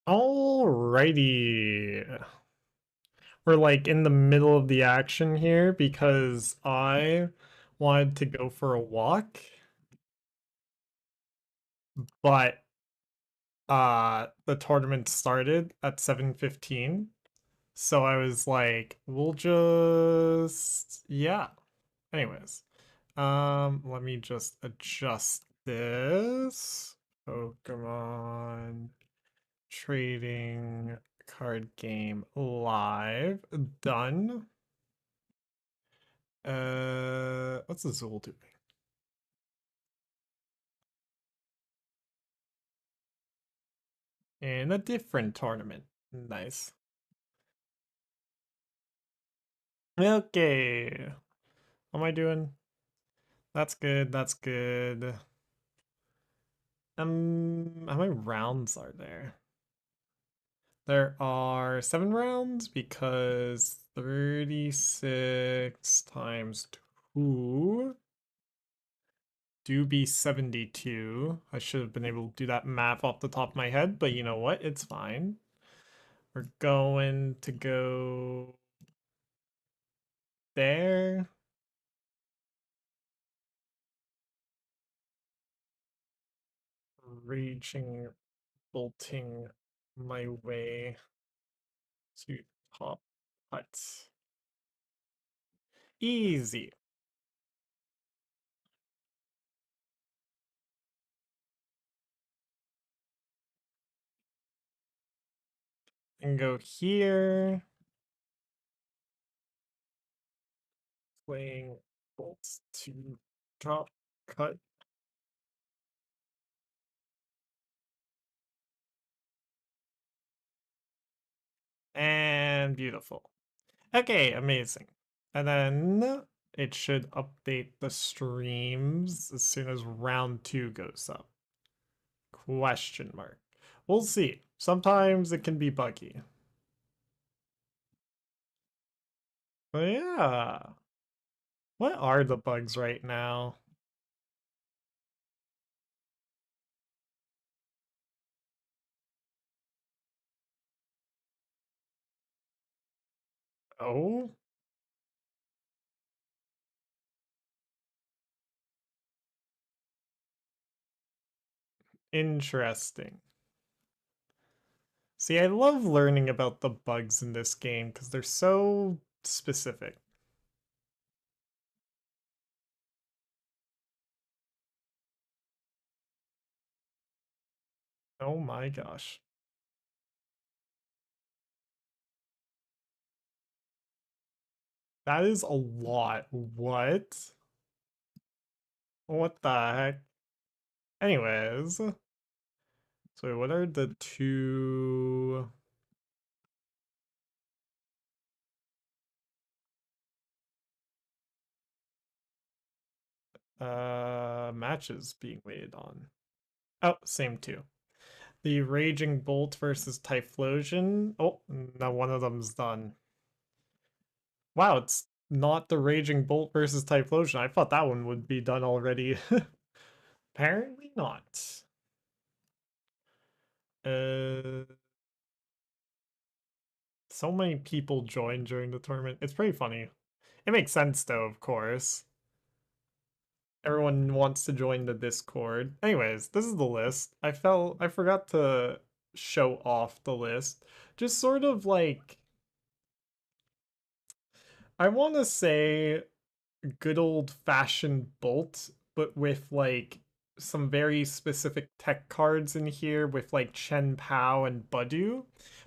Alrighty. We're like in the middle of the action here because I wanted to go for a walk, but the tournament started at 7:15. So I was like, we'll just yeah. Anyways, let me just adjust this. Pokemon trading card game live. Done. What's the Zool doing? In a different tournament. Nice. Okay. How am I doing? That's good. That's good. How many rounds are there? There are 7 rounds because 36 times 2 do be 72. I should have been able to do that math off the top of my head, but you know what? It's fine. We're going to go there. Raging bolting my way to top hut. Easy. And go here. Playing bolts to top cut. And beautiful. Okay, amazing. And then it should update the streams as soon as round 2 goes up. Question mark. We'll see. Sometimes it can be buggy. But yeah. What are the bugs right now? Oh? Interesting. See, I love learning about the bugs in this game because they're so specific. Oh my gosh. That is a lot. What? What the heck? Anyways. So what are the two matches being weighed on? Oh, same two. The Raging Bolt versus Typhlosion. Oh, now one of them's done. Wow, it's not the Raging Bolt versus Typhlosion. I thought that one would be done already. Apparently not. So many people joined during the tournament. It's pretty funny. It makes sense though, of course. Everyone wants to join the Discord. Anyways, this is the list. I forgot to show off the list. Just sort of like I want to say good old fashioned Bolt, but with like some very specific tech cards in here with like Chien-Pao and Budew.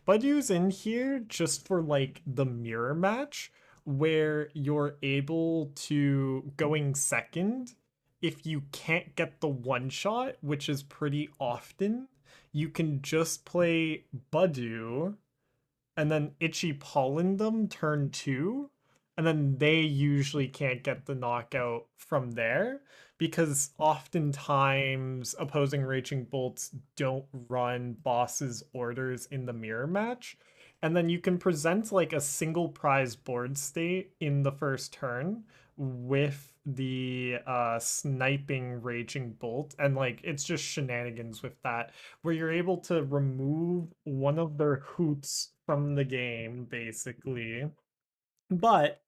Budew's in here just for like the mirror match where you're able to going second if you can't get the one shot, which is pretty often. You can just play Budew and then Itchy Pollen them turn 2, and then they usually can't get the knockout from there because oftentimes opposing Raging Bolts don't run bosses' orders in the mirror match. And then you can present like a single prize board state in the first turn with the sniping Raging Bolt, and like it's just shenanigans with that, where you're able to remove one of their hoots from the game, basically. But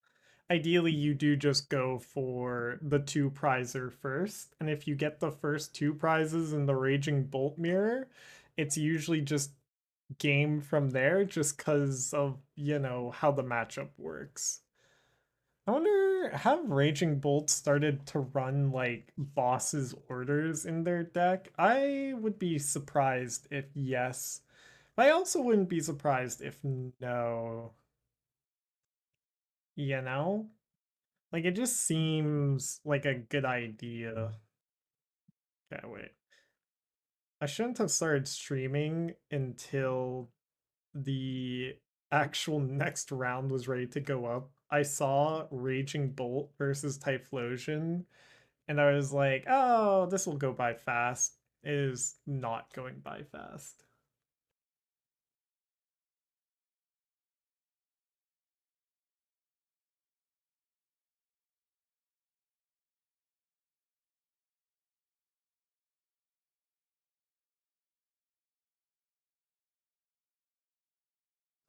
ideally, you do just go for the two prizer first, and if you get the first two prizes in the Raging Bolt mirror, it's usually just game from there, just because of, you know, how the matchup works. I wonder, have Raging Bolt started to run like boss's orders in their deck? I would be surprised if yes. But I also wouldn't be surprised if no. You know? Like it just seems like a good idea. Okay, wait. I shouldn't have started streaming until the actual next round was ready to go up. I saw Raging Bolt versus Typhlosion, and I was like, oh, this will go by fast. It is not going by fast.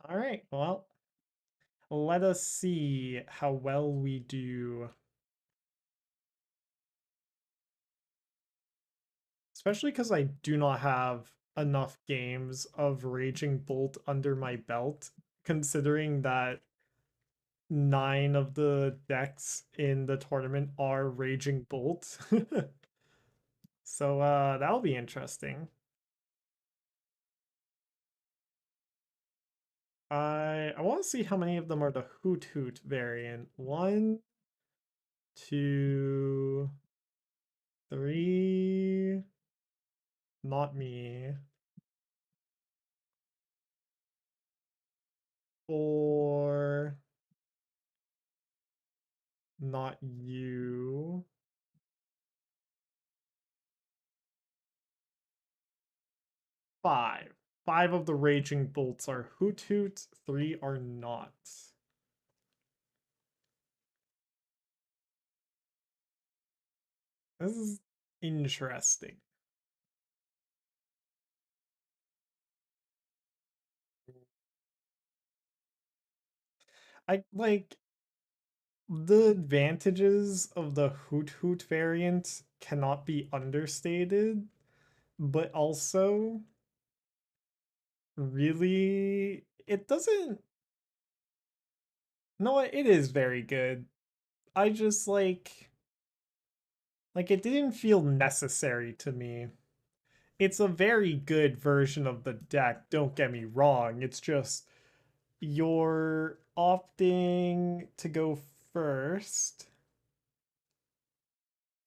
All right, well, let us see how well we do. Especially because I do not have enough games of Raging Bolt under my belt, considering that 9 of the decks in the tournament are Raging Bolt. So that'll be interesting. I want to see how many of them are the Hoot Hoot variant. One, two, three. Not me. Four. Not you. Five. Five of the Raging Bolts are Hoot Hoot, three are not. This is interesting. I like the advantages of the Hoot Hoot variant cannot be understated, but also really it doesn't. No, it is very good. I just like it didn't feel necessary to me. It's a very good version of the deck, don't get me wrong. It's just you're opting to go first,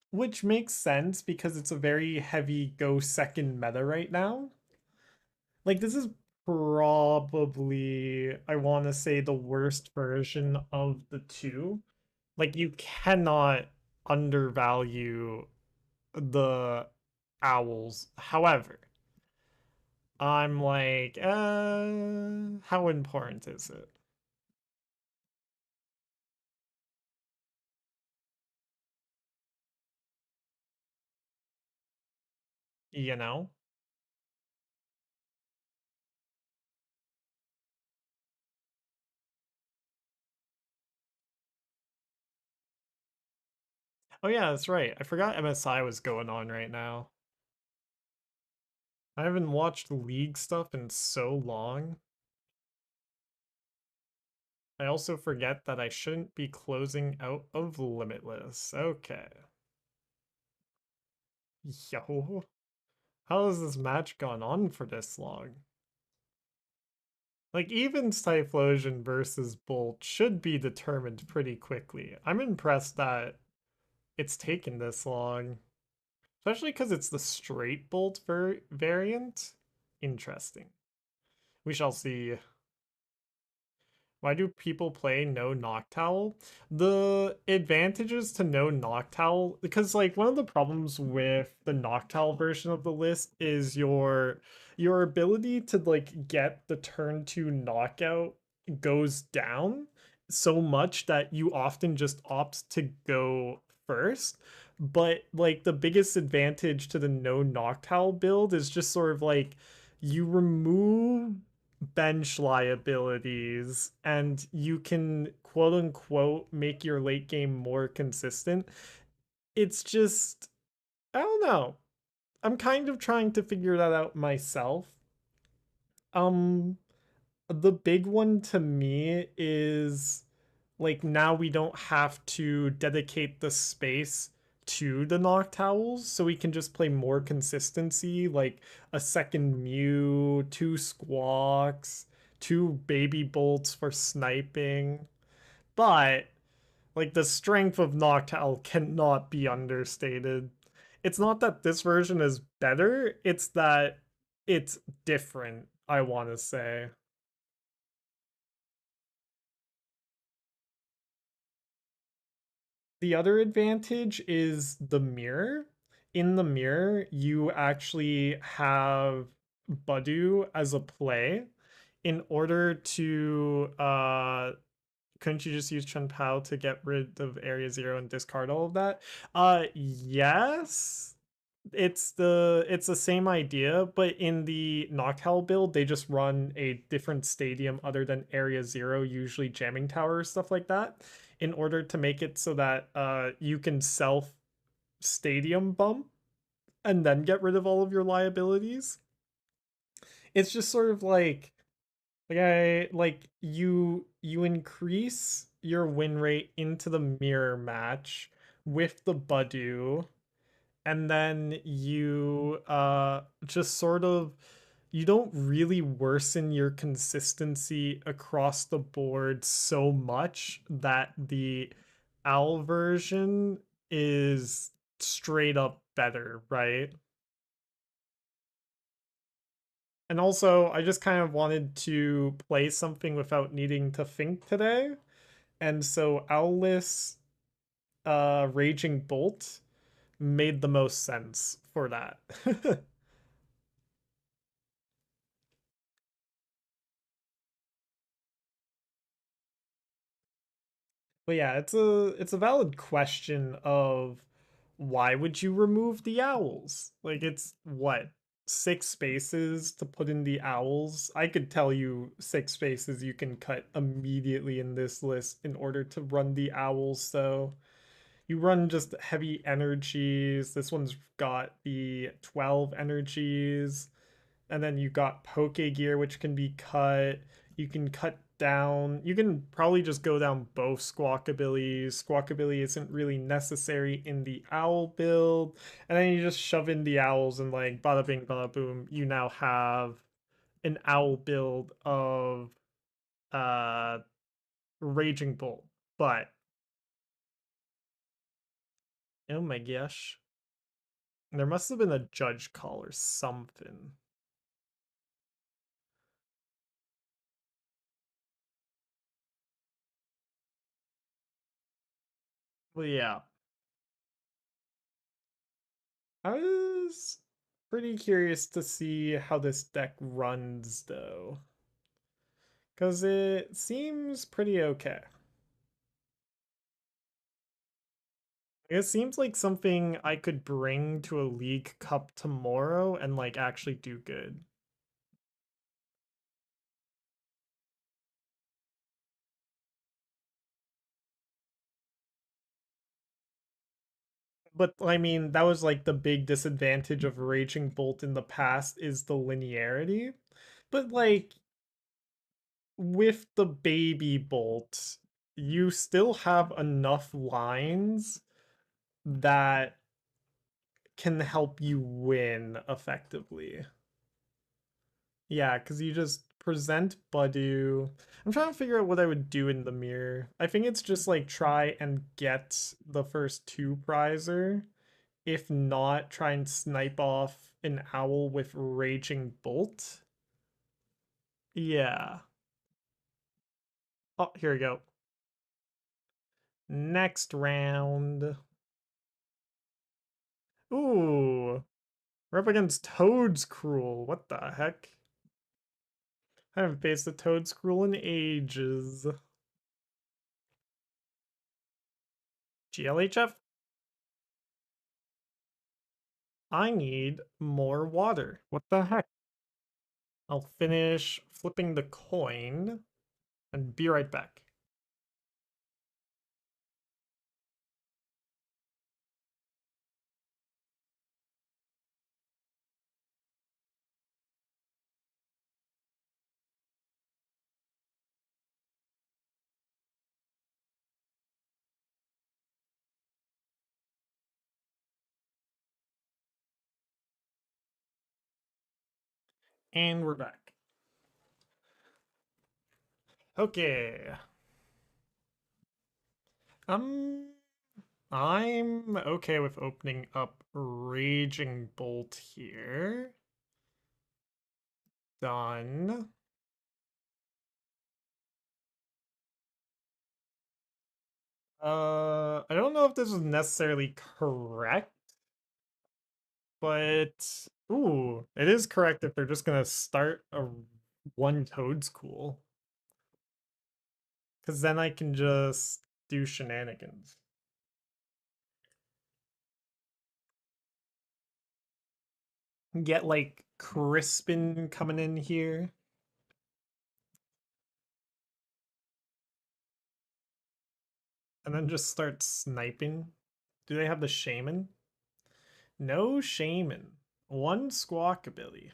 which makes sense because it's a very heavy go second meta right now. Like, this is probably, I want to say, the worst version of the two. Like, you cannot undervalue the owls. However, I'm like, how important is it? You know? Oh yeah, that's right. I forgot MSI was going on right now. I haven't watched League stuff in so long. I also forget that I shouldn't be closing out of Limitless. Okay. Yo. How has this match gone on for this long? Like, even Typhlosion versus Bolt should be determined pretty quickly. I'm impressed that it's taken this long. Especially because it's the straight Bolt variant. Interesting. We shall see. Why do people play no Noctowl? The advantages to no Noctowl, because like one of the problems with the Noctowl version of the list is your ability to like get the turn 2 knockout goes down so much that you often just opt to go first. But like the biggest advantage to the no Noctowl build is just sort of like you remove bench liabilities and you can quote unquote make your late game more consistent. It's just, I don't know. I'm kind of trying to figure that out myself. Um, the big one to me is like now we don't have to dedicate the space to the Noctowls, so we can just play more consistency, like a second Mew, two Squawks, two Baby Bolts for sniping. But like the strength of Noctowl cannot be understated. It's not that this version is better, it's that it's different, I want to say. The other advantage is the mirror. In the mirror, you actually have Budew as a play. In order to couldn't you just use Chien-Pao to get rid of Area Zero and discard all of that? Yes. It's the same idea, but in the Noctowl build, they just run a different stadium other than Area Zero, usually jamming tower or stuff like that, in order to make it so that you can self stadium bump and then get rid of all of your liabilities. It's just sort of like you increase your win rate into the mirror match with the Budew, and then you just sort of you don't really worsen your consistency across the board so much that the owl version is straight up better, right? And also, I just kind of wanted to play something without needing to think today. And so Owless Raging Bolt made the most sense for that. But yeah, it's a valid question of why would you remove the owls? Like it's what, six spaces to put in the owls? I could tell you six spaces you can cut immediately in this list in order to run the owls. So you run just heavy energies. This one's got the 12 energies. And then you got Pokégear, which can be cut. You can cut down. You can probably just go down both Squawkabillies. Squawkabilly isn't really necessary in the owl build. And then you just shove in the owls and like bada bing, bada boom. You now have an owl build of uh Raging Bolt. But oh my gosh. There must have been a judge call or something. Well, yeah. I was pretty curious to see how this deck runs though, because it seems pretty okay. It seems like something I could bring to a League Cup tomorrow and like actually do good. But I mean, that was like the big disadvantage of Raging Bolt in the past is the linearity. But like with the Baby Bolt, you still have enough lines that can help you win effectively. Yeah, because you just present Budew. I'm trying to figure out what I would do in the mirror. I think it's just like try and get the first two prizer. If not, try and snipe off an owl with Raging Bolt. Yeah. Oh, here we go. Next round. Ooh. We're up against Toad's Cruel. What the heck? I haven't faced a Toad's Cruel in ages. GLHF. I need more water. What the heck? I'll finish flipping the coin and be right back. And we're back. Okay. I'm okay with opening up Raging Bolt here. Done. I don't know if this is necessarily correct, but ooh, it is correct if they're just gonna start a one Toadscool. Because then I can just do shenanigans. Get like Crispin coming in here. And then just start sniping. Do they have the Shaman? No Shaman. One Squawkabilly.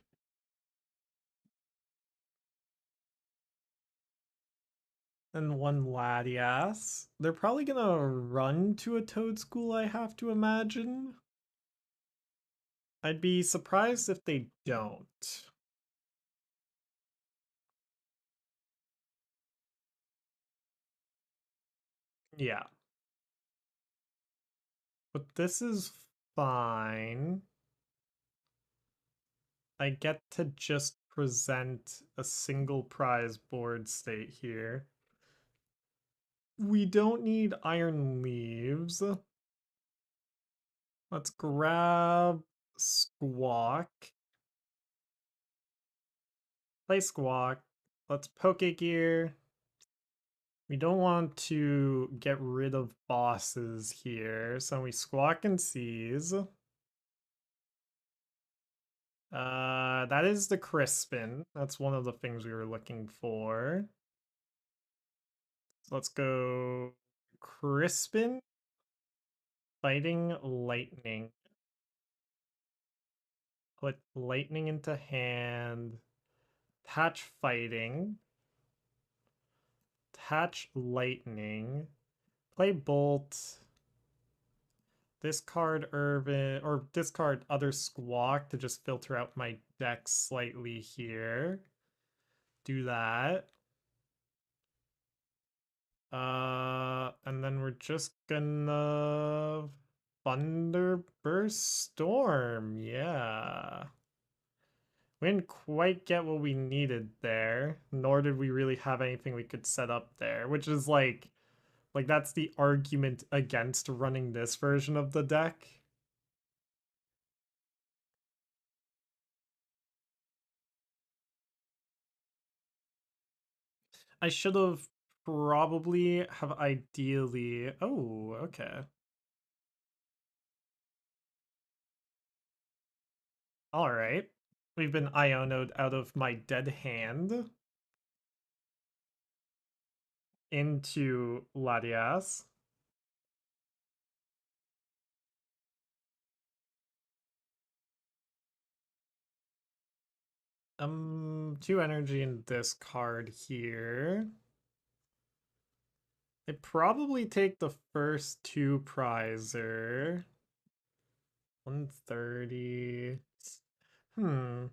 And one Latias. They're probably gonna run to a Toadscool, I have to imagine. I'd be surprised if they don't. Yeah. But this is fine. I get to just present a single prize board state here. We don't need iron leaves. Let's grab Squawk. Play Squawk. Let's Pokégear. We don't want to get rid of bosses here, so we Squawk and Seize. That is the Crispin. That's one of the things we were looking for. So let's go Crispin, Fighting Lightning. Put Lightning into hand. Attach Fighting. Attach Lightning. Play Bolt. Discard Earthen, or discard other Squawk to just filter out my deck slightly here. Do that. And then we're just gonna Thunderburst Storm. Yeah. We didn't quite get what we needed there, nor did we really have anything we could set up there, which is like that's the argument against running this version of the deck. I should have probably have ideally. Oh, okay. All right. We've been Ionoed out of my dead hand into Latias. 2 energy in this card here. I probably take the first 2 prizer. 130. Hmm.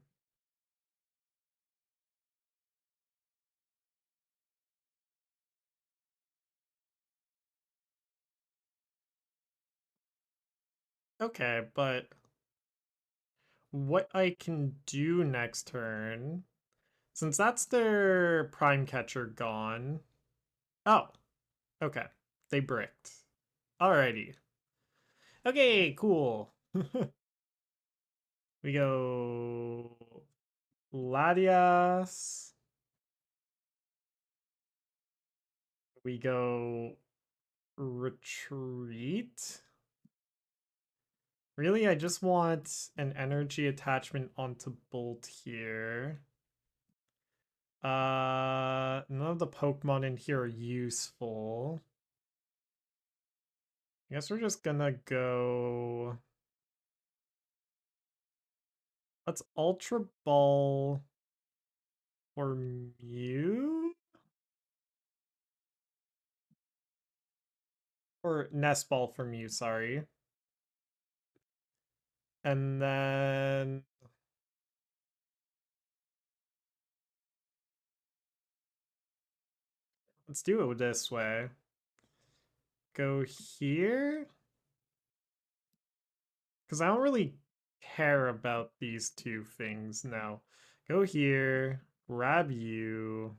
Okay, but what I can do next turn, since that's their Prime Catcher gone. Oh, okay. They bricked. Alrighty. Okay, cool. We go Latias. We go retreat. Really, I just want an energy attachment onto Bolt here. None of the Pokemon in here are useful. I guess we're just gonna go... Let's Ultra Ball for Mew? Or Nest Ball for Mew, sorry. And then... Let's do it this way. Go here? Because I don't really care about these two things now. Go here, grab you.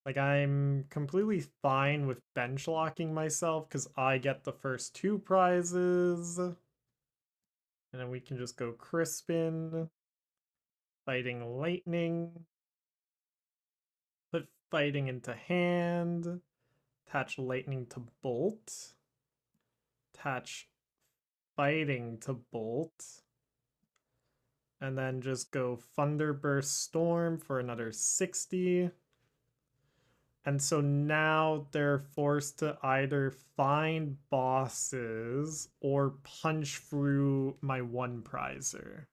Like, I'm completely fine with bench locking myself because I get the first two prizes. And then we can just go Crispin, Fighting Lightning, put Fighting into hand, attach Lightning to Bolt, attach Fighting to Bolt, and then just go Thunderburst Storm for another 60. And so now they're forced to either find bosses or punch through my one prizer.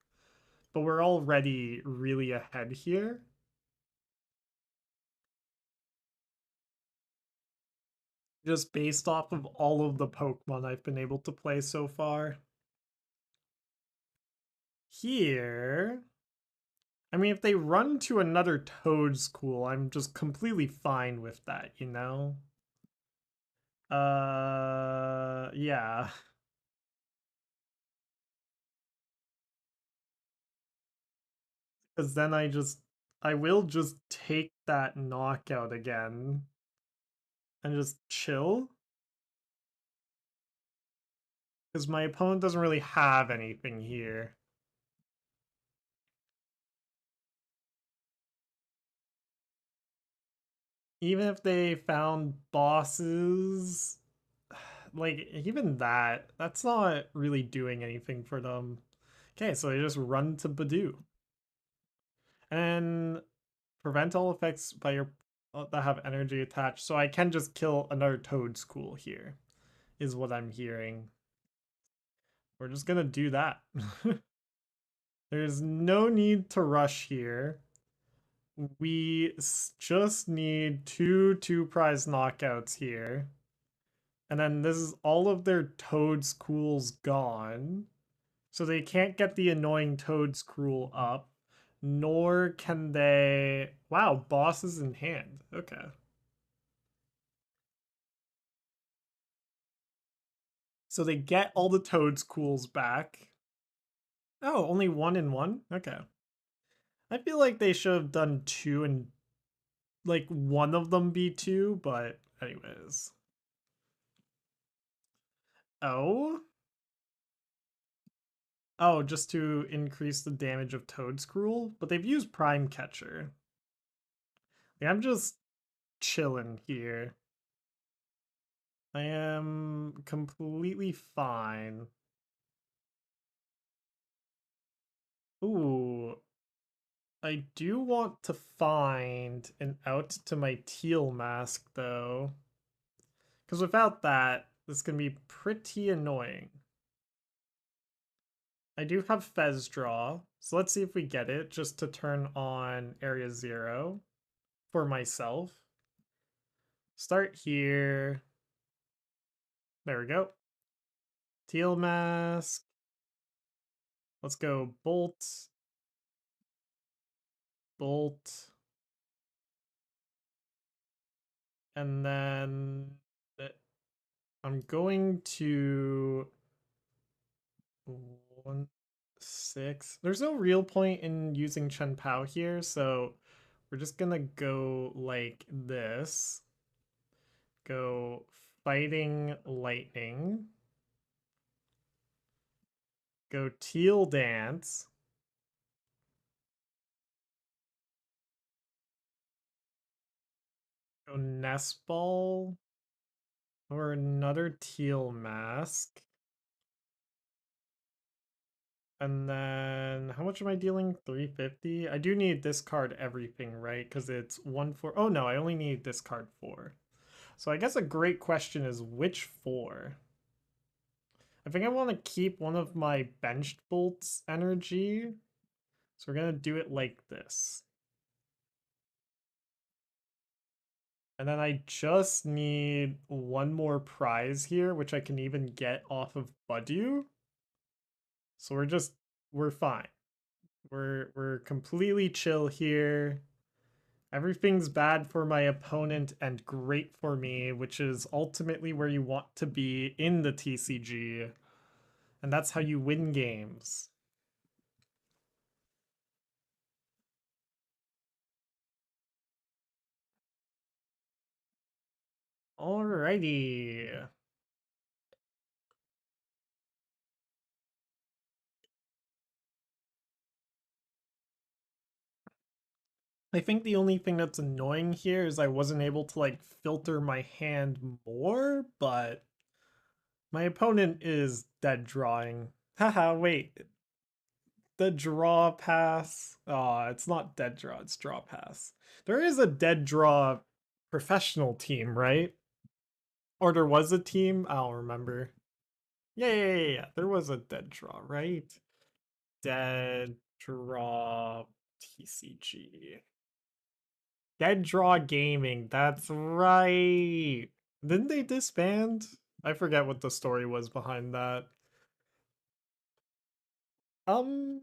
But we're already really ahead here. Just based off of all of the Pokemon I've been able to play so far. Here... I mean, if they run to another Toad School, I'm just completely fine with that, you know? Yeah. Because then I will just take that knockout again and just chill. Because my opponent doesn't really have anything here. Even if they found bosses, like, even that's not really doing anything for them. Okay, so they just run to Budew. And prevent all effects by your that have energy attached. So I can just kill another Toad School here, is what I'm hearing. We're just gonna do that. There's no need to rush here. We just need two prize knockouts here. And then this is all of their Toad Schools gone. So they can't get the annoying Toad School up. Nor can they... Wow, bosses in hand. Okay. So they get all the Toad Schools back. Oh, only 1 in 1? Okay. I feel like they should have done 2 and like one of them be 2, but anyways. Oh? Oh, just to increase the damage of Toedscruel? But they've used Prime Catcher. Like, I'm just chilling here. I am completely fine. Ooh. I do want to find an out to my Teal mask, though. Because without that, this can be pretty annoying. I do have Fez Draw, so let's see if we get it, just to turn on Area 0 for myself. Start here. There we go. Teal mask. Let's go Bolt. Bolt. And then I'm going to 1, 6. There's no real point in using Chien-Pao here, so we're just gonna go like this. Go Fighting Lightning. Go Teal Dance. Go Nest Ball or another Teal mask. And then how much am I dealing? 350? I do need discard everything, right? Because it's 1 4. Oh no, I only need discard 4. So I guess a great question is which 4? I think I want to keep one of my benched bolts energy. So we're going to do it like this. And then I just need one more prize here, which I can even get off of Budew. So we're fine. We're completely chill here. Everything's bad for my opponent and great for me, which is ultimately where you want to be in the TCG. And that's how you win games. Alrighty. I think the only thing that's annoying here is I wasn't able to like filter my hand more, but my opponent is dead drawing. Haha, wait. The draw pass. Oh, it's not dead draw, it's draw pass. There is a dead draw professional team, right? Or there was a team? I don't remember. Yeah. There was a dead draw, right? Dead draw TCG. Dead Draw Gaming, that's right. Didn't they disband? I forget what the story was behind that. Um,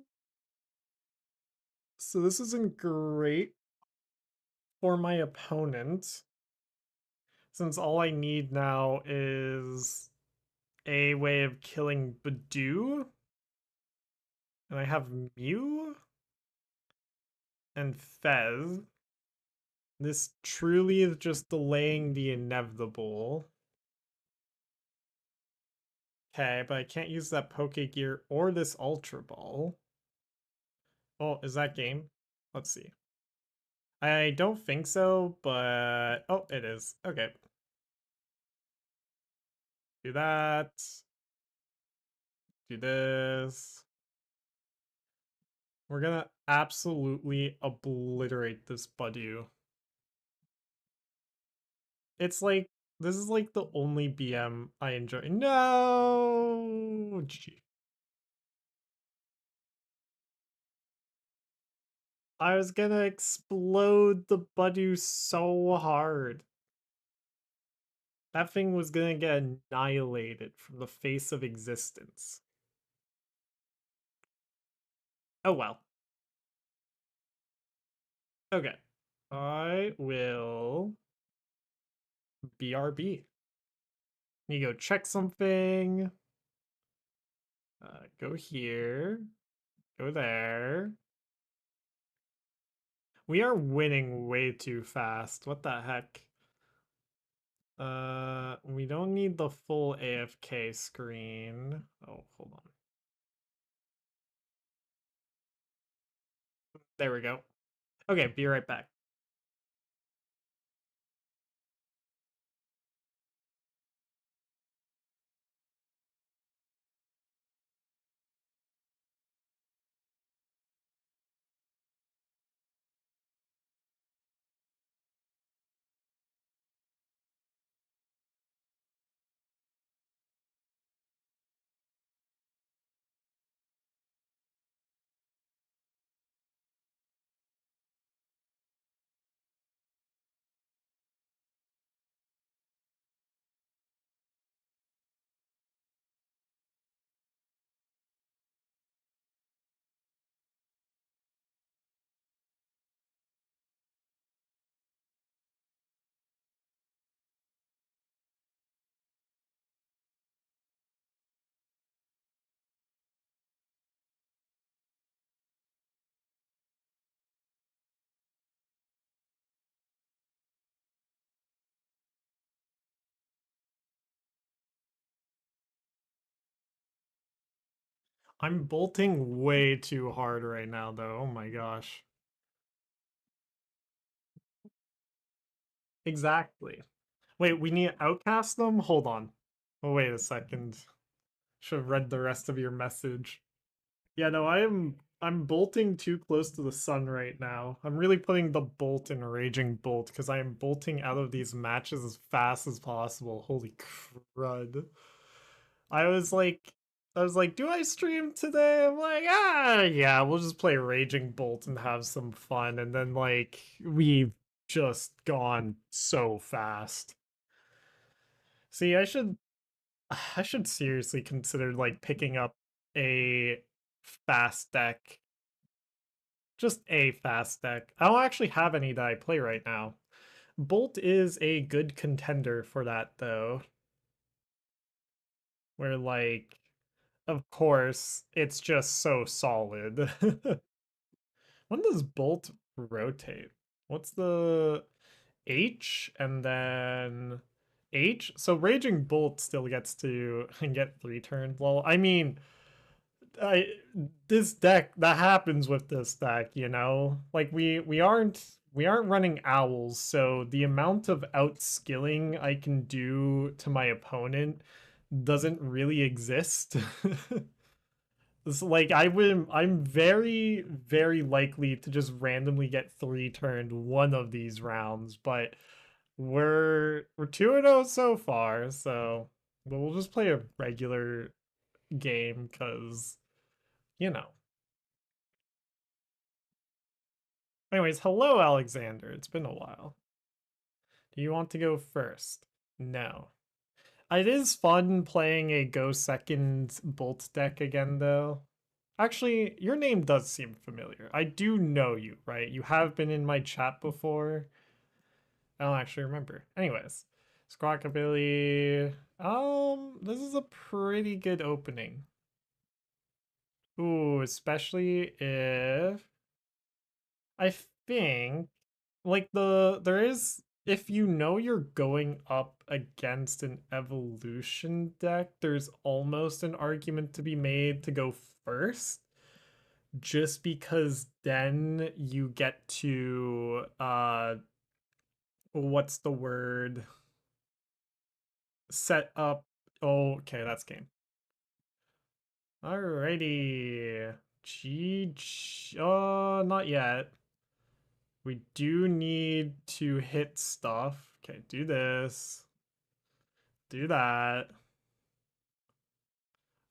so this isn't great for my opponent, since all I need now is a way of killing Budew, and I have Mew and Fez. This truly is just delaying the inevitable. Okay, but I can't use that Pokégear or this Ultra Ball. Oh, is that game? Let's see. I don't think so, but oh, it is. Okay. Do that. Do this. We're gonna absolutely obliterate this Budew. It's like this is like the only BM I enjoy. No. GG. I was gonna explode the Budew so hard. That thing was gonna get annihilated from the face of existence. Oh well. Okay. I will BRB. You go check something. Go here. Go there. We are winning way too fast. What the heck? We don't need the full AFK screen. Oh, hold on. There we go. Okay, be right back. I'm bolting way too hard right now, though. Oh my gosh. Exactly. Wait, we need to outcast them? Hold on. Oh, wait a second. Should have read the rest of your message. Yeah, no, I'm bolting too close to the sun right now. I'm really putting the bolt in Raging Bolt because I am bolting out of these matches as fast as possible. Holy crud. I was like do I stream today? I'm like, yeah, we'll just play Raging Bolt and have some fun. And then like we've just gone so fast. See, I should seriously consider like picking up a fast deck. Just a fast deck. I don't actually have any that I play right now. Bolt is a good contender for that though. Where like of course it's just so solid. When does Bolt rotate? What's the H and then H? So Raging Bolt still gets to get 3 turns. Well, I mean, I this deck that happens with this deck, you know? Like we aren't running owls, so the amount of outskilling I can do to my opponent doesn't really exist. It's like I'm very, very likely to just randomly get 3 turned one of these rounds, but we're 2-0 so far, so we'll just play a regular game because you know. Anyways, hello Alexander. It's been a while. Do you want to go first? No. It is fun playing a go second bolt deck again though. Actually, your name does seem familiar. I do know you, right? You have been in my chat before. I don't actually remember. Anyways, Squawkabilly. This is a pretty good opening. Ooh, especially if I think like there is if you know you're going up against an evolution deck, there's almost an argument to be made to go first just because then you get to what's the word? Set up. Oh, okay, that's game. Alrighty. Not yet. We do need to hit stuff. Okay, do this. Do that.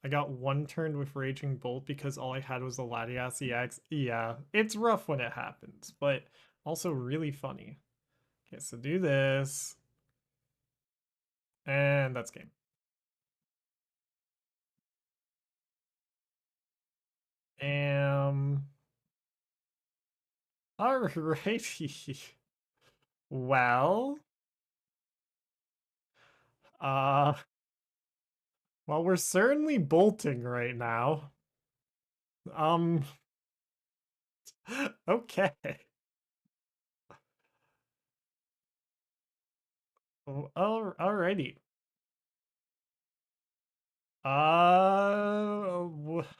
I got 1 turn with Raging Bolt because all I had was a Latias EX. Yeah, it's rough when it happens, but also really funny. Okay, so do this. And that's game. Alrighty. Well, uh, well, we're certainly bolting right now. Um, okay. Alrighty.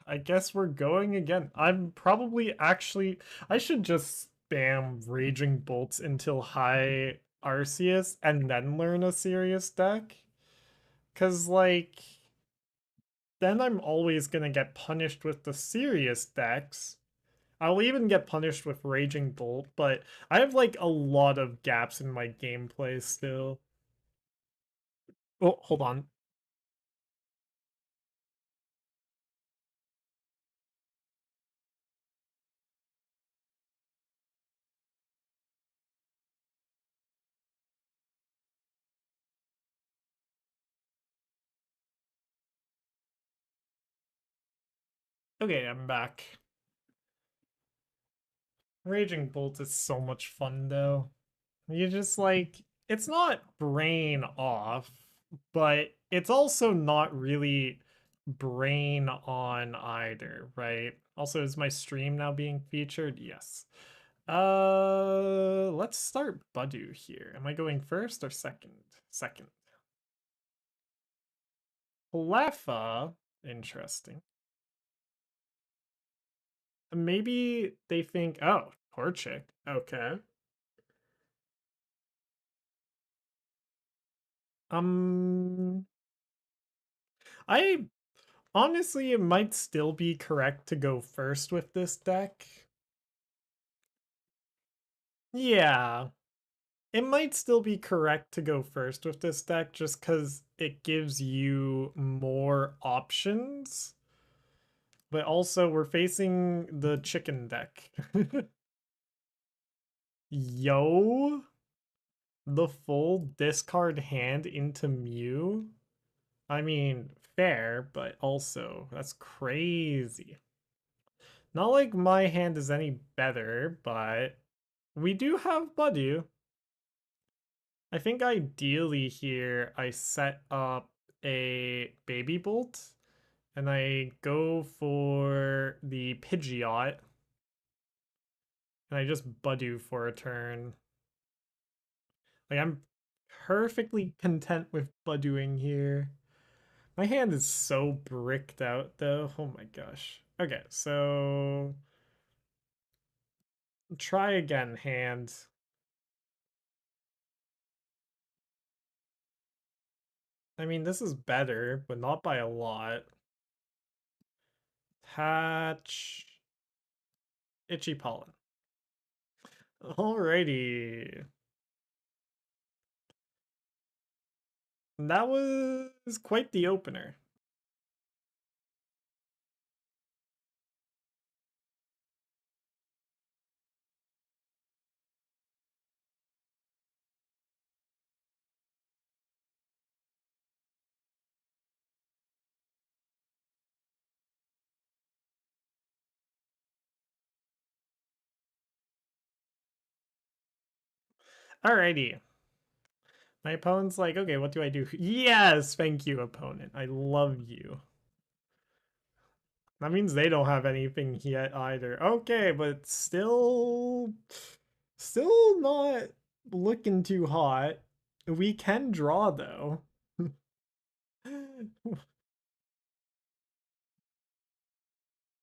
I guess we're going again. I'm probably actually, I should just spam Raging Bolts until high Arceus and then learn a serious deck. Cause like, then I'm always gonna get punished with the serious decks. I'll even get punished with Raging Bolt, but I have like a lot of gaps in my gameplay still. Oh, hold on. Okay, I'm back. Raging Bolt is so much fun though. You just like, it's not brain off, but it's also not really brain on either, right? Also, is my stream now being featured? Yes. Let's start Budew here. Am I going first or second? Second. Leffa, interesting. Maybe they think, oh, poor chick. Okay. Um, I honestly, it might still be correct to go first with this deck. Yeah, it might still be correct to go first with this deck just because it gives you more options. But also, we're facing the chicken deck. Yo, the full discard hand into Mew. I mean, fair, but also, that's crazy. Not like my hand is any better, but we do have Budew. I think ideally here I set up a Baby Bolt and I go for the Pidgeot and I just Budew for a turn. Like I'm perfectly content with Budewing here. My hand is so bricked out though. Oh my gosh. Okay, so try again, hand. I mean, this is better, but not by a lot. Hatch. Itchy pollen. Alrighty. That was quite the opener. Alrighty. My opponent's like, okay, what do I do? Yes, thank you, opponent. I love you. That means they don't have anything yet either. Okay, but still not looking too hot. We can draw though.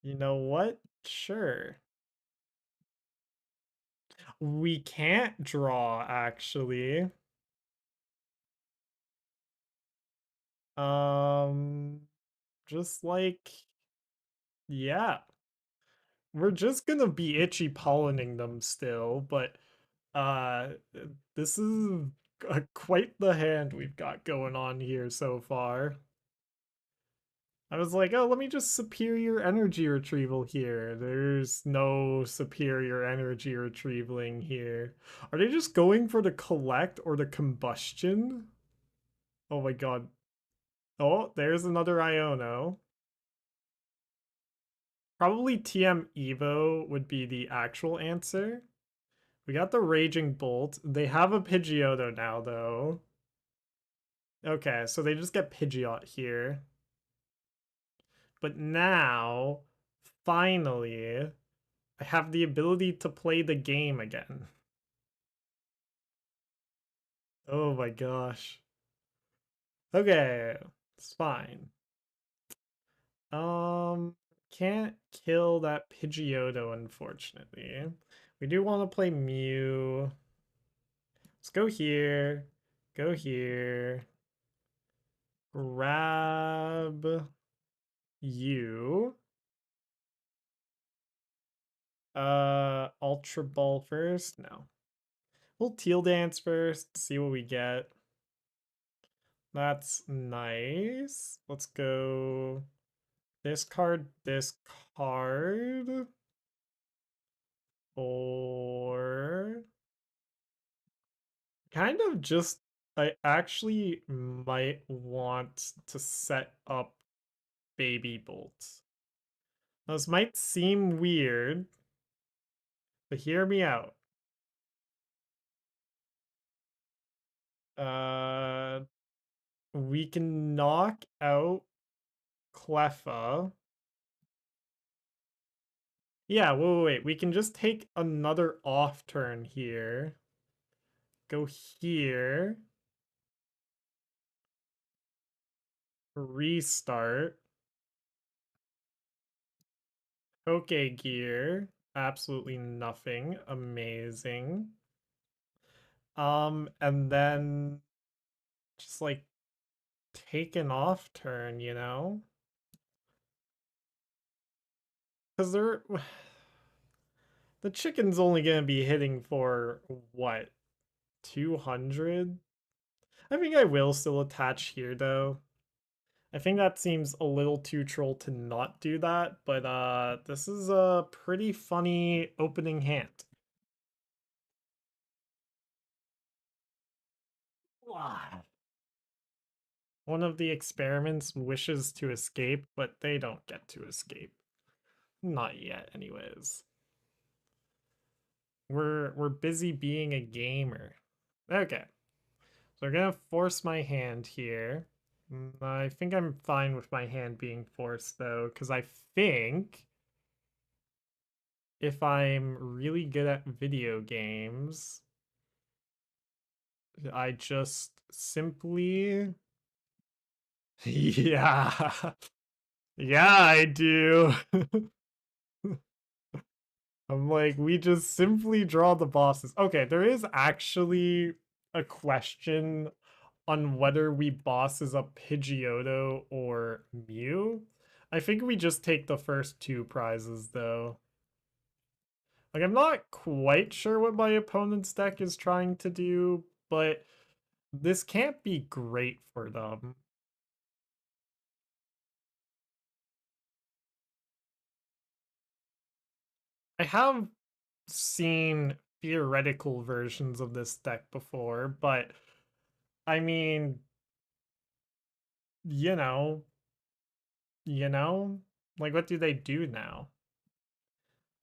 You know what? Sure. We can't draw actually. Um, just like, yeah, we're just gonna be itchy pollinating them still, but uh, this is quite the hand we've got going on here so far. I was like, oh, let me just superior energy retrieval here. There's no superior energy retrievaling here. Are they just going for the collect or the combustion? Oh my god. Oh, there's another Iono. Probably TM Evo would be the actual answer. We got the Raging Bolt. They have a Pidgeotto now, though. Okay, so they just get Pidgeot here. But now, finally, I have the ability to play the game again. Oh my gosh. Okay, it's fine. Can't kill that Pidgeotto, unfortunately. We do want to play Mew. Let's go here. Go here. Grab you. Ultra Ball first? No. We'll Teal Dance first, see what we get. That's nice. Let's go this card, or kind of just, I actually might want to set up Baby Bolt. This might seem weird, but hear me out. Uh, we can knock out Cleffa. Yeah, wait. We can just take another off turn here. Go here. Restart. Pokégear. Absolutely nothing. Amazing. And then just like take an off turn, you know? Because they're the chicken's only gonna be hitting for what, 200? I think I will still attach here though. I think that seems a little too troll to not do that, but this is a pretty funny opening hand. One of the experiments wishes to escape, but they don't get to escape. Not yet, anyways. We're busy being a gamer. Okay. So we're gonna force my hand here. I think I'm fine with my hand being forced though, because I think if I'm really good at video games, I just simply... Yeah. Yeah, I do. I'm like, we just simply draw the bosses. Okay, there is actually a question on whether we boss as a Pidgeotto or Mew. I think we just take the first two prizes though. Like, I'm not quite sure what my opponent's deck is trying to do, but this can't be great for them. I have seen theoretical versions of this deck before, but I mean, you know, you know, like what do they do now?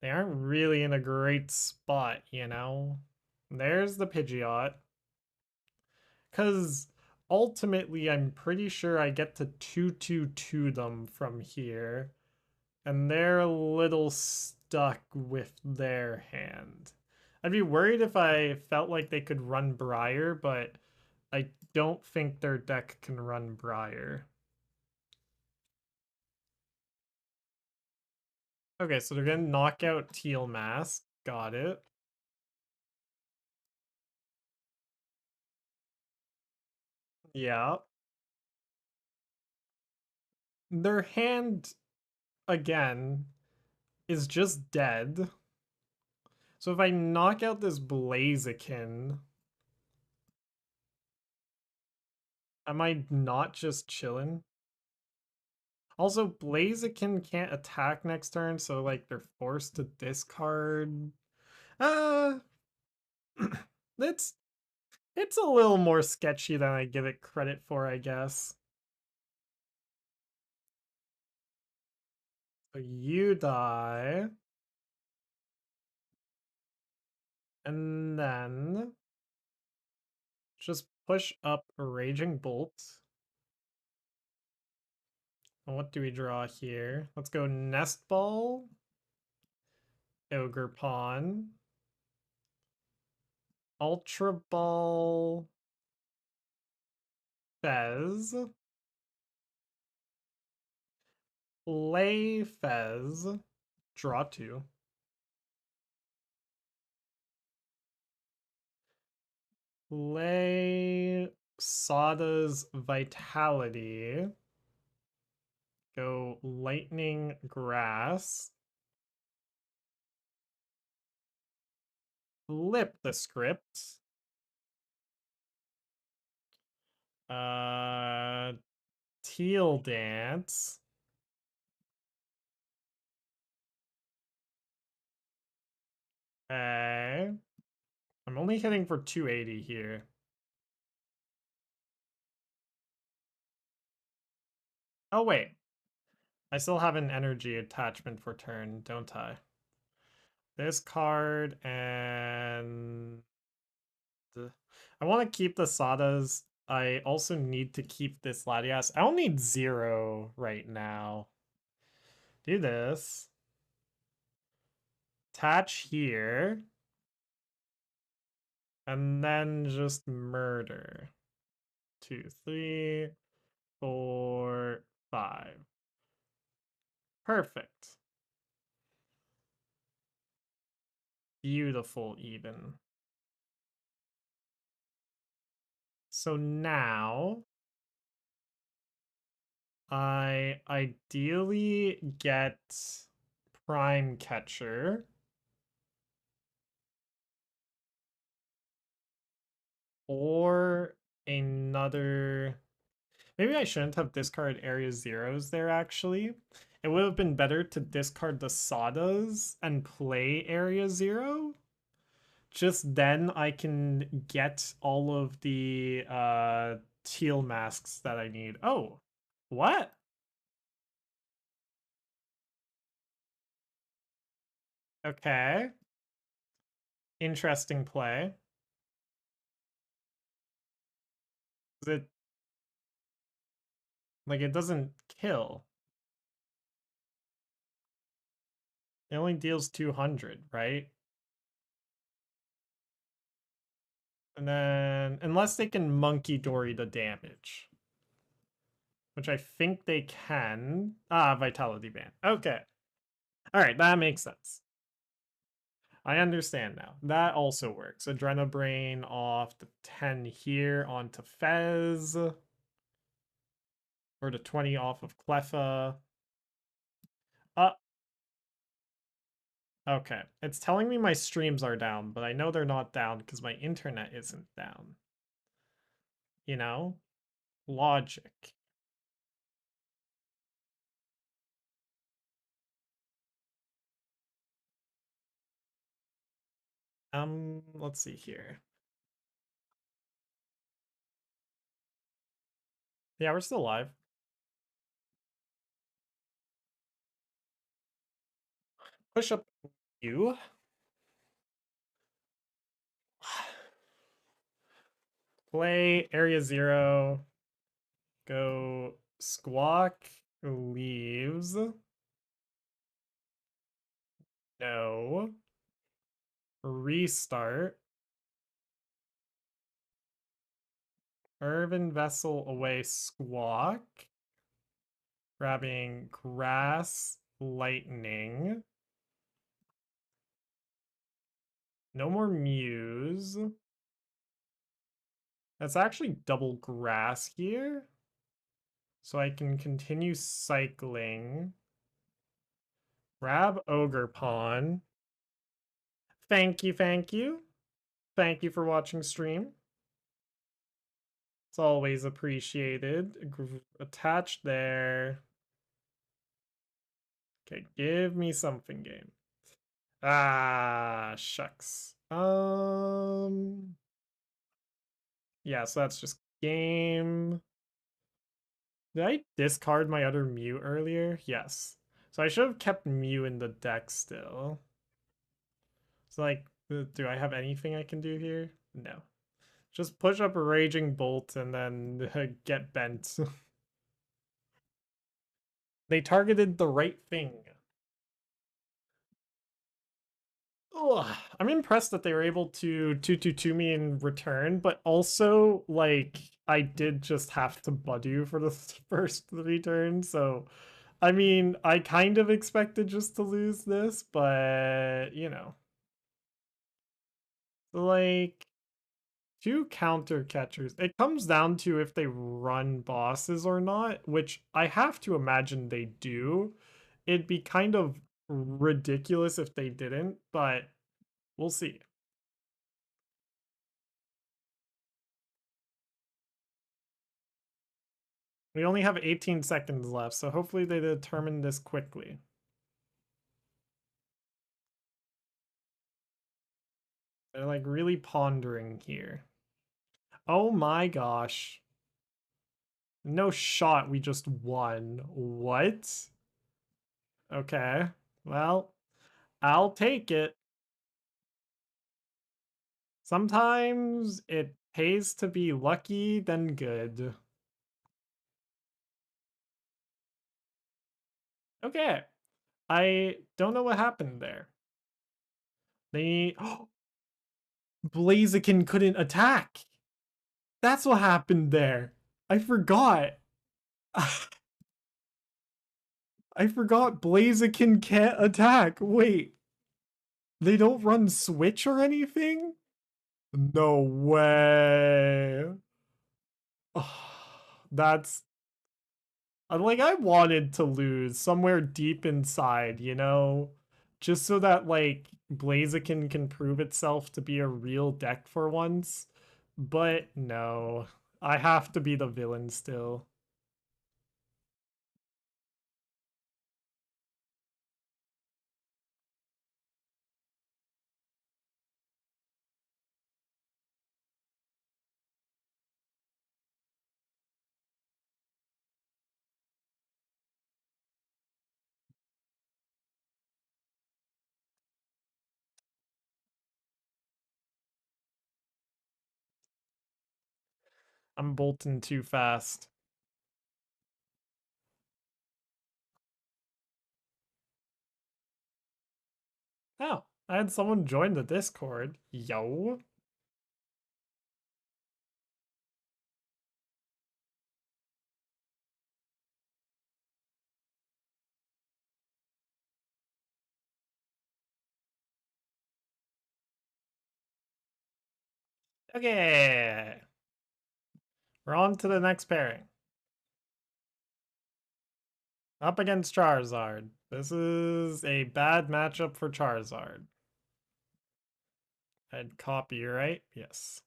They aren't really in a great spot, you know? There's the Pidgeot. Because ultimately, I'm pretty sure I get to 2-2-2 them from here. And they're a little stuck with their hand. I'd be worried if I felt like they could run Briar, but I don't think their deck can run Briar. Okay, so they're gonna knock out Teal Mask. Got it. Yeah. Their hand, again, is just dead. So if I knock out this Blaziken, am I not just chilling? Also, Blaziken can't attack next turn, so like they're forced to discard. Uh it's it's a little more sketchy than I give it credit for, I guess. So you die. And then just push up a Raging Bolt. And what do we draw here? Let's go Nest Ball, Ogerpon, Ultra Ball, Fez, play Fez, draw two, play Sada's Vitality, go Lightning Grass, flip the script, uh, Teal Dance, okay. I'm only hitting for 280 here. Oh, wait. I still have an energy attachment for turn, don't I? This card and... I want to keep the Sadas. I also need to keep this Latias. I don't need 0 right now. Do this. Attach here. And then just murder. 2, 3, 4, 5. Perfect. Beautiful even. So now I ideally get Prime Catcher. Or another. Maybe I shouldn't have discarded area zeros there, actually. It would have been better to discard the Sadas and play area zero. Just then I can get all of the teal masks that I need. Oh, what? Okay. Interesting play. Is it like it doesn't kill? It only deals 200, right? And then, unless they can Monkey Dory the damage, which I think they can. Ah, Vitality Band. Okay. All right, that makes sense. I understand now. That also works. Adrenabrain off the 10 here onto Fez. Or the 20 off of Cleffa. Okay. It's telling me my streams are down, but I know they're not down because my internet isn't down. You know? Logic. Let's see here. Yeah, we're still live. Push up you. Play area zero. Go squawk leaves. No. Restart. Earthen Vessel away squawk. Grabbing grass lightning. No more muse. That's actually double grass here. So I can continue cycling. Grab Ogerpon. Thank you, thank you. Thank you for watching stream. It's always appreciated. Attach there. Okay, give me something, game. Ah, shucks. Yeah, so that's just game. Did I discard my other Mew earlier? Yes. So I should have kept Mew in the deck still. So like, do I have anything I can do here? No. Just push up a Raging Bolt and then get bent. They targeted the right thing. Ugh. I'm impressed that they were able to 2-2-2 me in return, but also, like, I did just have to Budew for the first 3 turns, so I mean, I kind of expected just to lose this, but, you know. Like, 2 counter catchers. It comes down to if they run bosses or not, which I have to imagine they do. It'd be kind of ridiculous if they didn't, but we'll see. We only have 18 seconds left, so hopefully they determine this quickly. They're like really pondering here. Oh my gosh. No shot, we just won. What? Okay. Well, I'll take it. Sometimes it pays to be lucky than good. Okay. I don't know what happened there. They... Blaziken couldn't attack. That's what happened there. I forgot. I forgot Blaziken can't attack. Wait. They don't run Switch or anything? No way. That's like I wanted to lose somewhere deep inside, you know? Just so that like Blaziken can prove itself to be a real deck for once. But no. I have to be the villain still. I'm bolting too fast. Oh, I had someone join the Discord. Yo. Okay. We're on to the next pairing. Up against Charizard. This is a bad matchup for Charizard. I'd copy, right? Yes.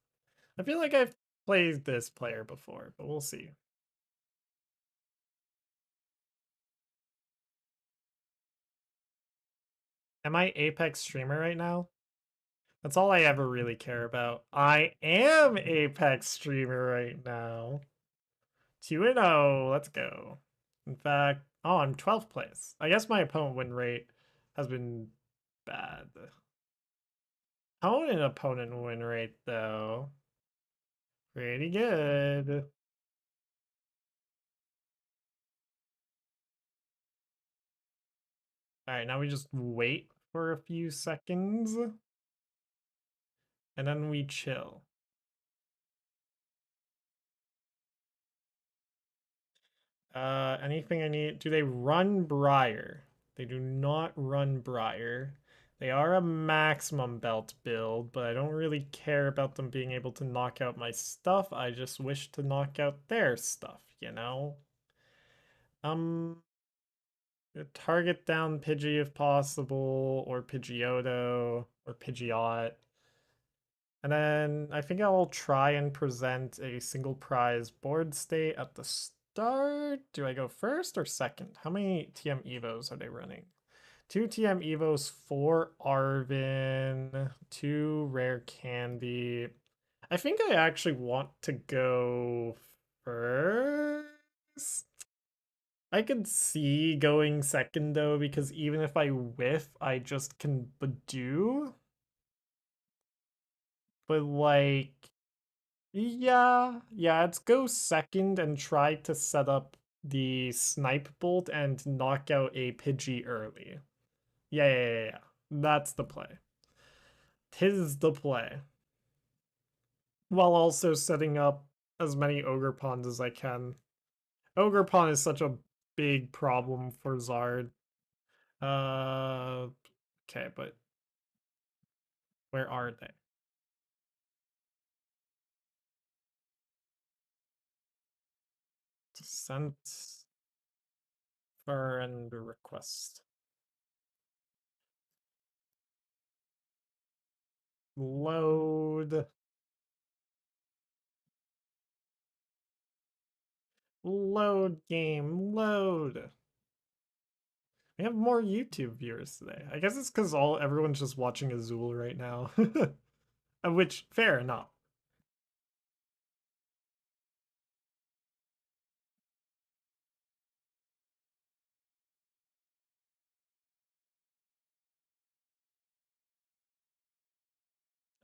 I feel like I've played this player before, but we'll see. Am I Apex streamer right now? That's all I ever really care about. I am Apex streamer right now. 2-0. Let's go. In fact, oh, I'm 12th place. I guess my opponent win rate has been bad. Opponent win rate, though. Pretty good. Alright, now we just wait for a few seconds. And then we chill. Anything I need? Do they run Briar? They do not run Briar. They are a maximum belt build, but I don't really care about them being able to knock out my stuff. I just wish to knock out their stuff, you know? Um, target down Pidgey if possible, or Pidgeotto, or Pidgeot. And then I think I'll try and present a single prize board state at the start. Do I go first or second? How many TM Evos are they running? 2 TM Evos, 4 Arvin, 2 Rare Candy. I think I actually want to go first. I could see going second though, because even if I whiff, I just can Budew. But like, yeah, let's go second and try to set up the Snipe Bolt and knock out a Pidgey early. Yeah. That's the play. Tis the play. While also setting up as many Ogerpons as I can. Ogerpon is such a big problem for Zard. Uh, okay, but where are they? Sent friend request. Load. Load game. Load. We have more YouTube viewers today. I guess it's because everyone's just watching Azul right now. Which, fair enough.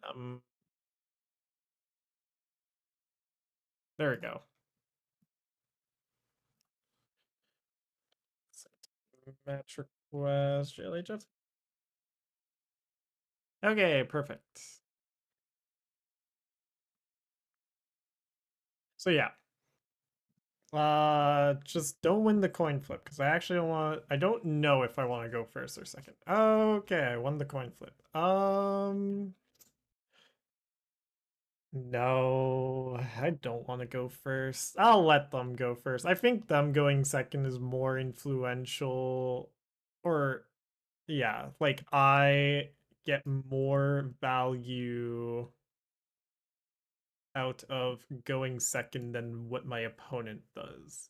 Um, there we go. Match request, JLHF. Okay, perfect. So yeah. Just don't win the coin flip because I don't know if I want to go first or second. Okay, I won the coin flip. No, I don't want to go first. I'll let them go first. I think them going second is more influential. Or, yeah, like I get more value out of going second than what my opponent does.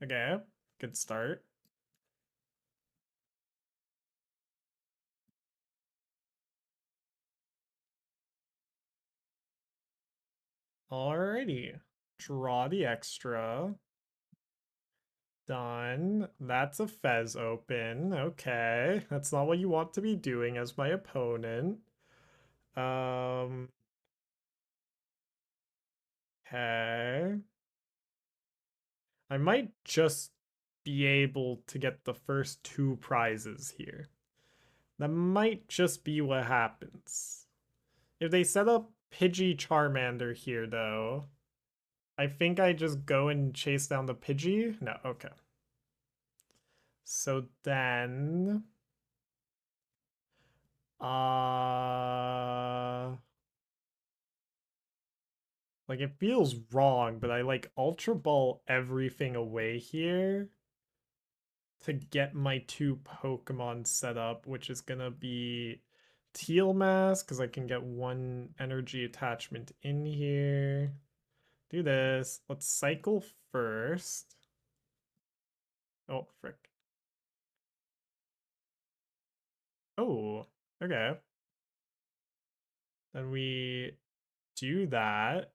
Okay, good start. Alrighty. Draw the extra. Done. That's a Fez open. Okay. That's not what you want to be doing as my opponent. Um. Okay. I might just be able to get the first two prizes here. That might just be what happens. If they set up Pidgey Charmander here, though, I think I just go and chase down the Pidgey. No, okay. So then, like it feels wrong, but I like Ultra Ball everything away here to get my two Pokemon set up, which is gonna be Teal Mask, because I can get one energy attachment in here. Do this. Let's cycle first. Oh, frick. Oh, okay. Then we do that.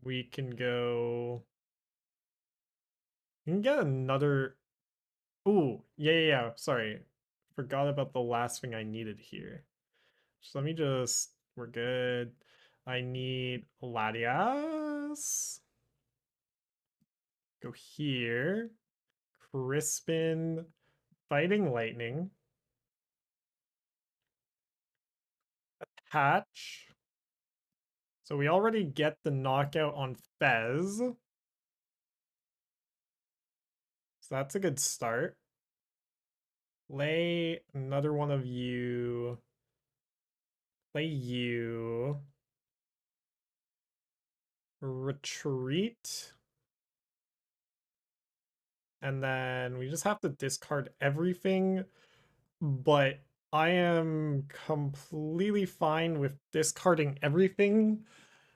We can go. We can get another. Ooh, yeah. Sorry. Forgot about the last thing I needed here. So let me just. We're good. I need Latias. Go here. Crispin. Fighting Lightning. Hatch. So we already get the knockout on Fez. So that's a good start. Play another one of you. Play you. Retreat. And then we just have to discard everything. But I am completely fine with discarding everything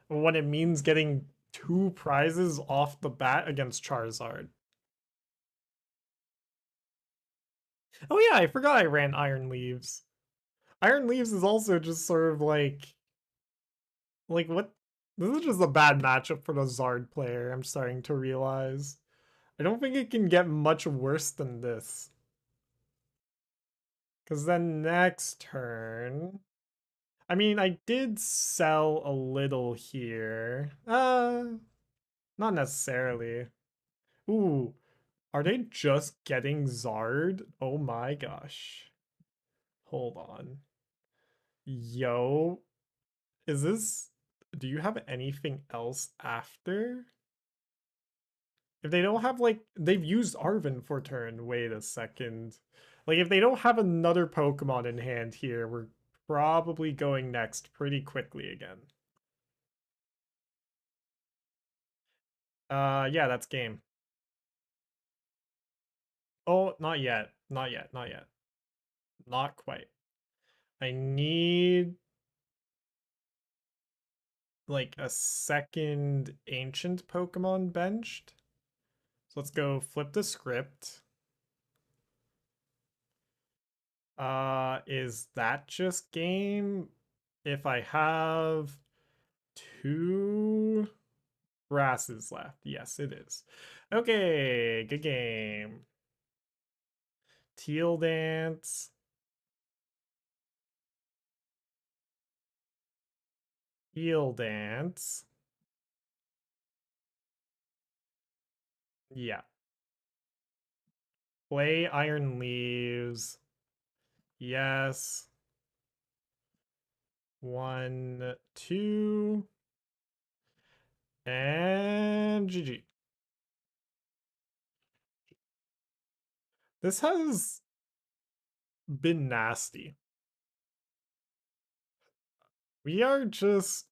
when it means getting two prizes off the bat against Charizard. Oh yeah, I forgot I ran Iron Leaves. Iron Leaves is also just sort of like what? This is just a bad matchup for the Zard player, I'm starting to realize. I don't think it can get much worse than this. Because then next turn... I mean, I did sell a little here. Not necessarily. Ooh, are they just getting Zard? Oh my gosh. Hold on. Yo, is this... Do you have anything else after? If they don't have, like, they've used Arven for turn. Wait a second. Like, if they don't have another Pokemon in hand here, we're probably going next pretty quickly again. Yeah, that's game. Oh, not yet. Not yet. Not yet. Not quite. I need like a second ancient Pokemon benched. So let's go flip the script. Is that just game? If I have two grasses left. Yes, it is. Okay, good game. Teal dance. Teal dance. Yeah. Play Iron Leaves. Yes. 1, 2. And GG. This has been nasty. We are just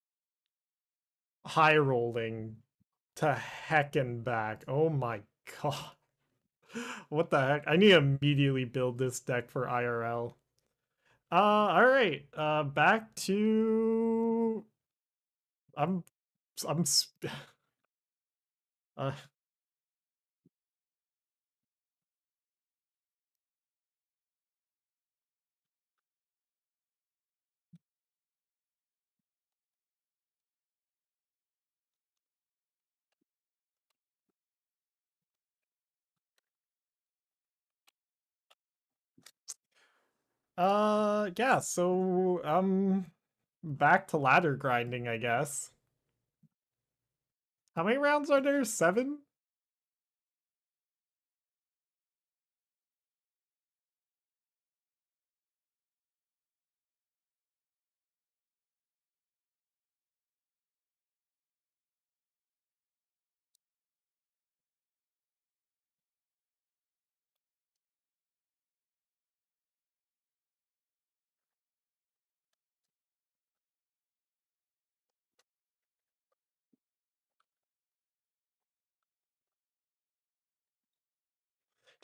high rolling to heck and back. Oh my god. What the heck? I need to immediately build this deck for IRL. All right. Back to I'm I'm uh, yeah, so back to ladder grinding, I guess. How many rounds are there? 7?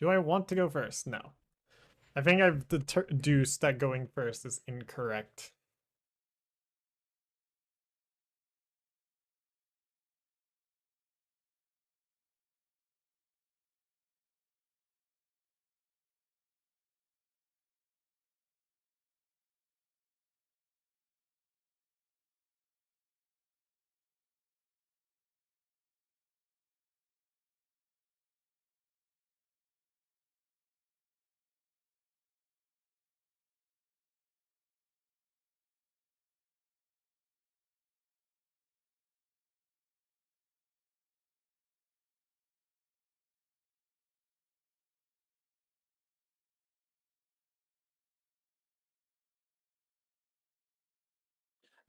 Do I want to go first? No. I think I've deduced that going first is incorrect.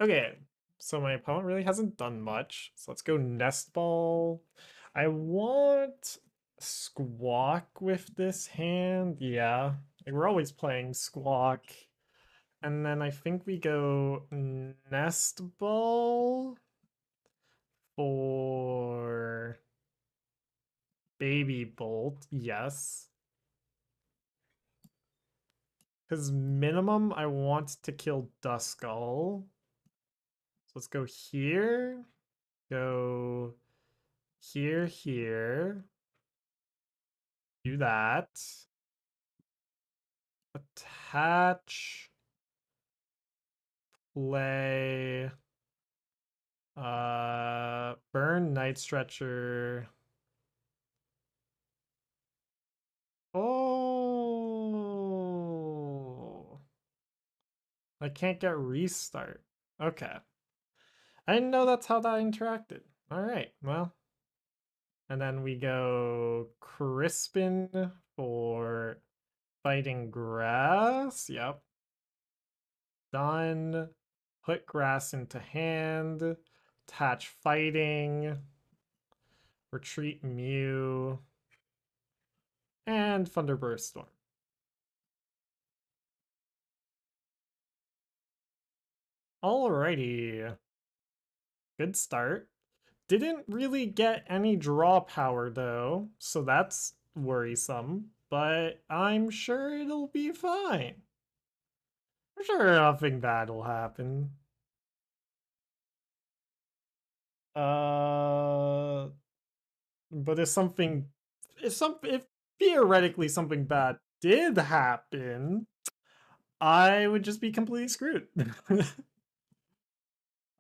Okay, so my opponent really hasn't done much. So let's go Nest Ball. I want Squawk with this hand. Yeah, like we're always playing Squawk. And then I think we go Nest Ball for Baby Bolt. Yes. Because minimum, I want to kill Duskull. So let's go here. Go here, here. Do that. Attach. Play. Burn Night Stretcher. Oh. I can't get restart. Okay. I didn't know that's how that interacted. Alright, well. And then we go Crispin for fighting grass. Yep. Done. Put grass into hand. Attach fighting. Retreat Mew. And Thunderburst Storm. Alrighty. Good start. Didn't really get any draw power though, so that's worrisome. But I'm sure it'll be fine. I'm sure nothing bad will happen. Uh, but if theoretically something bad did happen, I would just be completely screwed.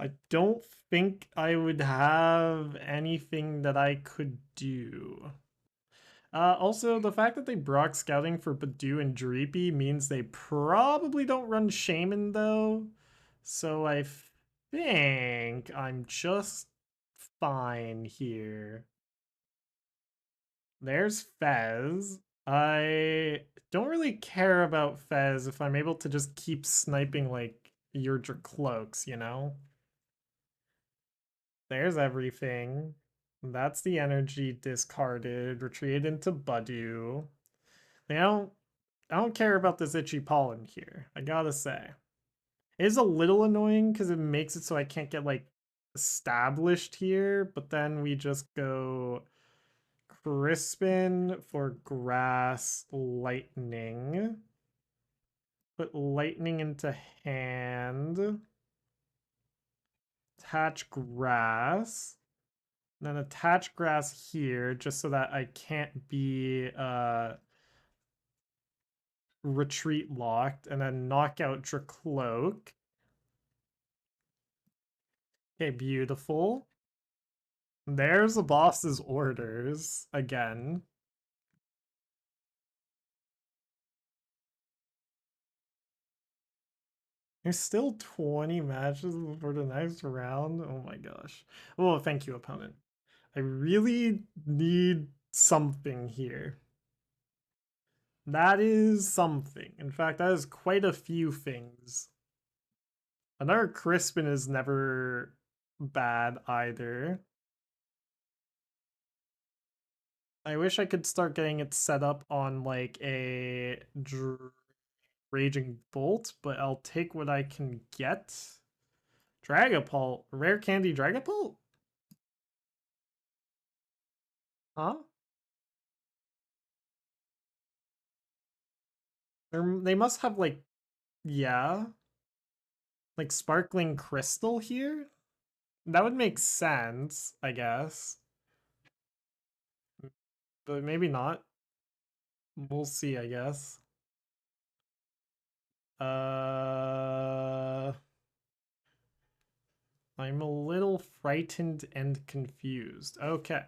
I don't think I would have anything that I could do. Also, the fact that they Brock scouting for Budew and Dreepy means they probably don't run Shaman though. So I think I'm just fine here. There's Fez. I don't really care about Fez if I'm able to just keep sniping like Urdra Cloaks, you know? There's everything. That's the energy discarded, retreated into Budew. I don't care about this itchy pollen here, I gotta say. It is a little annoying because it makes it so I can't get like established here, but then we just go Crispin for grass, lightning. Put lightning into hand. Attach grass. And then attach grass here just so that I can't be retreat locked. And then knock out Dracloak. Okay, beautiful. There's the boss's orders again. There's still 20 matches for the next round. Oh my gosh. Oh, thank you, opponent. I really need something here. That is something. In fact, that is quite a few things. Another Crispin is never bad either. I wish I could start getting it set up on like a Raging Bolt, but I'll take what I can get. Dragapult. Rare candy Dragapult? Huh? They must have like, yeah, like sparkling crystal here? That would make sense, I guess. But maybe not. We'll see, I guess. I'm a little frightened and confused. Okay.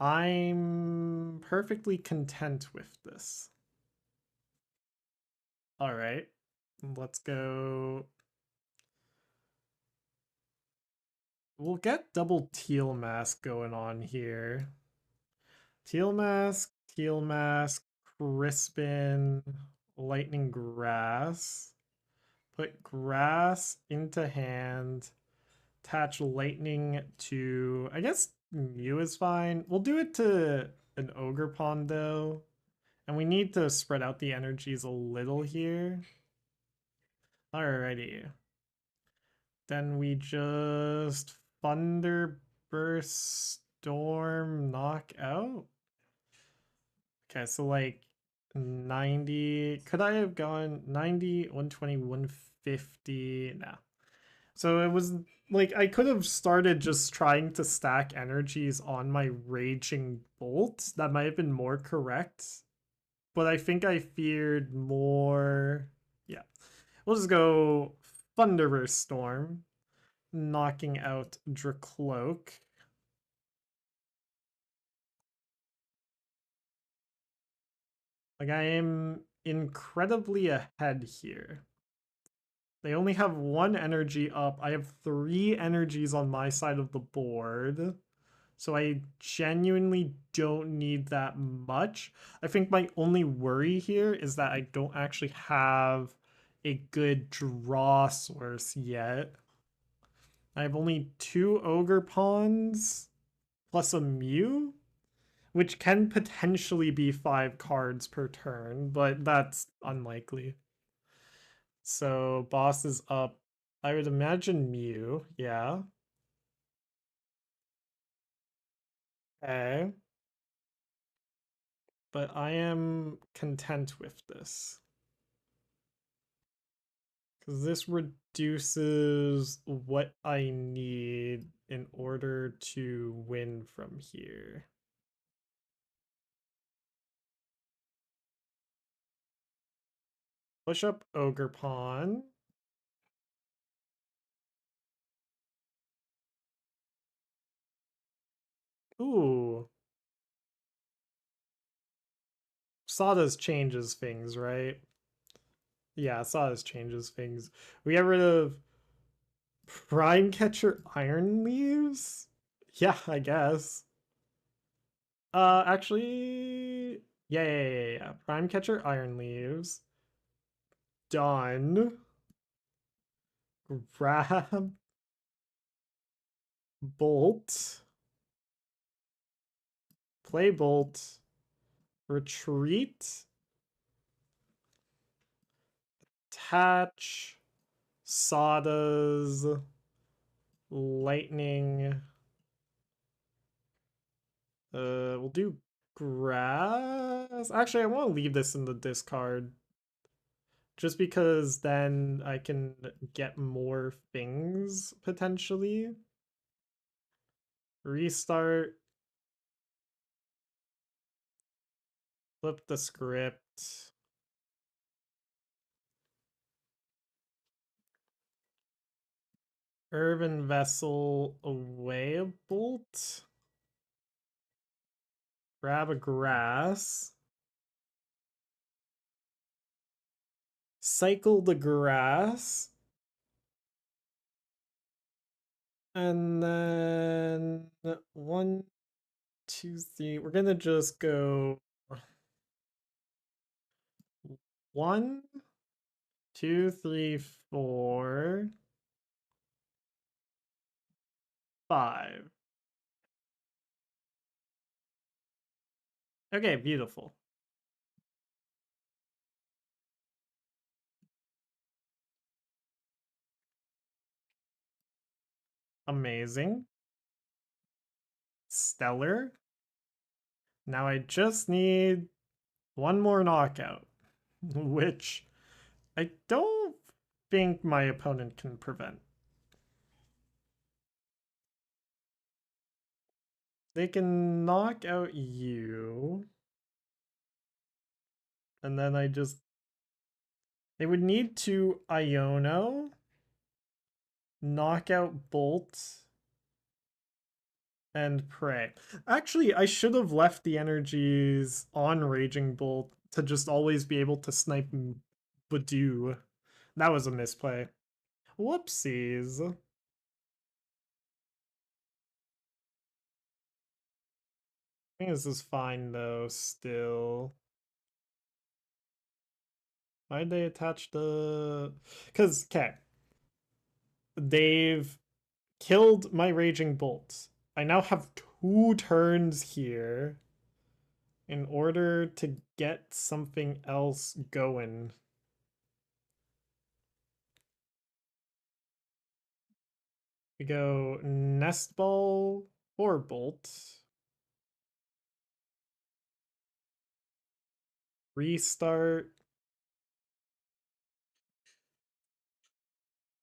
I'm perfectly content with this. All right. Let's go. We'll get double Teal Mask going on here. Teal Mask, Crispin, Lightning Grass. Put Grass into hand. Attach Lightning to, I guess Mew is fine. We'll do it to an Ogerpon though. And we need to spread out the energies a little here. Alrighty. Then we just Thunder Burst Storm Knockout. Okay, so like 90. Could I have gone 90, 120, 150? No. So it was like I could have started just trying to stack energies on my Raging Bolt. That might have been more correct. But I think I feared more. Yeah. We'll just go Thunderburst Storm, knocking out Dracloak. Like I am incredibly ahead here. They only have one energy up. I have 3 energies on my side of the board. So I genuinely don't need that much. I think my only worry here is that I don't actually have a good draw source yet. I have only 2 Ogerpons plus a Mew, which can potentially be 5 cards per turn, but that's unlikely. So boss is up. I would imagine Mew, yeah. Okay. But I am content with this. Because this reduces what I need in order to win from here. Push up Ogerpon. Ooh. Sada's changes things, right? Yeah, Sada's changes things. We get rid of Prime Catcher Iron Leaves? Yeah, I guess. Actually, yeah. Prime Catcher Iron Leaves. Done. Grab Bolt. Play Bolt. Retreat. Attach Sada's lightning. We'll do grass. Actually, I want to leave this in the discard. Just because then I can get more things, potentially. Restart. Flip the script. Earthen Vessel away a bolt. Grab a grass. Cycle the grass. And then 1, 2, 3. We're gonna just go 1, 2, 3, 4, 5. Okay, beautiful. Amazing. Stellar. Now I just need one more knockout, which I don't think my opponent can prevent. They can knock out you. And then they would need to Iono, knock out Bolt, and Prey. Actually, I should have left the energies on Raging Bolt to just always be able to snipe Budew. That was a misplay. Whoopsies. I think this is fine though, still. Why'd they attach the... Because, okay. They've killed my Raging Bolt. I now have 2 turns here in order to get something else going. We go Nest Ball or Bolt. Restart.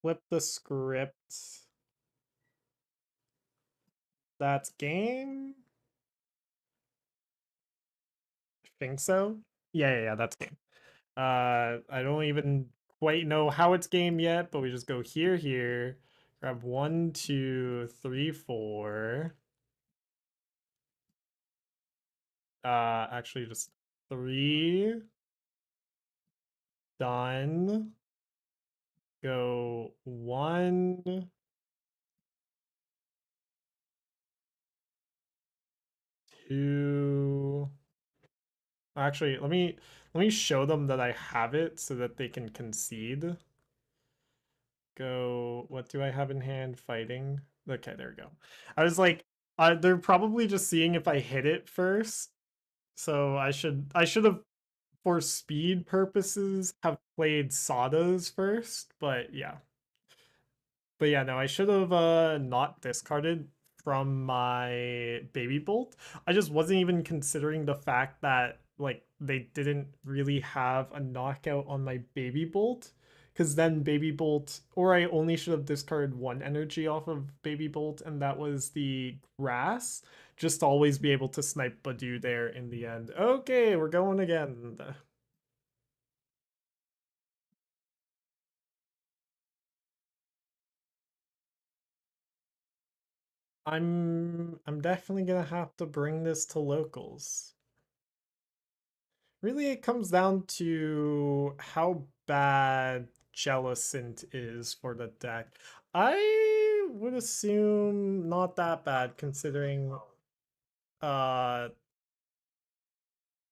Flip the script. That's game? I think so. Yeah, that's game. I don't even quite know how it's game yet, but we just go here. Grab 1, 2, 3, 4. Actually just 3. Done. Go 1, 2. Actually, let me show them that I have it so that they can concede. Go, what do I have in hand? Fighting. Okay, there we go. I was like, they're probably just seeing if I hit it first. So I should have, for speed purposes, have played Sada's first, but yeah. But yeah, no, I should have not discarded from my Baby Bolt. I just wasn't even considering the fact that like they didn't really have a knockout on my Baby Bolt. Because then Baby Bolt, or I only should have discarded 1 energy off of Baby Bolt, and that was the grass. Just to always be able to snipe Budew there in the end. Okay, we're going again. I'm definitely gonna have to bring this to locals. Really, it comes down to how bad Jellicent is for the deck. I would assume not that bad considering uh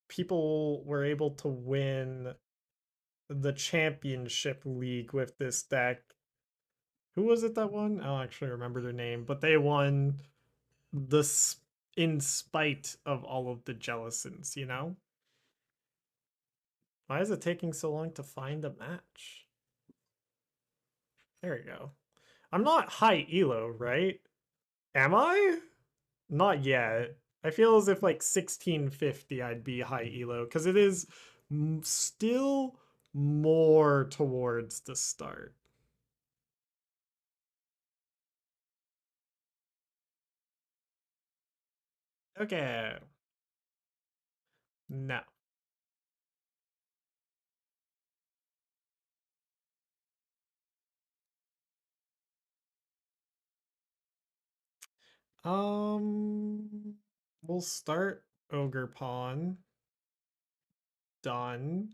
people were able to win the championship league with this deck. Who was it that won? I don't actually remember their name, but they won this in spite of all of the Jellicents, you know? Why is it taking so long to find a match? There we go. I'm not high elo, right? Am I? Not yet. I feel as if like 1650 I'd be high elo because it is still more towards the start. Okay. No. We'll start Ogerpon. Done.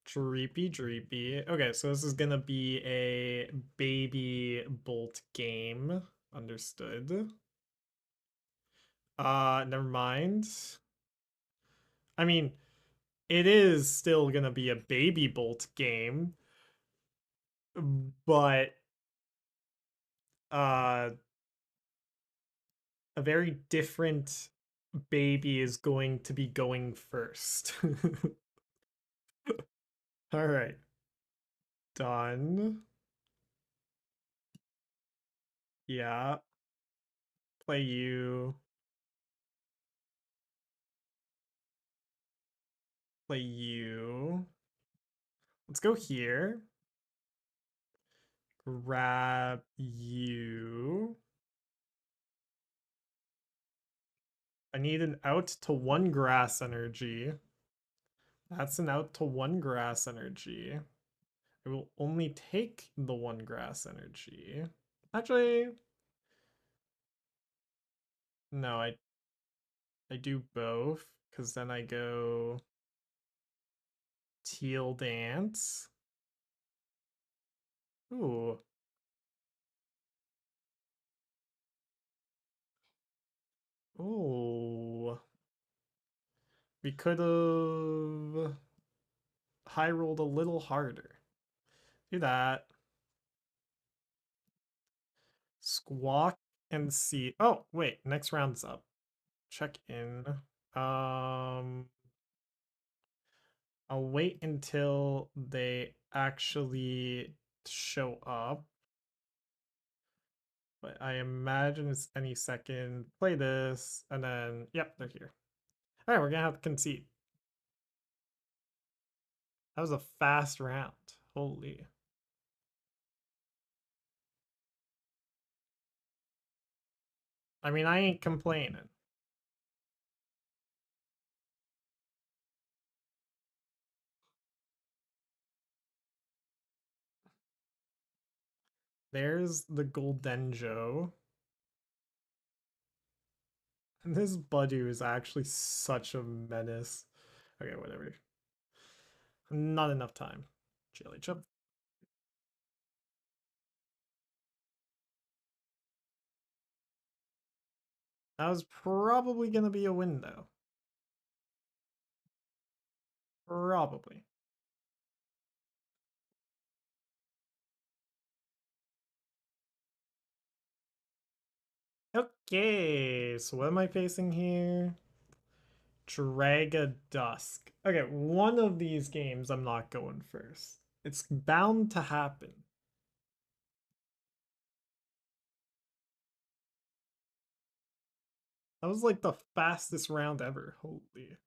Dreepy Dreepy. Okay, so this is gonna be a baby bolt game. Understood. Never mind. I mean, it is still gonna be a baby bolt game, but uh a very different baby is going to be going first. All right. Done. Yeah. Play you. Play you. Let's go here. Grab you. I need an out to one grass energy. That's an out to one grass energy. I will only take the one grass energy. Actually, no, I do both because then I go Teal Dance. Ooh. Oh. We could have high rolled a little harder. Do that. Squawk and see. Oh, wait. Next round's up. Check in. Um, I'll wait until they actually show up. But I imagine it's any second. Play this, and then, yep, they're here. All right, we're gonna have to concede. That was a fast round. Holy. I mean, I ain't complaining. There's the Goldenjo. And this Budew is actually such a menace. Okay, whatever. Not enough time. Jelly chip. That was probably gonna be a win though. Probably. Okay, so what am I facing here? Dusk. Okay, one of these games I'm not going first. It's bound to happen. That was like the fastest round ever. Holy.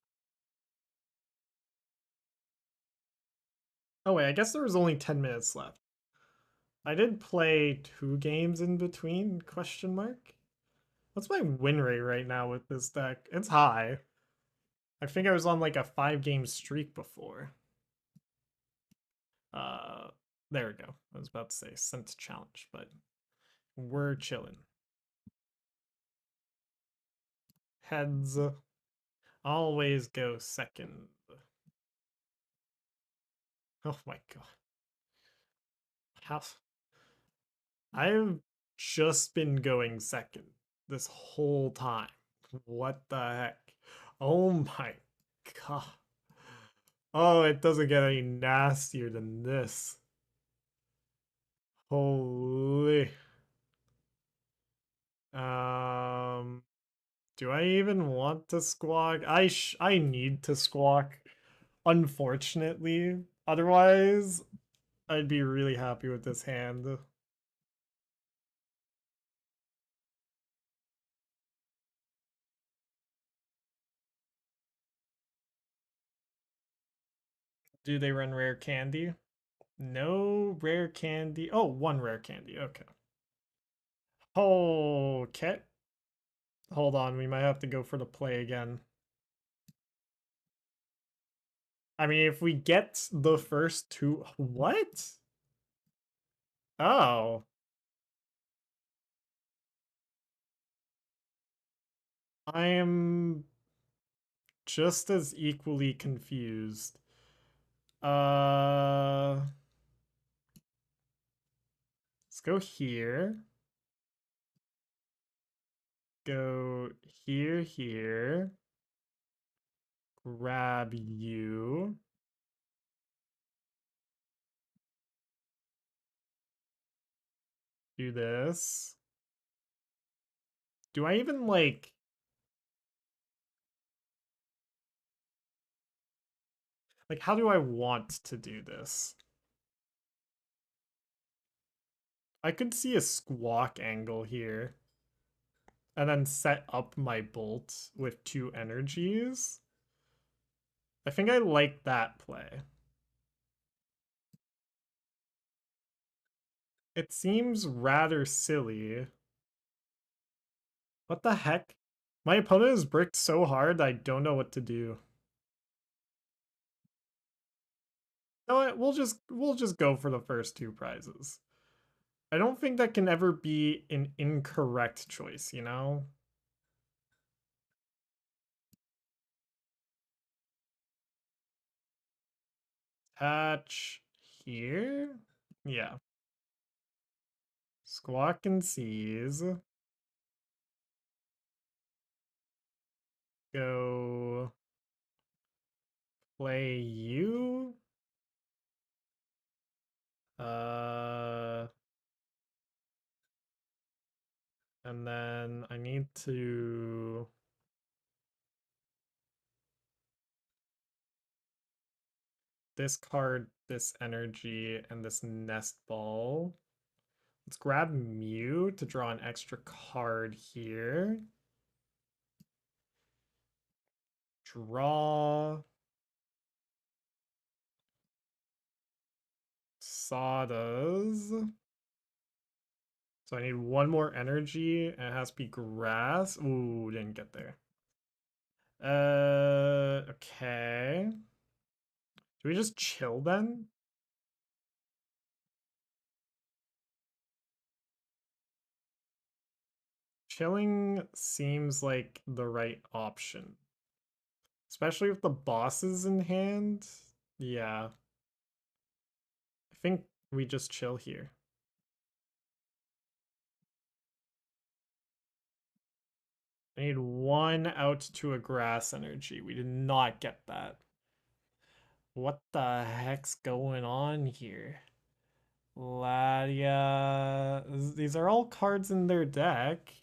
Oh wait, I guess there was only 10 minutes left. I did play 2 games in between, question mark. What's my win rate right now with this deck? It's high. I think I was on like a 5 game streak before. Uh, there we go. I was about to say sent challenge, but we're chilling. Heads. Always go second. Oh my god. How? I've just been going second this whole time. What the heck? Oh my god. Oh, it doesn't get any nastier than this. Holy. Um, do I even want to squawk? I need to squawk, unfortunately. Otherwise, I'd be really happy with this hand. Do they run rare candy? No rare candy. Oh, one rare candy. Okay. Okay. Hold on, we might have to go for the play again. I mean, if we get the first two... What? Oh. I am just as equally confused. Let's go here. Go here, here. Grab you. Do this. Do I even like... Like, how do I want to do this? I could see a squawk angle here. And then set up my bolt with two energies. I think I like that play. It seems rather silly. What the heck? My opponent is bricked so hard I don't know what to do. No, we'll just go for the first two prizes. I don't think that can ever be an incorrect choice, you know? Hatch here? Yeah. Squawk and seize. Go play you. Uh, and then I need to discard this energy and this Nest Ball. Let's grab Mew to draw an extra card here. Draw. Sadas. So I need one more energy, and it has to be grass. Ooh, didn't get there. Okay. Do we just chill then? Chilling seems like the right option. Especially with the bosses in hand. Yeah. I think we just chill here. I need one out to a grass energy. We did not get that. What the heck's going on here? Latias. These are all cards in their deck.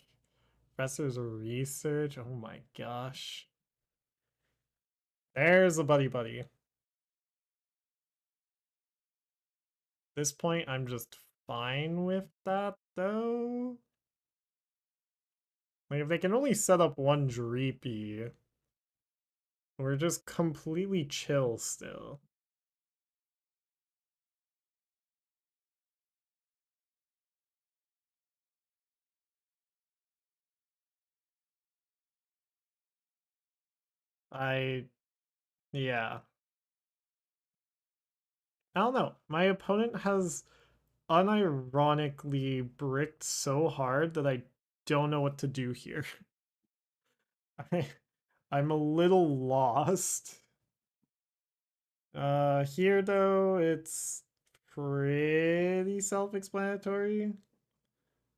Professor's Research. Oh my gosh. There's a buddy buddy. At this point, I'm just fine with that though. Like if they can only set up one Dreepy, we're just completely chill still. Yeah. I don't know. My opponent has unironically bricked so hard that I don't know what to do here. I'm a little lost. Here though, it's pretty self-explanatory.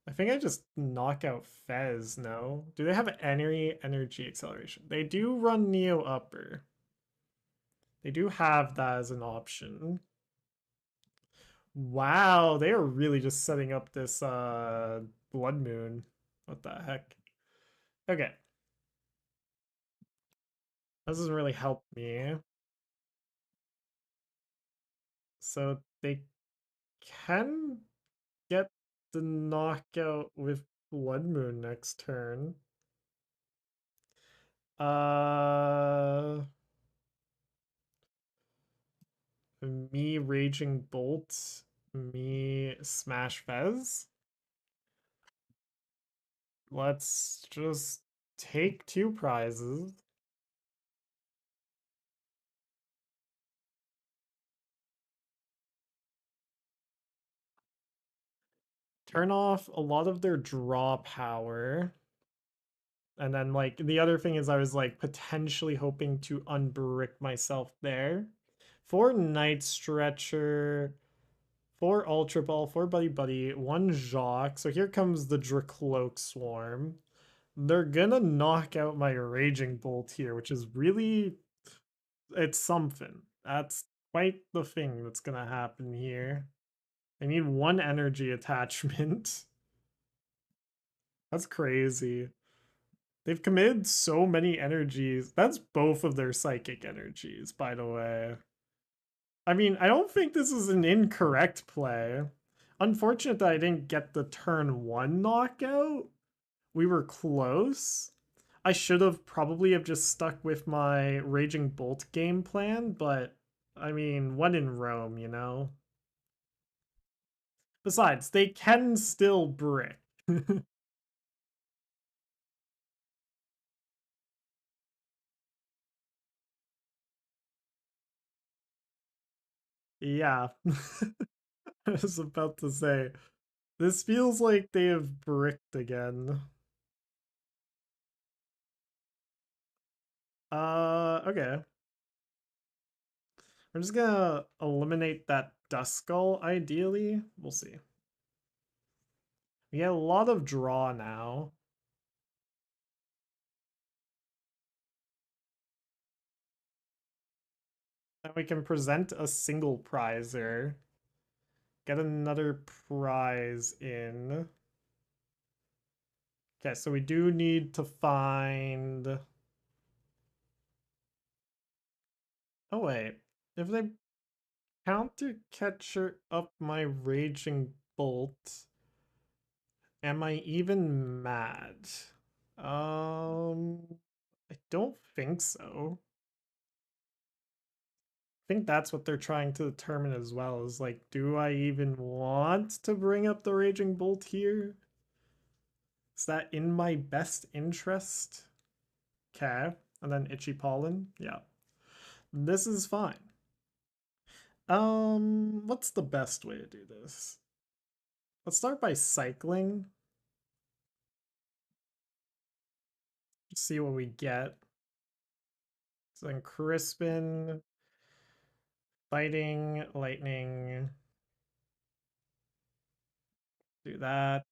I think I just knock out Fez, no? Do they have any energy acceleration? They do run Neo Upper. They do have that as an option. Wow, they are really just setting up this Blood Moon. What the heck? Okay. This doesn't really help me. So they can get the knockout with Blood Moon next turn. Me Raging Bolt, me Smash Fez. Let's just take 2 prizes. Turn off a lot of their draw power. And then, like, the other thing is I was, like, potentially hoping to unbrick myself there. For Night Stretcher, for Ultra Ball, for Buddy Buddy, 1 Jacques. So here comes the Dracloak Swarm. They're gonna knock out my Raging Bolt here, which is really... it's something. That's quite the thing that's gonna happen here. I need 1 energy attachment. That's crazy. They've committed so many energies. That's both of their psychic energies, by the way. I mean, I don't think this is an incorrect play. Unfortunate that I didn't get the turn 1 knockout. We were close. I should have probably have just stuck with my Raging Bolt game plan, but I mean, when in Rome, you know? Besides, they can still brick. Yeah. I was about to say, this feels like they have bricked again. Okay. I'm just gonna eliminate that Duskull, ideally. We'll see. We get a lot of draw now. And we can present a single prizer. Get another prize in. Okay, so we do need to find... oh wait, if they counter catcher up my Raging Bolt, am I even mad? I don't think so. I think that's what they're trying to determine as well, is like, do I even want to bring up the Raging Bolt here? Is that in my best interest? Okay, and then Itchy Pollen, yeah. This is fine. What's the best way to do this? Let's start by cycling. See what we get. So then Crispin, Fighting, Lightning. Do that.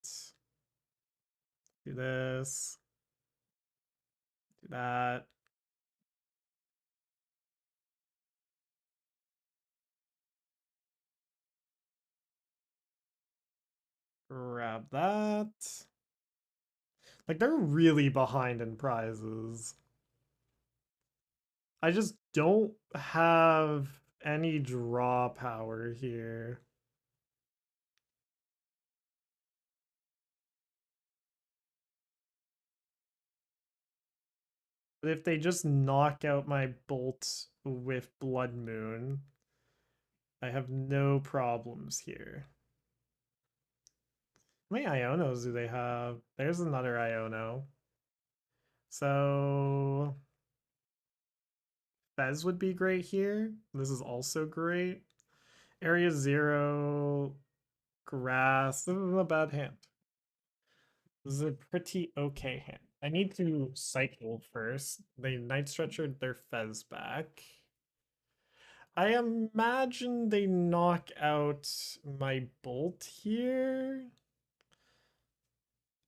Do this. Do that. Grab that. Like, they're really behind in prizes. I just don't have any draw power here. But if they just knock out my Bolt with Blood Moon, I have no problems here. How many Ionos do they have? There's another Iono. So Fez would be great here. This is also great. Area 0, Grass. This isn't a bad hand. This is a pretty okay hand. I need to cycle first. They Night Stretchered their Fez back. I imagine they knock out my Bolt here.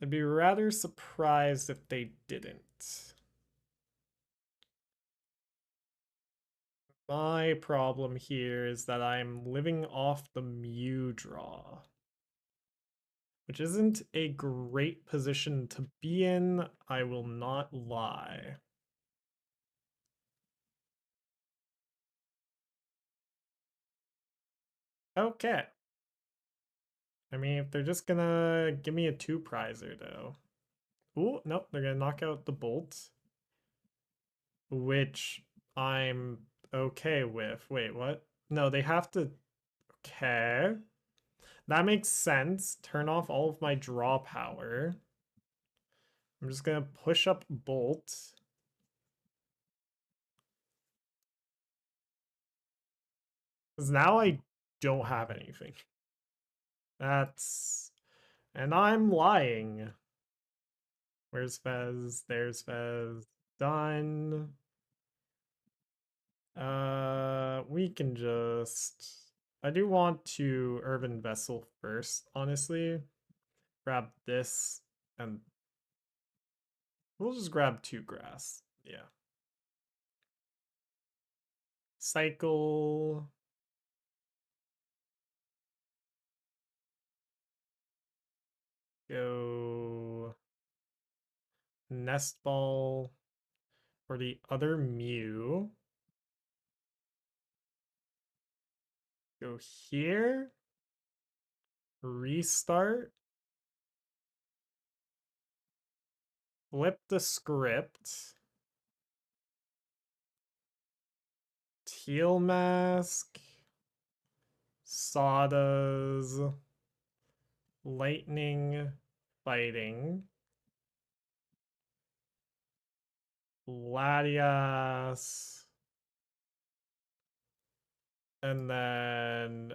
I'd be rather surprised if they didn't. My problem here is that I'm living off the Mew draw, which isn't a great position to be in, I will not lie. Okay. I mean, if they're just gonna give me a 2-prizer though. Ooh, nope, they're gonna knock out the Bolt. Which I'm okay with. Wait, what? No, they have to... Okay. That makes sense. Turn off all of my draw power. I'm just gonna push up Bolt. Because now I don't have anything. That's... And I'm lying. Where's Fez? There's Fez. Done. We can just... I do want to Earthen Vessel first, honestly. Grab this, and we'll just grab 2 grass. Yeah. Cycle. Go Nest Ball for the other Mew. Go here. Restart. Flip the script. Teal Mask. Sada's. Lightning. Fighting. Latias. And then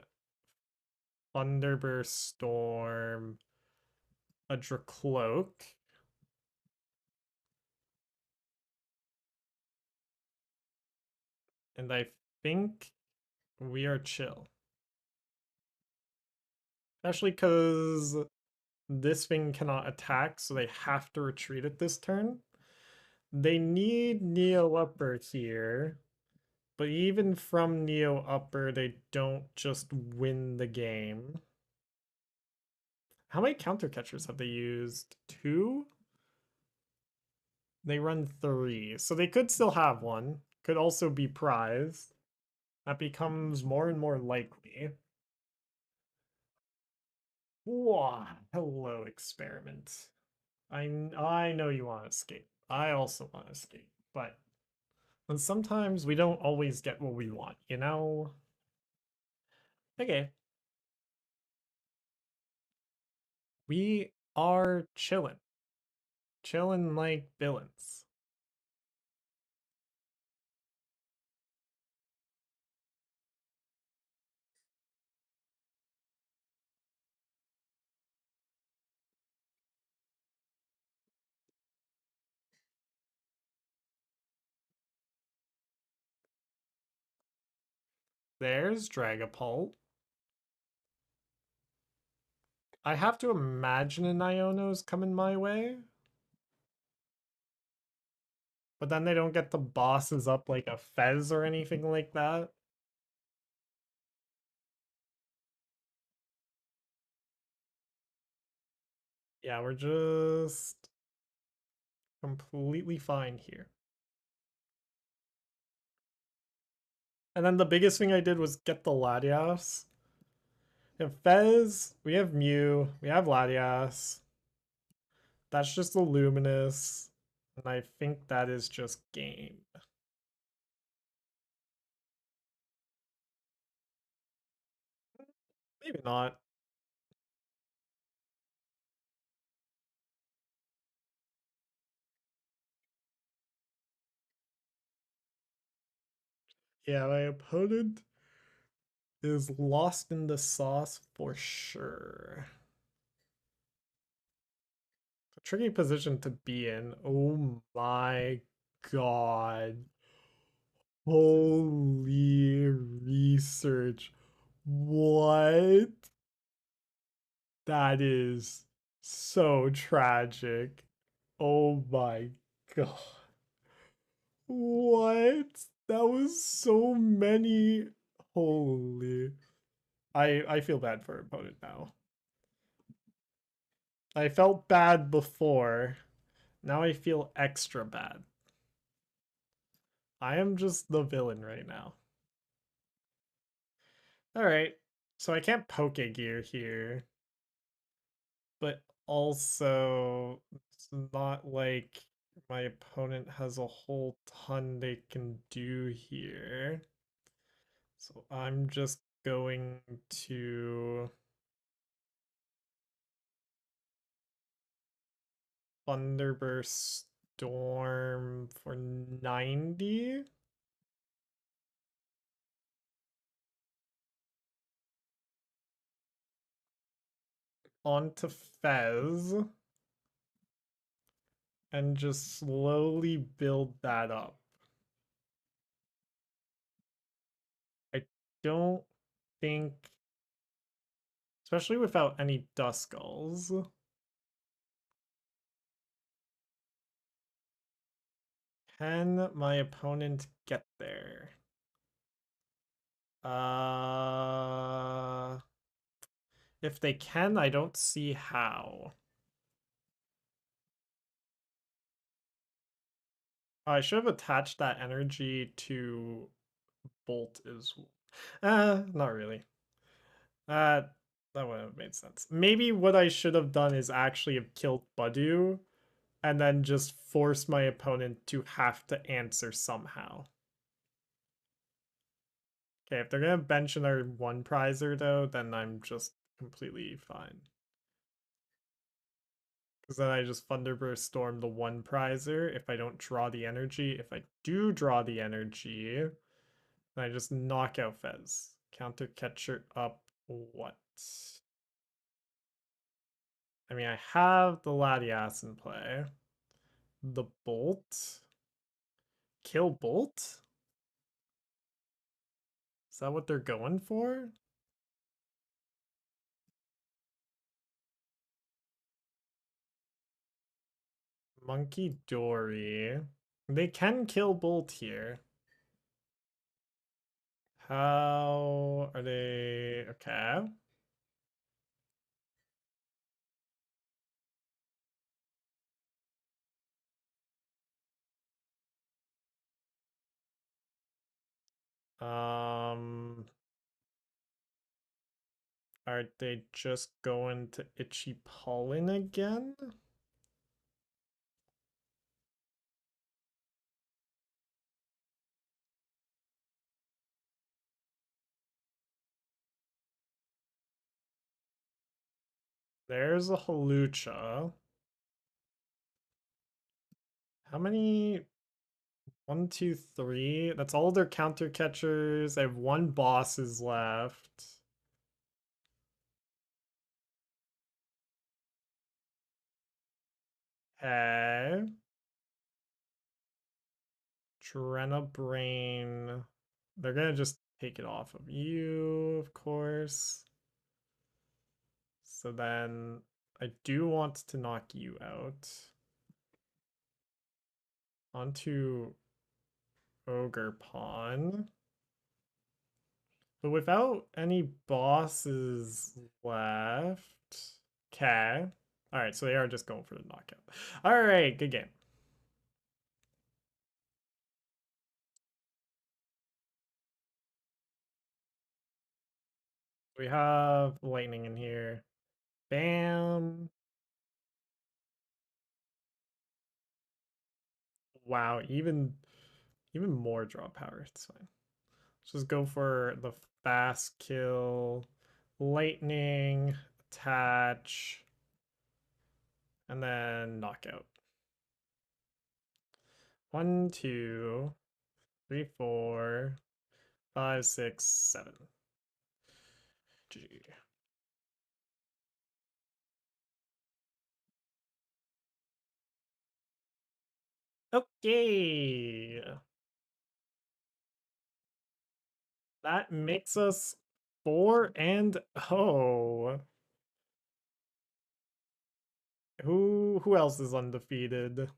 Thunderburst Storm. A Dracloak. And I think we are chill. Especially because this thing cannot attack, so they have to retreat at this turn. They need Neo Upper here. But even from Neo Upper, they don't just win the game. How many counter catchers have they used? 2? They run 3. So they could still have one. Could also be prized. That becomes more and more likely. Whoa, hello, experiment. I know you want to escape. I also want to escape, but sometimes we don't always get what we want, you know? Okay. We are chilling. Chilling like villains. There's Dragapult. I have to imagine an Iono's coming my way. But then they don't get the bosses up like a Fez or anything like that. Yeah, we're just completely fine here. And then the biggest thing I did was get the Latias. We have Fez, we have Mew, we have Latias. That's just a Luminous. And I think that is just game. Maybe not. Yeah, my opponent is lost in the sauce for sure. A tricky position to be in. Oh my god. Holy research. What? That is so tragic. Oh my god. What? That was so many. Holy. I feel bad for our opponent now. I felt bad before. Now I feel extra bad. I am just the villain right now. Alright. So I can't Pokégear here. but also it's not like my opponent has a whole ton they can do here. So I'm just going to Thunderburst Storm for 90. Onto Fez. And just slowly build that up. I don't think, especially without any Duskulls. Can my opponent get there? If they can, I don't see how. I should have attached that energy to Bolt as well. Not really. That would have made sense. Maybe what I should have done is actually have killed Budew and then just force my opponent to have to answer somehow. Okay, if they're gonna bench another one prizer though, then I'm just completely fine. Because then I just Thunderburst Storm the one prizer if I don't draw the energy. If I do draw the energy, then I just knock out Fez. Counter catcher up what? I mean, I have the Latias in play. The Bolt? Kill Bolt? Is that what they're going for? Monkey Dory. They can kill Bolt here. How are they? Okay. Are they just going to Itchy Pollen again? There's a Halucha. How many? 1, 2, 3. That's all their counter catchers. I have one bosses left. Okay. Brain. They're gonna just take it off of you, of course. So then I do want to knock you out. Onto Ogerpon. But without any bosses left. Okay. Alright, so they are just going for the knockout. Alright, good game. We have lightning in here. Bam. Wow, even more draw power. It's fine. Let's just go for the fast kill. Lightning, attach, and then knockout. 1, 2, 3, 4, 5, 6, 7. GG. Okay. That makes us 4-0. Who else is undefeated?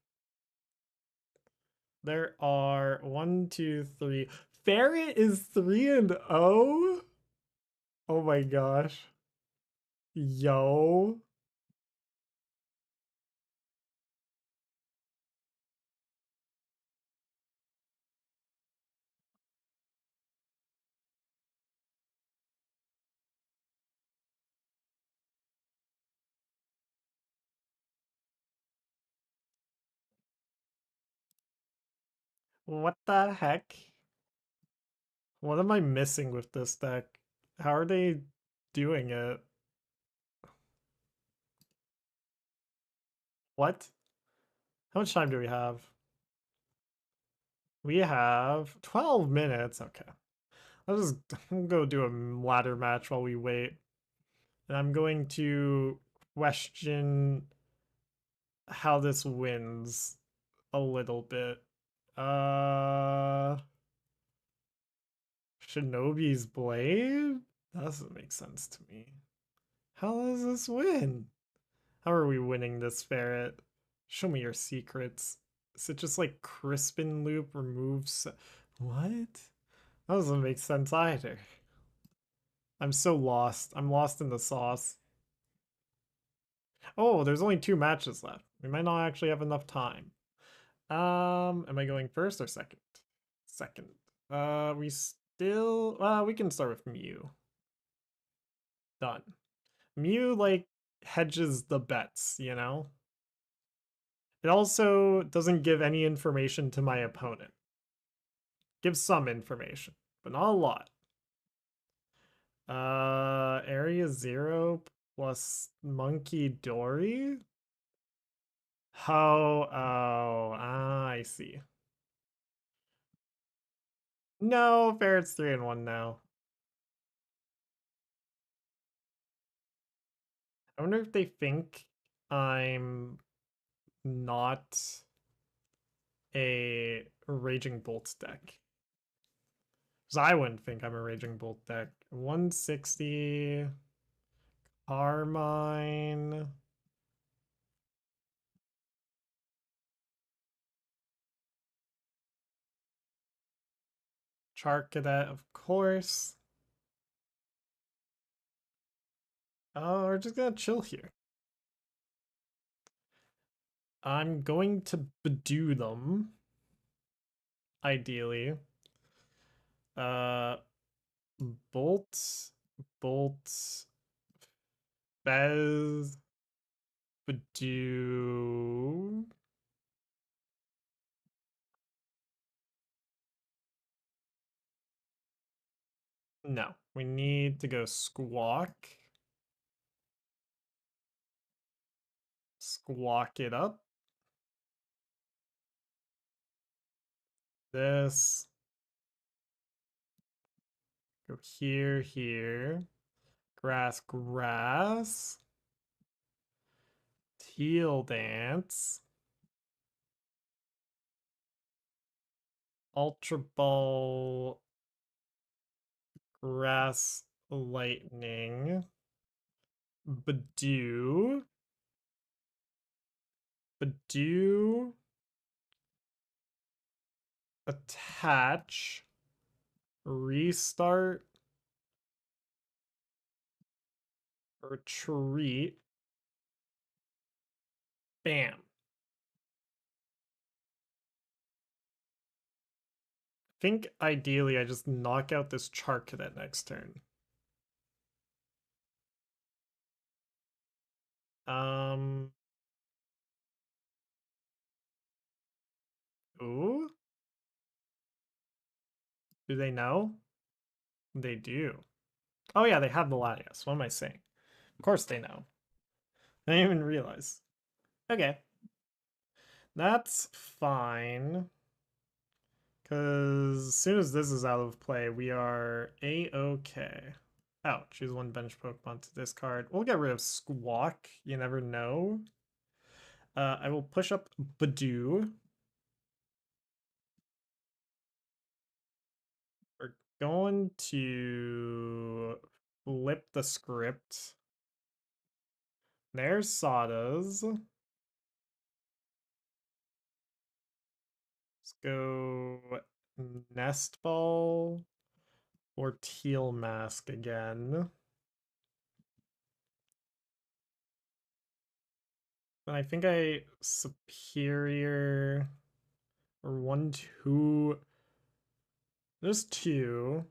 There are 1, 2, 3. Ferret is 3-0? Oh my gosh. Yo. What the heck? What am I missing with this deck? How are they doing it? What? How much time do we have? We have 12 minutes. Okay. I'll go do a ladder match while we wait. And I'm going to question how this wins a little bit. Uh Shinobi's Blade? That doesn't make sense to me. How does this win? How are we winning this, Ferret? Show me your secrets. Is it just like Crispin loop removes? What? That doesn't make sense either. I'm so lost. I'm lost in the sauce. Oh, there's only 2 matches left. We might not actually have enough time. Am I going first or second? Second. We still, we can start with Mew. Done. Mew, like, hedges the bets, you know? It also doesn't give any information to my opponent. Gives some information, but not a lot. Area 0 plus Monkey Dory? I see. No, Ferret's 3-1 now. I wonder if they think I'm not a Raging Bolt deck. Because I wouldn't think I'm a Raging Bolt deck. 160. Carmine. Charcadet, of course. Oh, we're just gonna chill here. I'm going to Budew them. Ideally. Uh, Bolt, Fez, Budew. No, we need to go Squawk. Squawk it up. This. Go here, here. Grass, grass. Teal dance. Ultra Ball. Grass, lightning. Budew. Budew. Attach. Restart. Retreat. Bam. I think ideally I just knock out this Charcadet next turn. Ooh. Do they know? They do. Oh yeah, they have the Latias. What am I saying? Of course they know. I didn't even realize. Okay. That's fine. Because as soon as this is out of play, we are A-okay. Oh, choose 1 bench Pokemon to discard. We'll get rid of Squawk. You never know. I will push up Budew. We're going to flip the script. There's Sada's. Let's go Nest Ball or Teal Mask again. And I think I Superior or 1, 2. There's 2.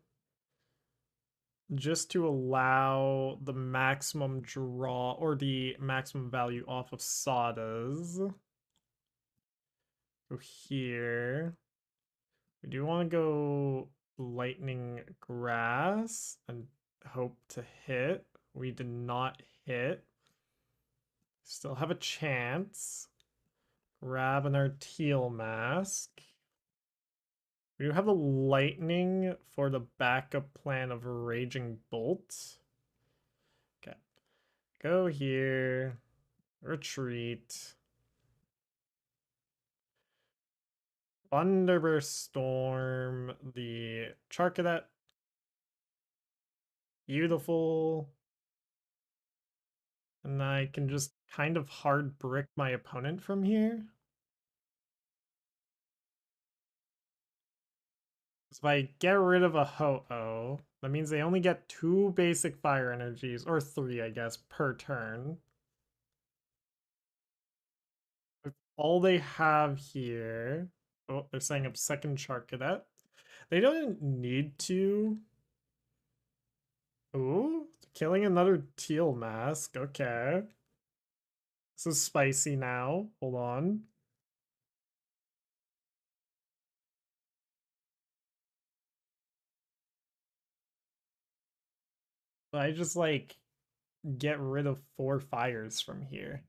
Just to allow the maximum draw or the maximum value off of Sada's. Go here. We do want to go lightning grass and hope to hit. We did not hit. Still have a chance. Grab another teal mask. We do have a lightning for the backup plan of Raging Bolt. Okay. Go here. Retreat. Thunderburst Storm. The Charcadet. Beautiful. And I can just kind of hard brick my opponent from here. If I get rid of a Ho-Oh, that means they only get 2 basic fire energies, or 3, I guess, per turn. With all they have here. Oh, they're setting up second Chart Cadet. They don't need to. Ooh, killing another teal mask. Okay. This is spicy now. Hold on. I just like get rid of 4 fires from here.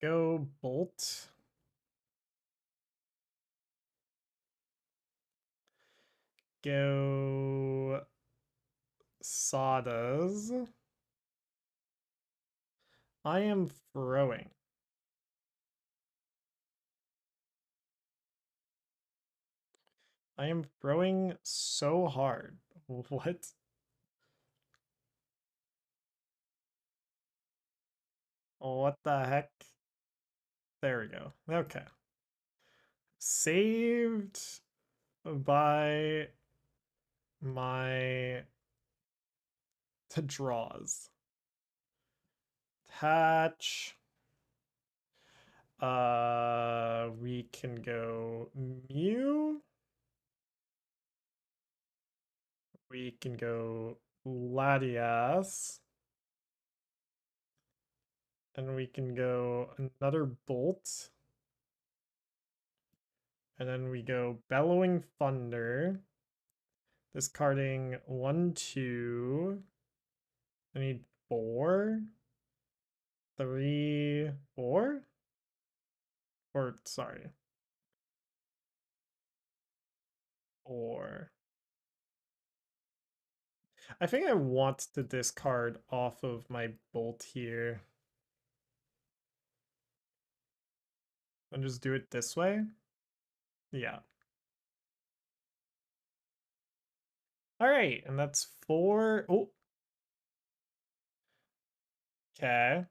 Go Bolt. Go Sadas. I am throwing. I am throwing so hard. What? What the heck? There we go. Okay. Saved by my draws. Attach. We can go Mew. We can go Latias. And we can go another Bolt. And then we go Bellowing Thunder. Discarding 1, 2. I need 4. 3, 4? Or, sorry. 4. I think I want to discard off of my Bolt here. And just do it this way? Yeah. Alright, and that's 4. Oh. Okay.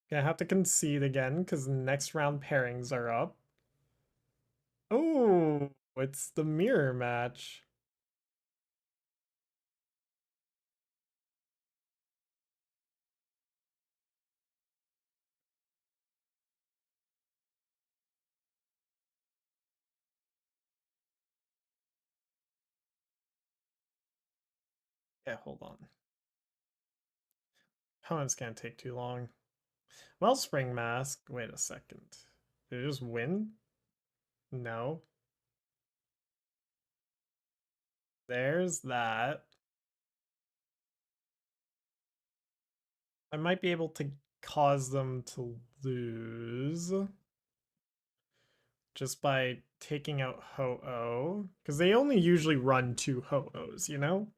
Gonna have to concede again because next round pairings are up. Oh, it's the mirror match. Yeah, hold on. Opponent's gonna take too long. Wellspring Mask. Wait a second. Did it just win? No. There's that. I might be able to cause them to lose just by taking out Ho-Oh. Because they only usually run 2 Ho-Ohs, you know?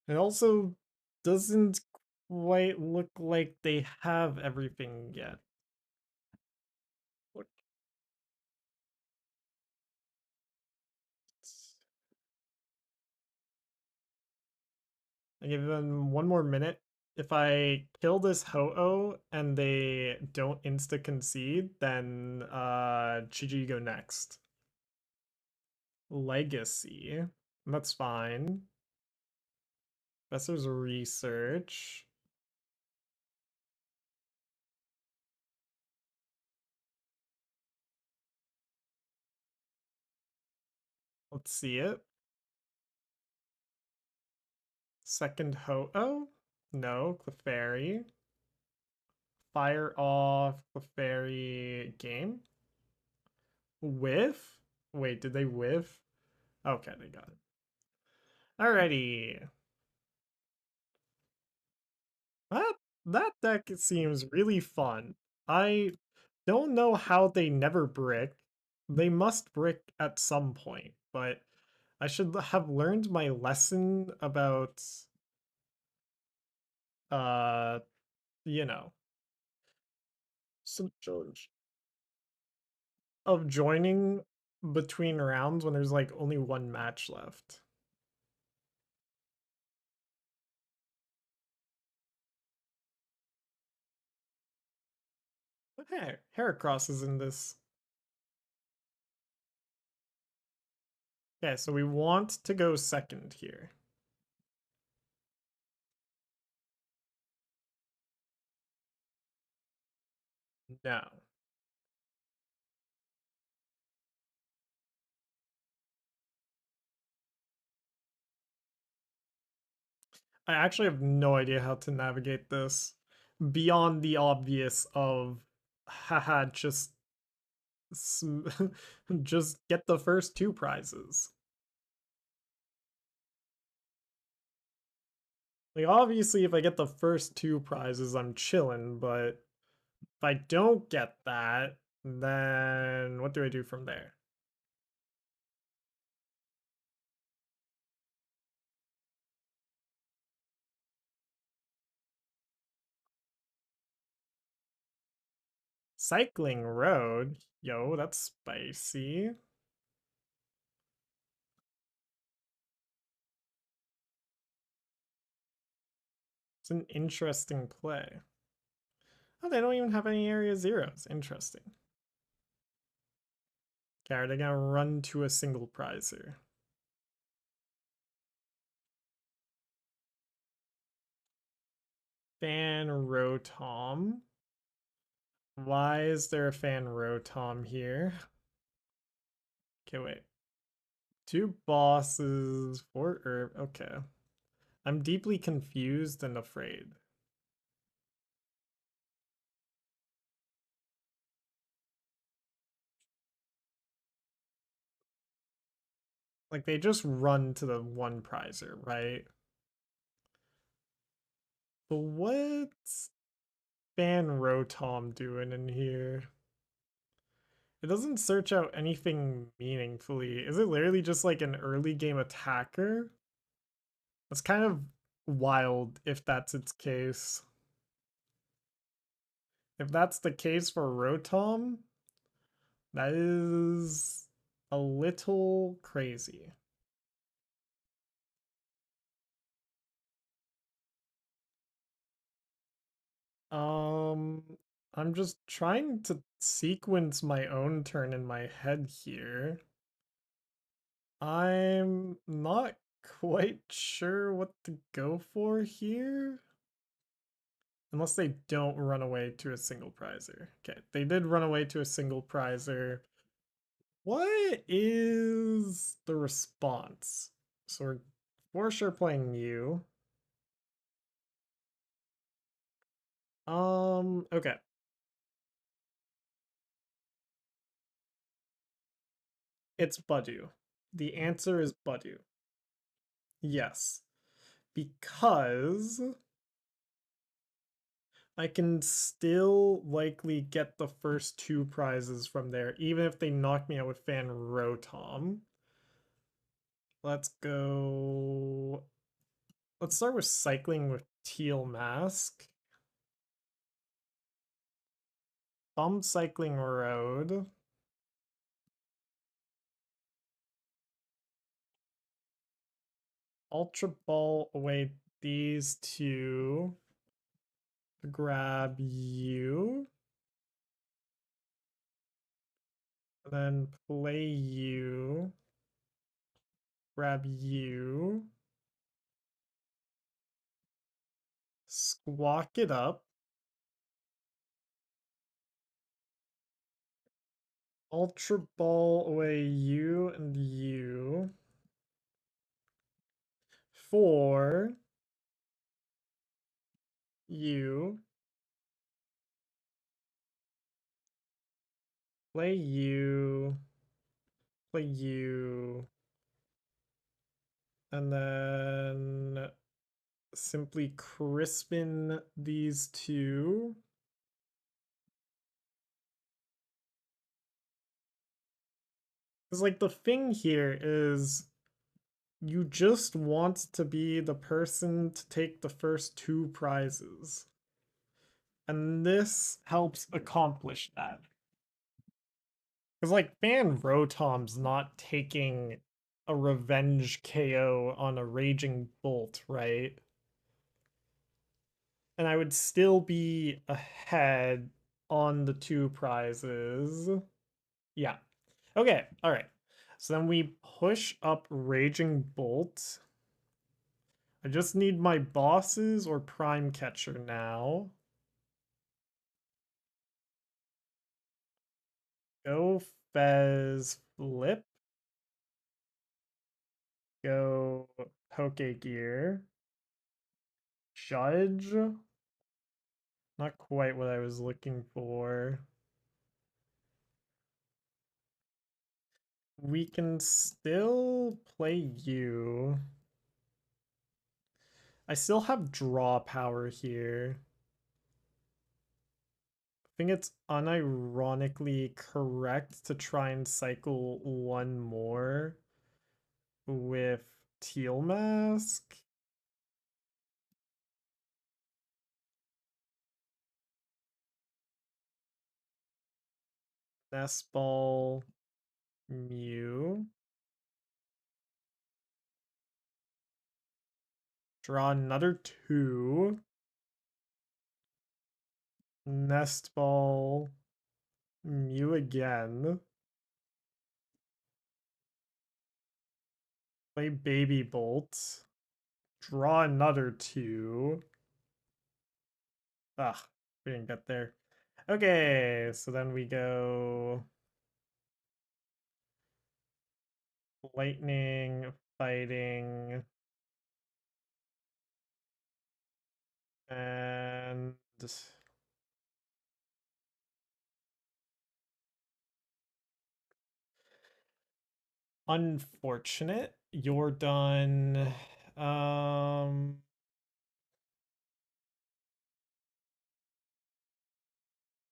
It also doesn't quite look like they have everything yet. Look. I give them 1 more minute. If I kill this Ho-Oh and they don't insta-concede, then GG go next. Legacy. That's fine. Professor's research. Let's see it. Second Ho-Oh? No, Clefairy. Fire off Clefairy game. Whiff? Wait, did they whiff? Okay, they got it. Alrighty. That that deck seems really fun. I don't know how they never brick. They must brick at some point, but I should have learned my lesson about uh you know some of joining between rounds when there's like only one match left. But hey, Heracross is in this. Okay, so we want to go second here. No. I actually have no idea how to navigate this beyond the obvious of haha just get the first two prizes. Like obviously if I get the first two prizes I'm chilling, but if I don't get that, then what do I do from there? Cycling road? Yo, that's spicy. It's an interesting play. Oh, they don't even have any area zeros. Interesting. Okay, are they gonna run to a single prizer? Fan Rotom. Why is there a Fan Rotom here? Okay, wait. Two bosses, four herb. Okay. I'm deeply confused and afraid. Like, they just run to the one prizer, right? But what's Fan Rotom doing in here? It doesn't search out anything meaningfully. Is it literally just like an early game attacker? That's kind of wild if that's its case. If that's the case for Rotom, that is a little crazy. Um, I'm just trying to sequence my own turn in my head here. I'm not quite sure what to go for here. Unless they don't run away to a single prizer. Okay, they did run away to a single prizer. What is the response? So we're for sure playing you. Okay. It's Budew. The answer is Budew. Yes. Because I can still likely get the first two prizes from there, even if they knock me out with Fan Rotom. Let's go. Let's start with cycling with Teal Mask. Bum Cycling Road. Ultra Ball away these two. Grab you. And then play you. Grab you. Squawk it up. Ultra Ball away you and you. For you. Play you. Play you. And then simply Crispin these two. Because, like, the thing here is you just want to be the person to take the first two prizes. And this helps accomplish that. Because, like, Fan Rotom's not taking a revenge KO on a Raging Bolt, right? And I would still be ahead on the two prizes. Yeah. Okay, alright. So then we push up Raging Bolt. I just need my bosses or Prime Catcher now. Go Fez Flip. Go Pokégear. Judge. Not quite what I was looking for. We can still play you. I still have draw power here. I think it's unironically correct to try and cycle one more with Teal Mask. Nest Ball Mew. Draw another two. Nest Ball Mew again. Play Baby Bolt. Draw another two. Ah, we didn't get there. Okay, so then we go lightning, fighting, and unfortunate. You're done. Um,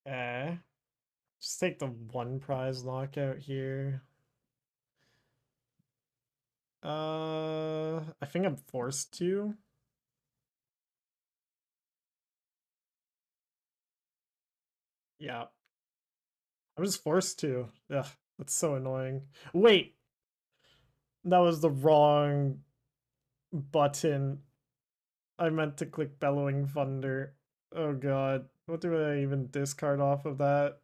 eh. Just take the one prize knockout here. I think I'm forced to. Yeah, I'm just forced to. Ugh, that's so annoying. Wait, that was the wrong button. I meant to click Bellowing Thunder. Oh god. What do I even discard off of that?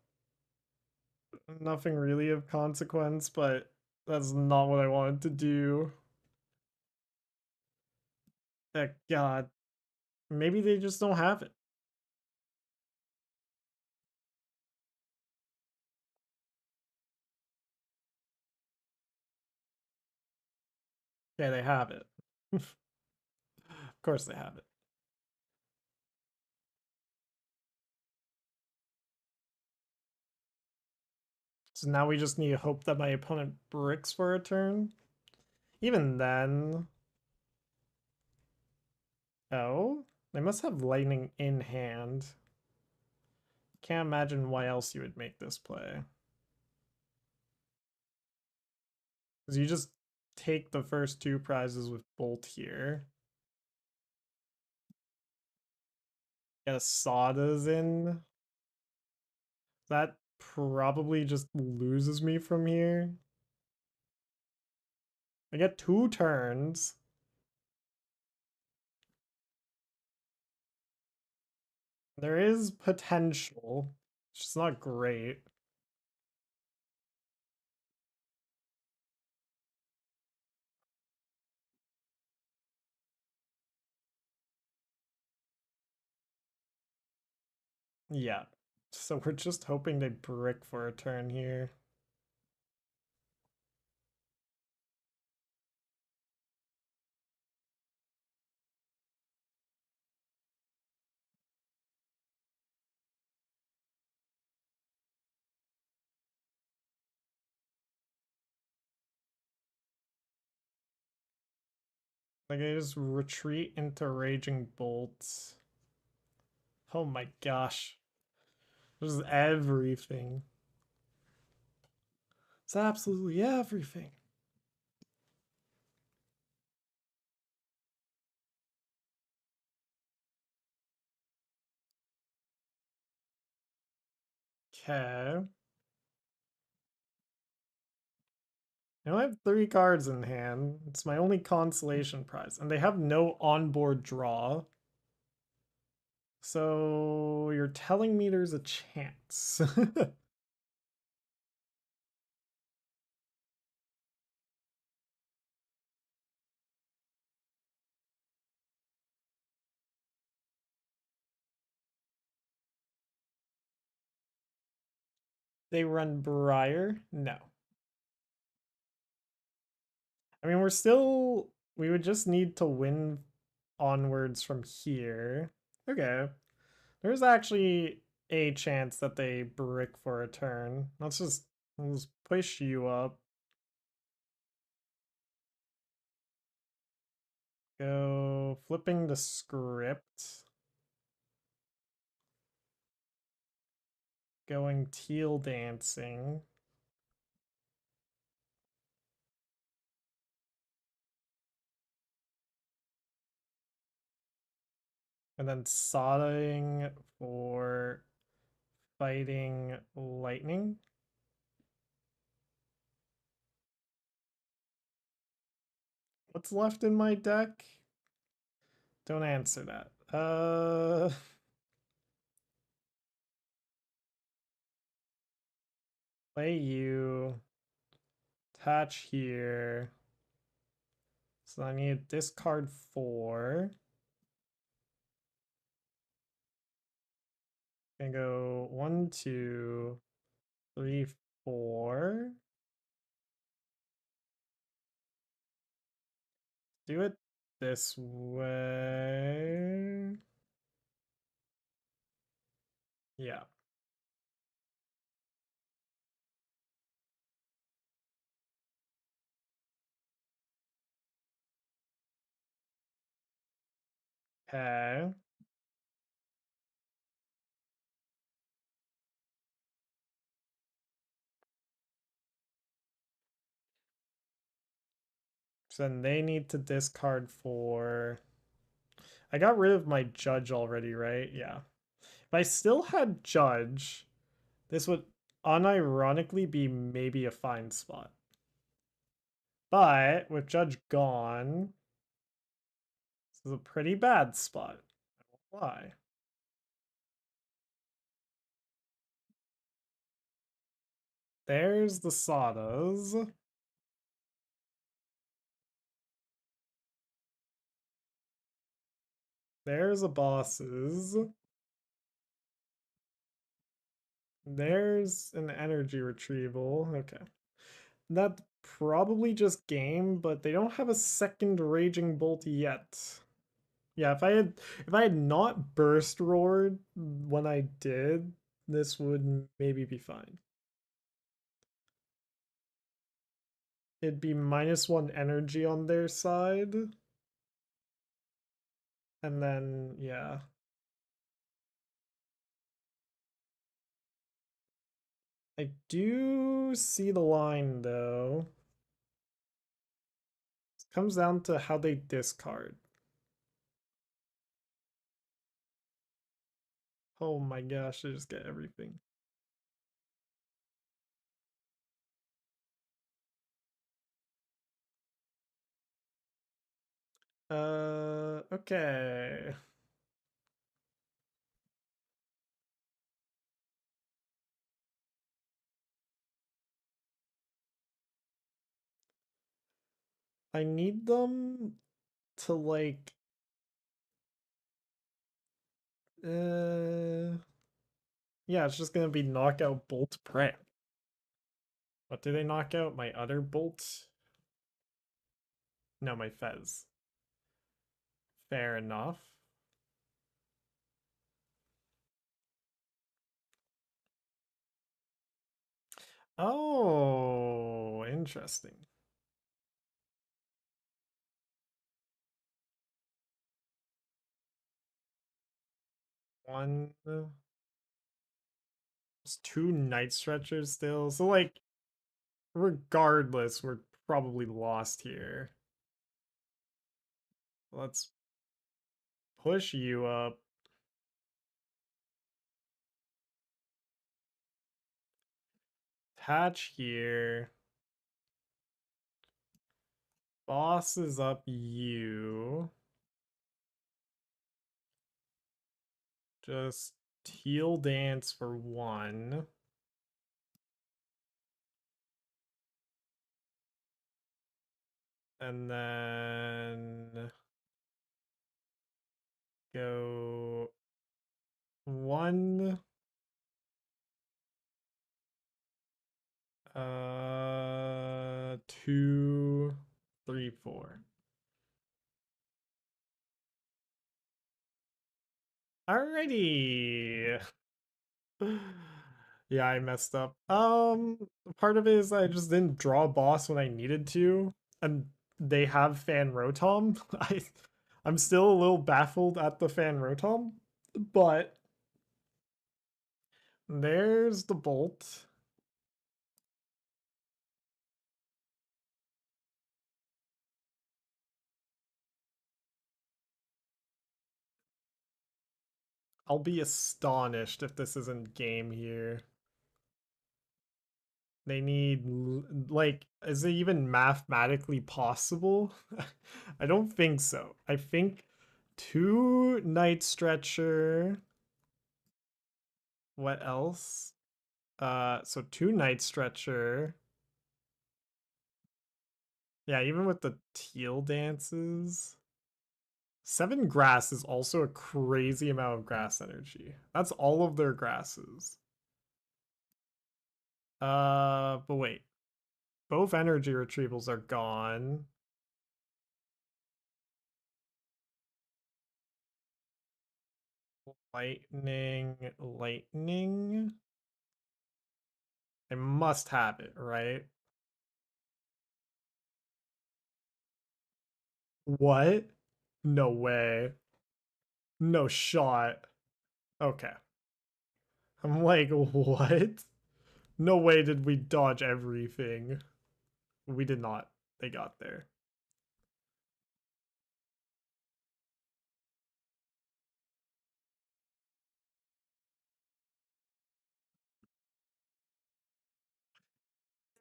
Nothing really of consequence, but that's not what I wanted to do. Oh god. Maybe they just don't have it. Yeah, they have it. Of course they have it. So now we just need to hope that my opponent bricks for a turn. Even then... Oh? They must have lightning in hand. Can't imagine why else you would make this play. Because you just take the first two prizes with Bolt here. Get a Sada's in. That probably just loses me from here. I get two turns. There is potential. It's just not great. Yeah. So we're just hoping they brick for a turn here. Like I just retreat into Raging Bolt. Oh my gosh. This is everything. It's absolutely everything. Okay. I only have 3 cards in hand. It's my only consolation prize. And they have no onboard draw. So you're telling me there's a chance. They run Briar? No. I mean, we would just need to win onwards from here. Okay. There's actually a chance that they brick for a turn. Let's push you up. Go flipping the script. Going Teal dancing. And then sodding for fighting lightning. What's left in my deck? Don't answer that. Play you. Attach here. So I need to discard 4. Gonna go 1, 2, 3, 4. Do it this way. Yeah. Okay. So then they need to discard 4. I got rid of my Judge already, right? Yeah. If I still had Judge, this would unironically be maybe a fine spot. But with Judge gone, this is a pretty bad spot. I won't lie. There's the Sadas. There's a bosses. There's an energy retrieval. Okay. That's probably just game, but they don't have a second Raging Bolt yet. Yeah, if I had not burst roared when I did, this would maybe be fine. It'd be -1 energy on their side. And then yeah. I do see the line though. It comes down to how they discard. Oh my gosh, they just get everything. Okay. I need them to like yeah, it's just gonna be knockout Bolt Prep. What do they knock out? My other Bolt? No, my Fez. Fair enough. Oh, interesting. One. There's two Night Stretchers still. So, like, regardless, we're probably lost here. Let's push you up. Attach here. Boss is up you. Just Teal dance for one. And then go 1, 2, 3, 4. Alrighty. Yeah, I messed up. Part of it is I just didn't draw a boss when I needed to, and they have Fan Rotom. I'm still a little baffled at the Fan Rotom, but there's the Bolt. I'll be astonished if this isn't game here. They need, like, is it even mathematically possible? I don't think so. I think 2 Night Stretcher. What else? So 2 Night Stretcher. Yeah, even with the Teal dances. 7 grass is also a crazy amount of grass energy. That's all of their grasses. But wait. Both energy retrievals are gone. Lightning, lightning. I must have it, right? What? No way. No shot. Okay. I'm like, what? No way did we dodge everything. We did not. They got there.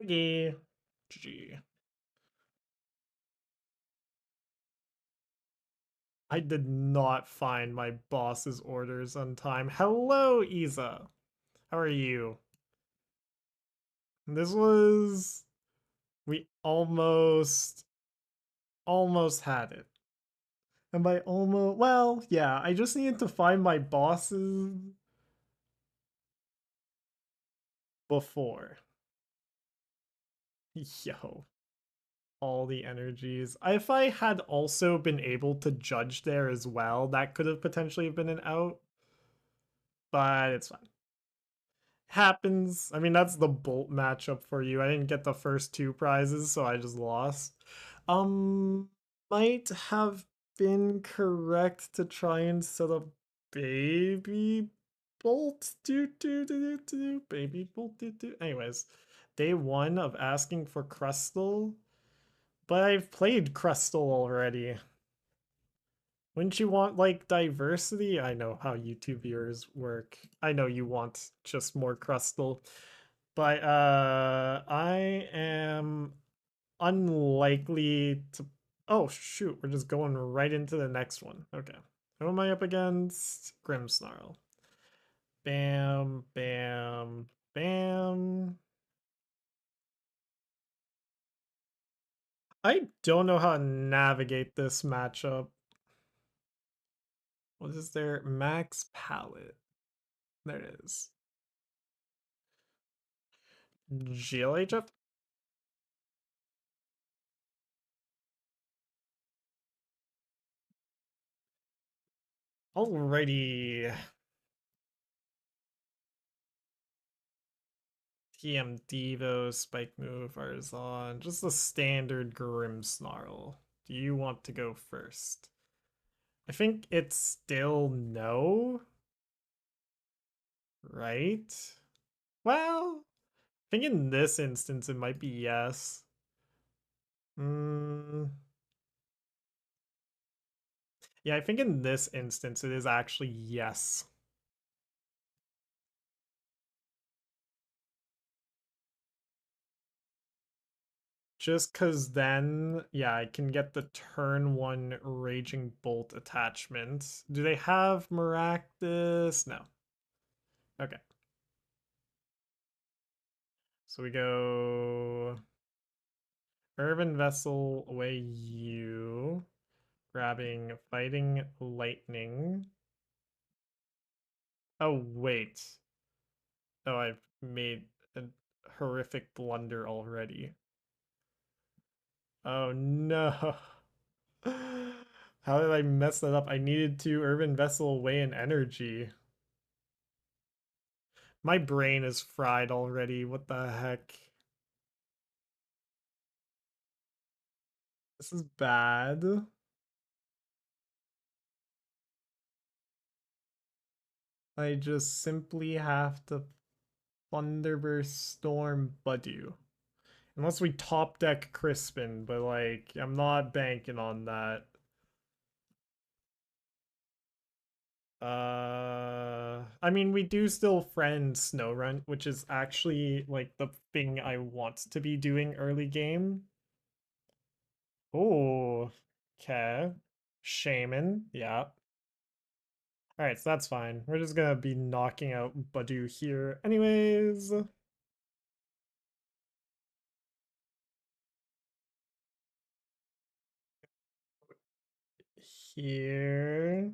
GG. GG. I did not find my boss's orders on time. Hello, Isa. How are you? This was... We almost had it. And by almost... Well, yeah, I just needed to find my bosses before. Yo. All the energies. If I had also been able to judge there as well, that could have potentially been an out. But it's fine. Happens. I mean, that's the Bolt matchup for you. I didn't get the first 2 prizes, so I just lost. Um, might have been correct to try and set up Baby Bolt. Baby Bolt. Anyways, day 1 of asking for Crustle. But I've played Crustle already. Wouldn't you want, like, diversity? I know how YouTube viewers work. I know you want just more Crustle. But I am unlikely to... Oh, shoot. We're just going right into the next one. Okay. Who am I up against? Grimmsnarl. Bam, bam, bam. I don't know how to navigate this matchup. What is their max palette? There it is. GLHF? Alrighty. TM Devo, Spike Move, Arzon. Just the standard Grimmsnarl. Do you want to go first? I think it's still no. right? Well, I think in this instance it might be yes. Yeah, I think in this instance it is actually yes. Just because then, yeah, I can get the turn 1 Raging Bolt attachment. Do they have Maractus? No. Okay. So we go Earthen Vessel away you. Grabbing Fighting Lightning. Oh, wait. Oh, I've made a horrific blunder already. Oh no. How did I mess that up? I needed to Earthen Vessel away in energy. My brain is fried already. What the heck? This is bad. I just simply have to Thunderburst Storm Budew. Unless we top deck Crispin, but like, I'm not banking on that. I mean, we do still friend Snowrun, which is actually like the thing I want to be doing early game. Oh, okay. Shaman, yeah. Alright, so that's fine. We're just gonna be knocking out Budew here anyways. Here.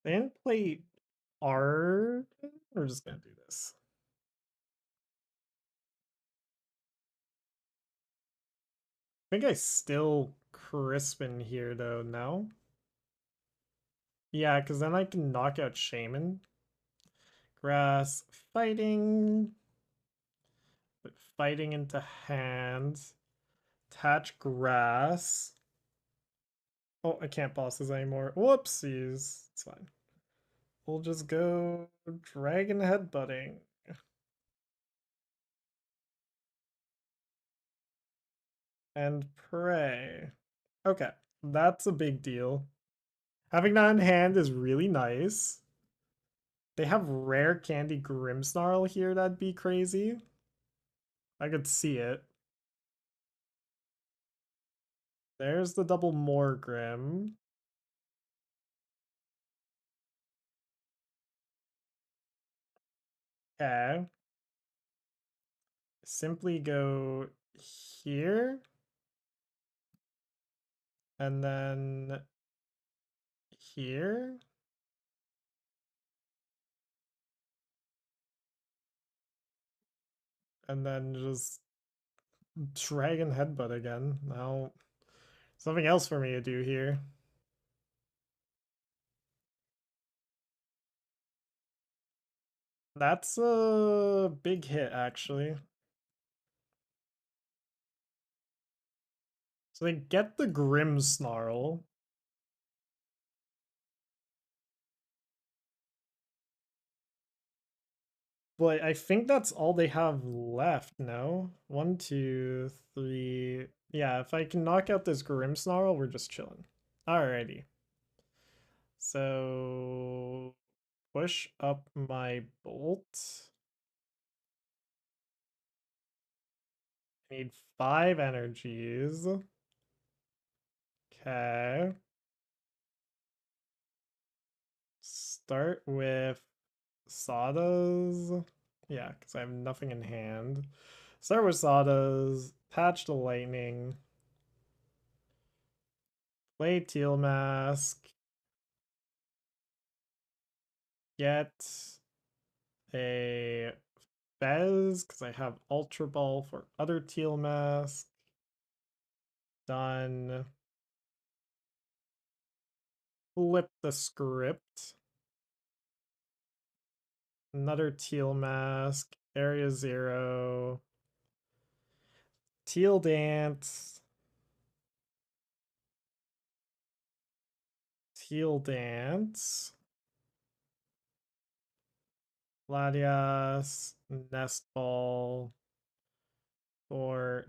They didn't play R. We're just gonna do this. I think I still Crispin here though, no? Yeah, because then I can knock out Shaman. Grass, fighting. Put fighting into hand. Attach grass. Oh, I can't boss this anymore. Whoopsies. It's fine. We'll just go dragon headbutting. And pray. Okay, that's a big deal. Having that in hand is really nice. They have rare candy Grimmsnarl here, that'd be crazy. I could see it. There's the double Morgrim. Okay. Simply go here. And then here. And then just Dragon Headbutt again. Now, something else for me to do here. That's a big hit, actually. So they get the Grimmsnarl. But I think that's all they have left, no? 1, 2, 3. Yeah, if I can knock out this Grimmsnarl, we're just chilling. Alrighty. So push up my bolt. I need 5 energies. Okay. Start with Sada's. Yeah, because I have nothing in hand. Start with Sada's. Patch the lightning. Play Teal Mask. Get a Fez, because I have Ultra Ball for other Teal Mask. Done. Flip the script. Another Teal Mask. Area 0. Teal Dance. Teal Dance, Latias, Nest Ball for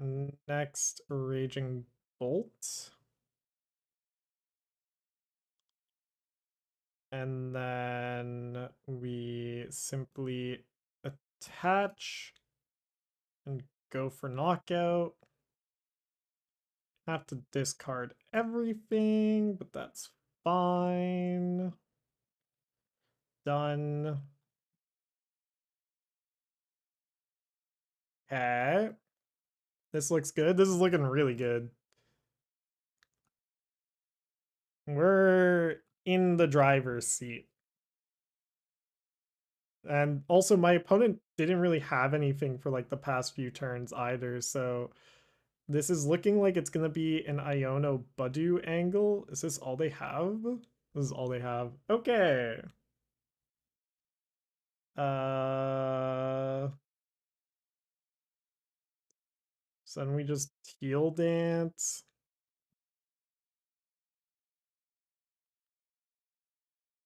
next Raging Bolt. And then we simply attach and go for knockout. Have to discard everything, but that's fine. Done. Okay. This looks good. This is looking really good. We're in the driver's seat. And also my opponent didn't really have anything for like the past few turns either, so this is looking like it's gonna be an Iono Budew angle. Is this all they have? This is all they have. Okay. So then we just Teal Dance.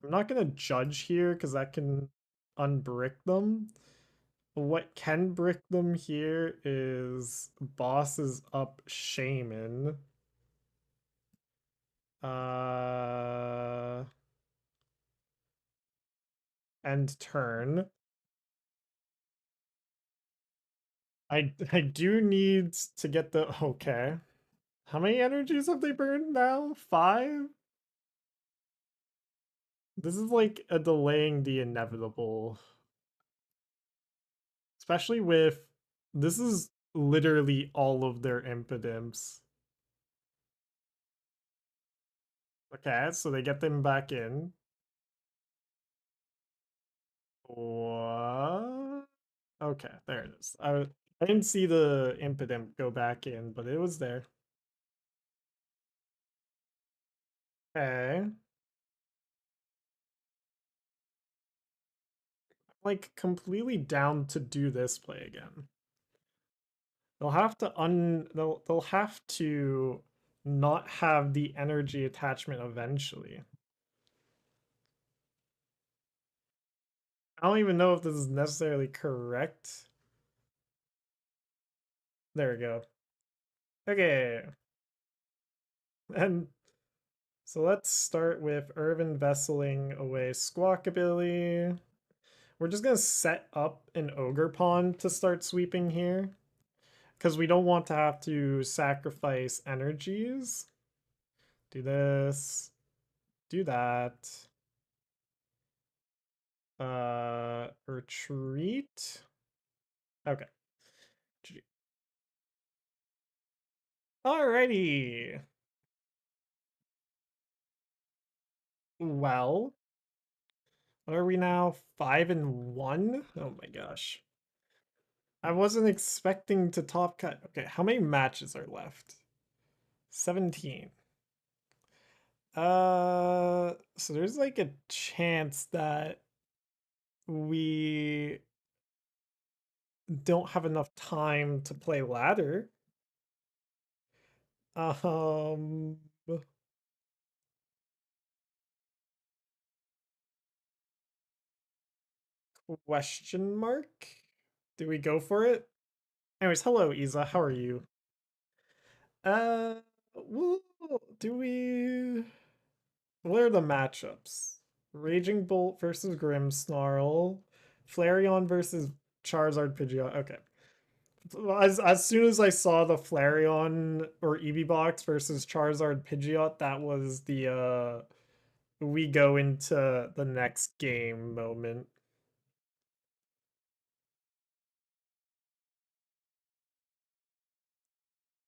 I'm not gonna judge here because that can unbrick them. What can brick them here is bosses up Shaman. Uh, End turn. I do need to get the okay. How many energies have they burned now? 5? This is like a delaying the inevitable. Especially with this is literally all of their impotence. Okay, so they get them back in. What? Okay, there it is. I didn't see the impotent go back in, but it was there. Okay. Like completely down to do this play again. They'll have to they'll have to not have the energy attachment eventually. I don't even know if this is necessarily correct. There we go. Okay. And so let's start with Earthen Vesseling away Squawkabilly. We're just gonna set up an Ogerpon to start sweeping here. Because we don't want to have to sacrifice energies. Do this. Do that. Retreat. Okay. Alrighty. Well, what are we now? 5-1? Oh my gosh. I wasn't expecting to top cut. Okay, how many matches are left? 17. So there's like a chance that we don't have enough time to play ladder. Um, Question mark? Do we go for it? Anyways, hello Isa, how are you? Uh, well, do we? What are the matchups? Raging Bolt versus Grimmsnarl, Flareon versus Charizard Pidgeot. Okay. As soon as I saw the Flareon or Eevee box versus Charizard Pidgeot, that was the we go into the next game moment.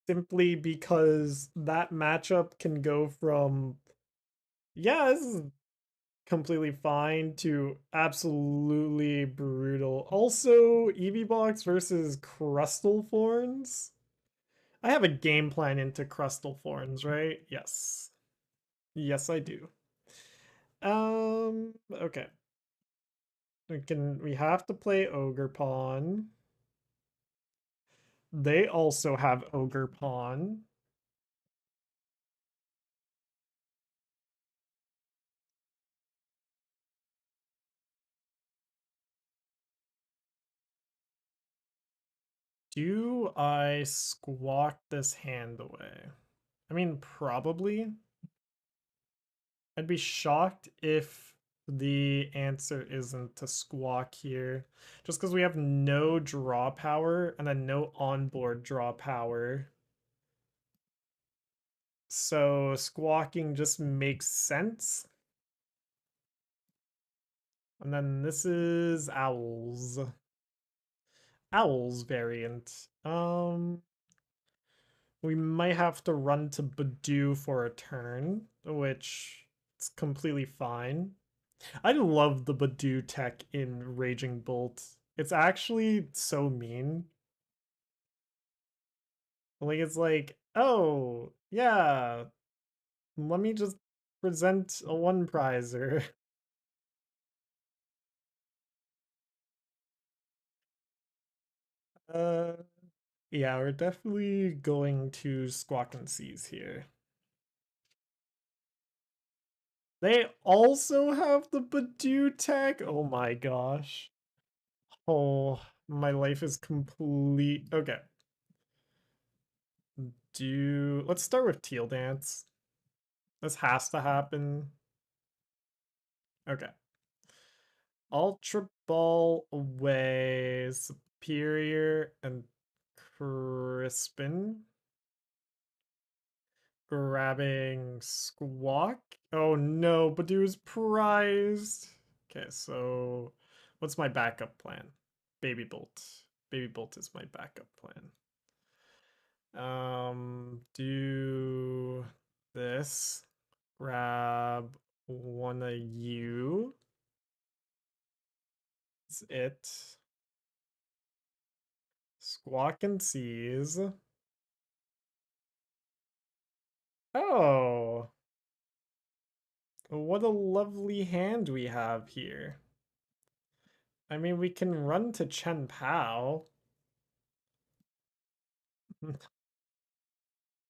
Simply because that matchup can go from yeah, this is completely fine to absolutely brutal. Also, Eevee Box versus Crustal Thorns. I have a game plan into Crustal Thorns, right? Yes. Yes, I do. Okay. We have to play Ogerpon. They also have Ogerpon. Do I squawk this hand away? I mean, probably. I'd be shocked if the answer isn't to squawk here. Just because we have no draw power and then no onboard draw power. So squawking just makes sense. And then this is Owls. Owls variant. We might have to run to Budew for a turn, which is completely fine. I love the Budew tech in Raging Bolt. It's actually so mean. Like, it's like, oh, yeah, let me just present a one prizer. Uh, yeah, we're definitely going to Squawk and Seize here. They also have the Budew tech? Oh my gosh. Oh, my life is complete. Okay. Let's start with Teal Dance. This has to happen. Okay. Ultra Ball away. Superior and Crispin. Grabbing Squawk. Oh no, Badoo's prized. Okay, so what's my backup plan? Baby Bolt. Baby Bolt is my backup plan. Do this. Grab one of you. That's it. Squawk and Seize. Oh, what a lovely hand we have here. I mean, we can run to Chien-Pao.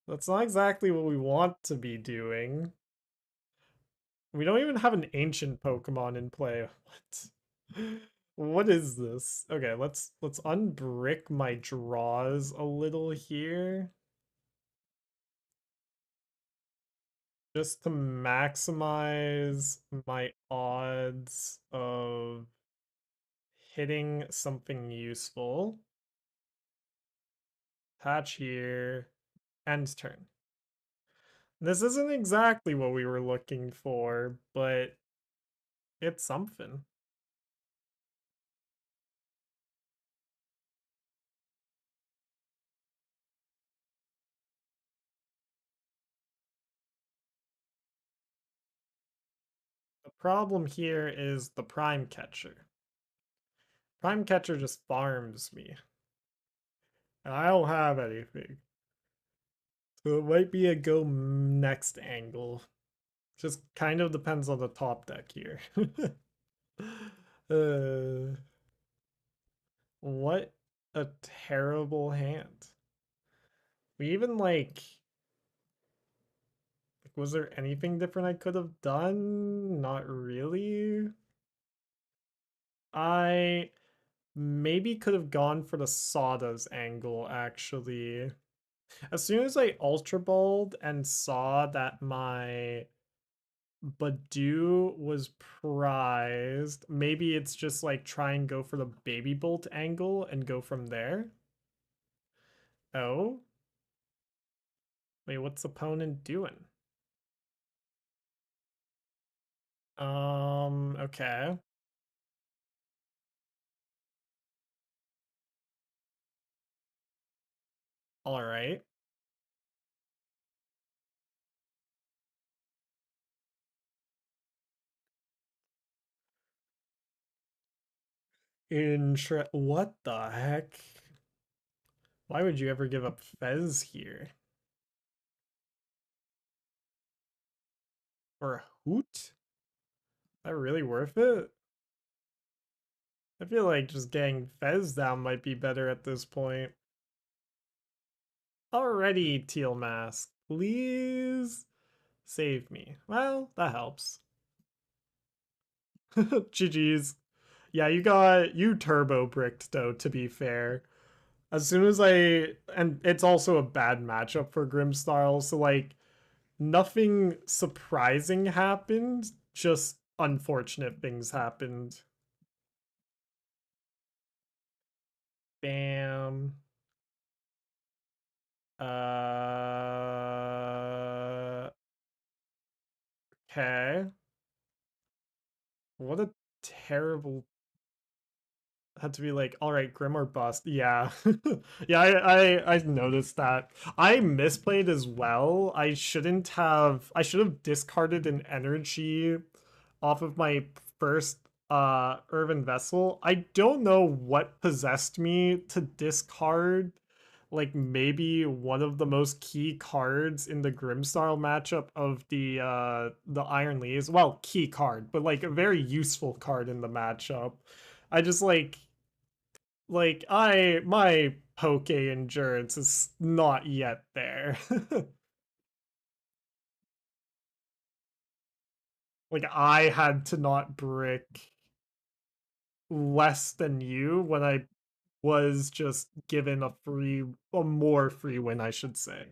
That's not exactly what we want to be doing. We don't even have an ancient Pokemon in play. What? What is this? Okay, let's unbrick my draws a little here. Just to maximize my odds of hitting something useful. Hatch here. End turn. This isn't exactly what we were looking for, but it's something. The problem here is the Prime Catcher. Prime Catcher just farms me. And I don't have anything. So it might be a go next angle. Just kind of depends on the top deck here. uh, what a terrible hand. We even was there anything different I could have done? Not really. I maybe could have gone for the Sada's angle actually. As soon as I Ultra Balled and saw that my Budew was prized, maybe it's just like try and go for the Baby Bolt angle and go from there. Oh, wait, what's opponent doing? Okay. All right. What the heck? Why would you ever give up Fez here? For a hoot? Is that really worth it? I feel like just getting Fez down might be better at this point. Already, Teal Mask. Please save me. Well, that helps. GG's. Yeah, you turbo bricked though, to be fair. As soon as I, and it's also a bad matchup for Grimmsnarl, so like nothing surprising happened, just unfortunate things happened. Bam. Okay. What a terrible, had to be like, all right, Grim or bust. Yeah. Yeah, I noticed that. I misplayed as well. I should have discarded an energy off of my first Earthen Vessel. I don't know what possessed me to discard like maybe one of the most key cards in the Grimmsnarl matchup of the Iron Leaves. Well, key card, but like a very useful card in the matchup. I just like I my poke endurance is not yet there. Like I had to not brick less than you when I was just given a more free win, I should say.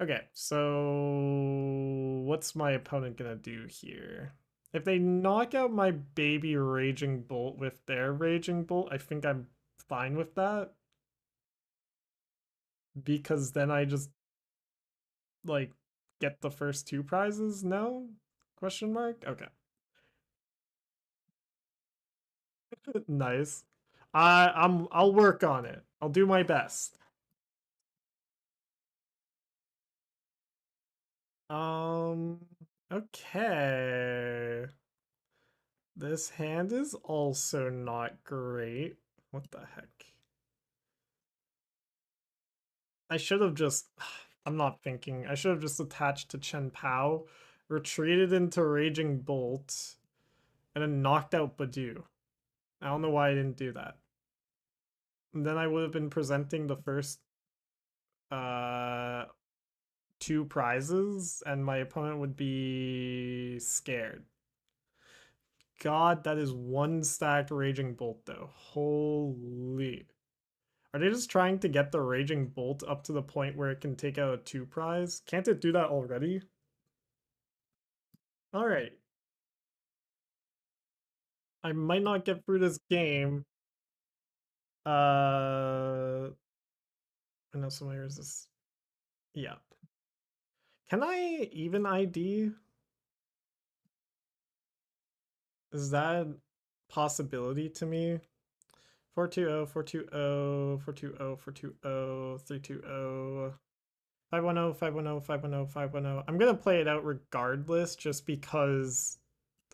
Okay, so what's my opponent gonna do here? If they knock out my baby Raging Bolt with their Raging Bolt, I think I'm fine with that. Because then I just like get the first two prizes? No? Question mark? Okay. Nice. I'll work on it. I'll do my best. Um okay. This hand is also not great. What the heck? I should have just I'm not thinking. I should have just attached to Chien-Pao, retreated into Raging Bolt, and then knocked out Budew. I don't know why I didn't do that. And then I would have been presenting the first uh two prizes, and my opponent would be scared. God, that is one stacked Raging Bolt though. Holy. Are they just trying to get the Raging Bolt up to the point where it can take out a two prize? Can't it do that already? Alright. I might not get through this game. I know somewhere is this. Yeah. Can I even ID? Is that possibility to me? 420, 420, 420, 420, 320, 510, 510, 510, 510. I'm gonna play it out regardless just because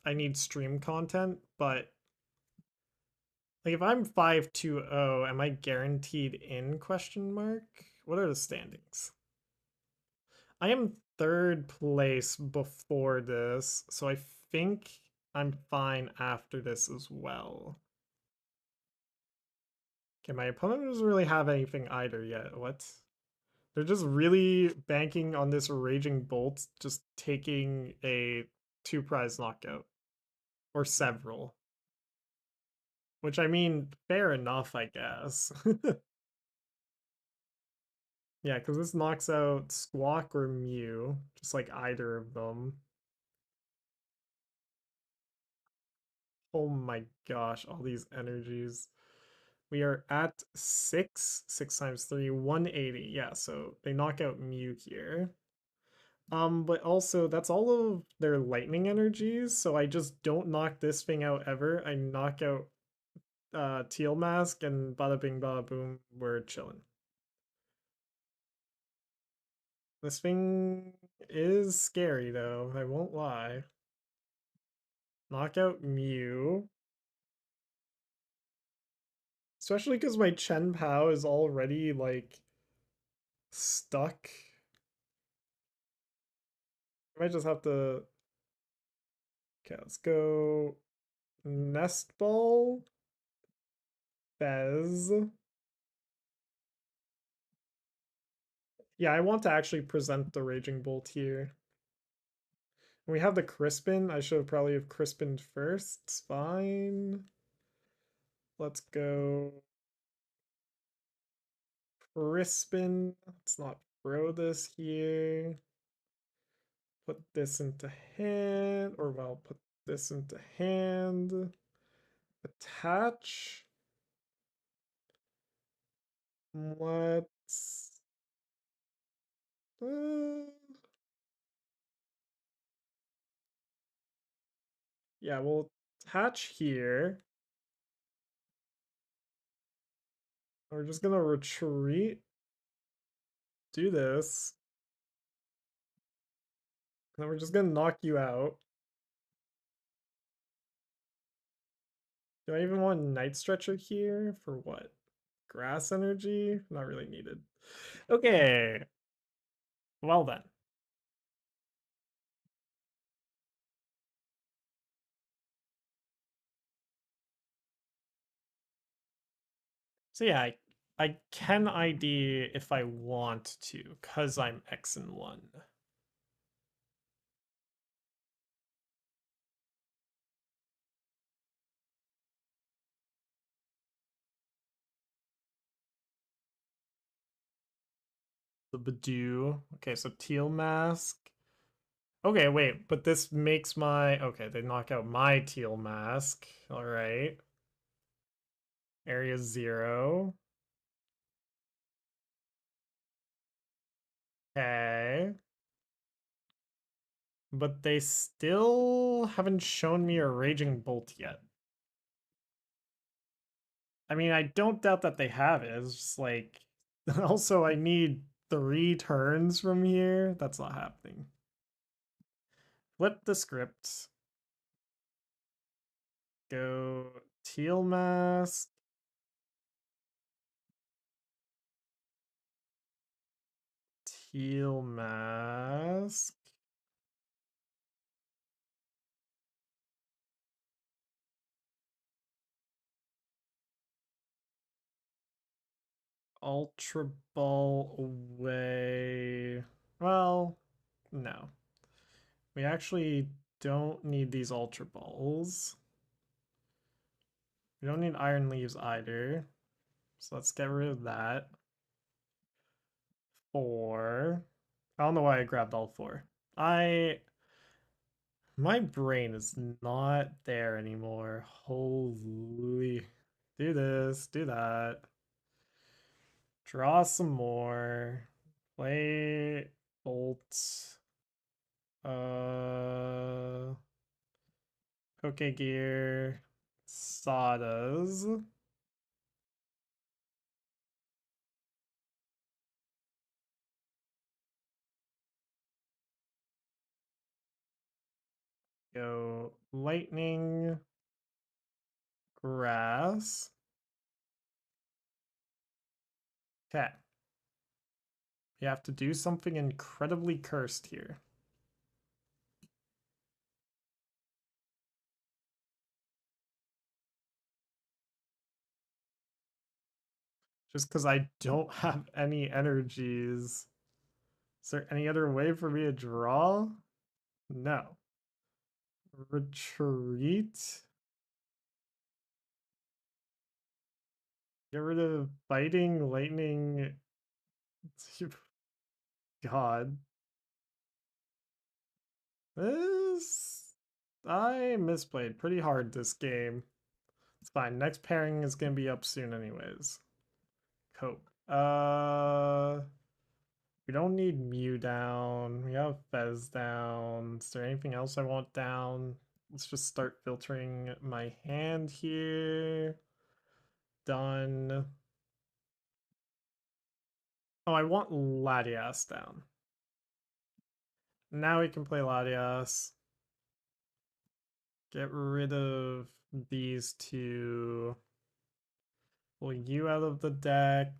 I need stream content, but like if I'm 520, am I guaranteed in question mark? What are the standings? I am third place before this, so I think I'm fine after this as well. Okay, my opponent doesn't really have anything either yet. What? They're just really banking on this Raging Bolt just taking a two prize knockout. Or several. Which I mean, fair enough, I guess. Yeah, because this knocks out Squawk or Mew, just like either of them. Oh my gosh, all these energies. We are at six times three, 180. Yeah, so they knock out Mew here. But also that's all of their lightning energies, so I just don't knock this thing out ever. I knock out Teal Mask and bada bing bada boom, we're chilling. This thing is scary though, I won't lie. Knock out Mew. Especially because my Chien-Pao is already like stuck. I might just have to. Okay, let's go Nest Ball, Fez. Yeah, I want to actually present the Raging Bolt here. We have the Crispin. I should probably have Crispin first. It's fine. Let's go Crispin. Let's not throw this here. Put this into hand, or well, put this into hand. Attach. Let's. Yeah, we'll attach here. We're just gonna retreat. Do this. And then we're just gonna knock you out. Do I even want Night Stretcher here? For what? Grass energy? Not really needed. Okay. Well then. So yeah, I can ID if I want to, because I'm X and 1. The Budew. Okay, so Teal Mask. Okay, wait, but this makes my... Okay, they knock out my Teal Mask. Alright. Area 0. Okay. But they still haven't shown me a Raging Bolt yet. I mean, I don't doubt that they have it. It's just like... Also, I need 3 turns from here. That's not happening. Flip the script. Go Teal Mask. Teal Mask. Ultra Ball away. Well, no. We actually don't need these Ultra Balls. We don't need Iron Leaves either. So let's get rid of that. 4. I don't know why I grabbed all 4. My brain is not there anymore. Holy. Do this, do that. Draw some more. Play Bolt. Pokégear. Sadas. Go Lightning. Grass. Okay. You have to do something incredibly cursed here. Just because I don't have any energies. Is there any other way for me to draw? No. Retreat. Get rid of biting, lightning. God. This... I misplayed pretty hard this game. It's fine. Next pairing is gonna be up soon anyways. Cope. We don't need Mew down. We have Fez down. Is there anything else I want down? Let's just start filtering my hand here. Done. Oh, I want Latias down. Now we can play Latias. Get rid of these 2. Pull you out of the deck.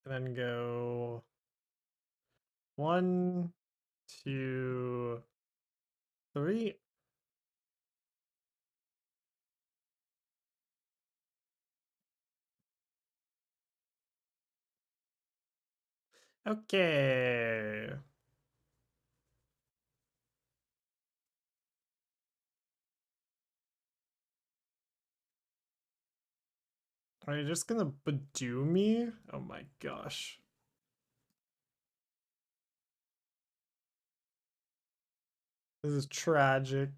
And then go 1, 2, 3. Okay. Are you just gonna Budew me? Oh my gosh. This is tragic.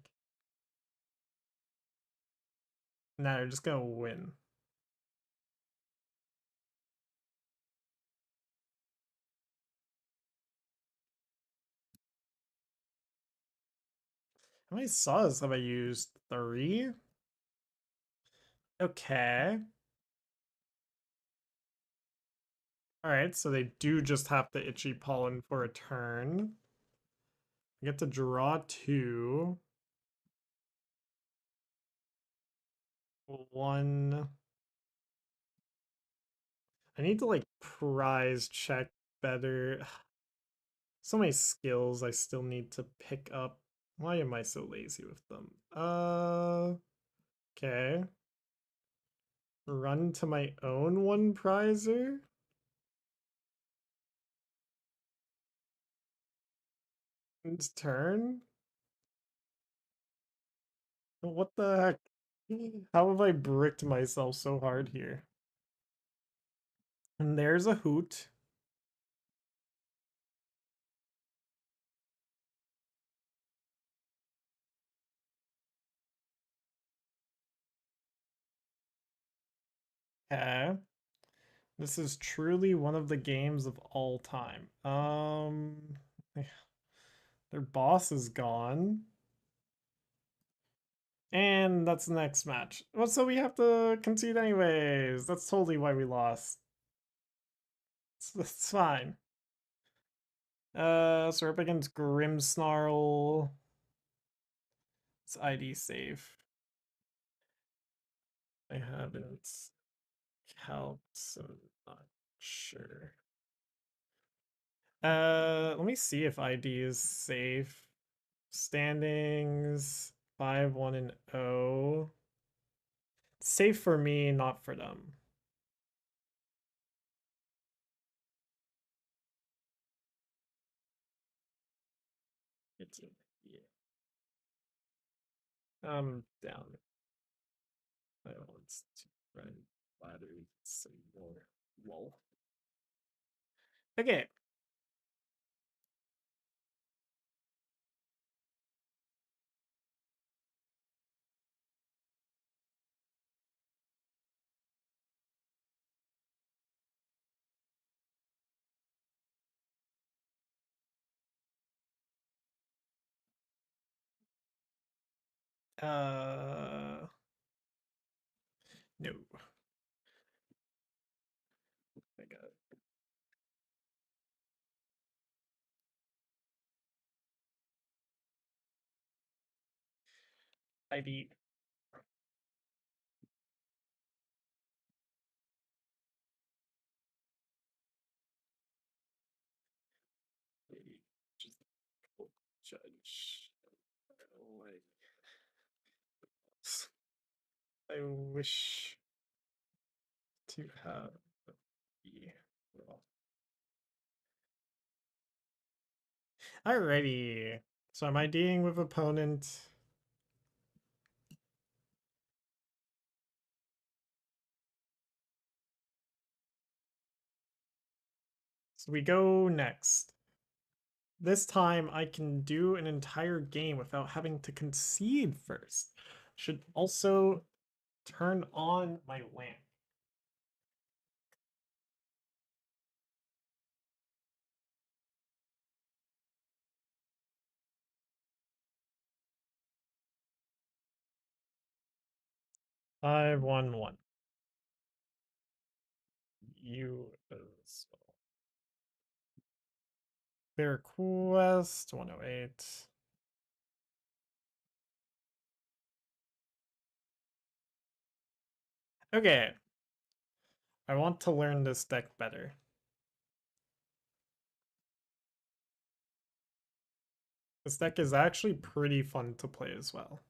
Now you're just gonna win. How many saws have I used? 3? Okay. Alright, so they do just have the itchy pollen for a turn. I get to draw 2. 1. I need to like prize check better. So many skills I still need to pick up. Why am I so lazy with them? Okay. Run to my own one prizer? Its turn? What the heck? How have I bricked myself so hard here? And there's a hoot. Okay. This is truly one of the games of all time. Their boss is gone. And that's the next match. Well, so we have to concede anyways. That's totally why we lost. It's fine. So we're up against Grimmsnarl. It's ID safe. I haven't calced, so I'm not sure. Let me see if ID is safe. Standings 5, 1, and 0. Safe for me, not for them. It's yeah. I'm down. I want to run ladders some more. Lol. Okay. Uh, no. I got ID. Just judge. Like, I wish to have the Alrighty. So am I dealing with opponent? So we go next. This time I can do an entire game without having to concede first. Should also turn on my lamp. I won one. You as well. Their quest 108. Okay. I want to learn this deck better. This deck is actually pretty fun to play as well.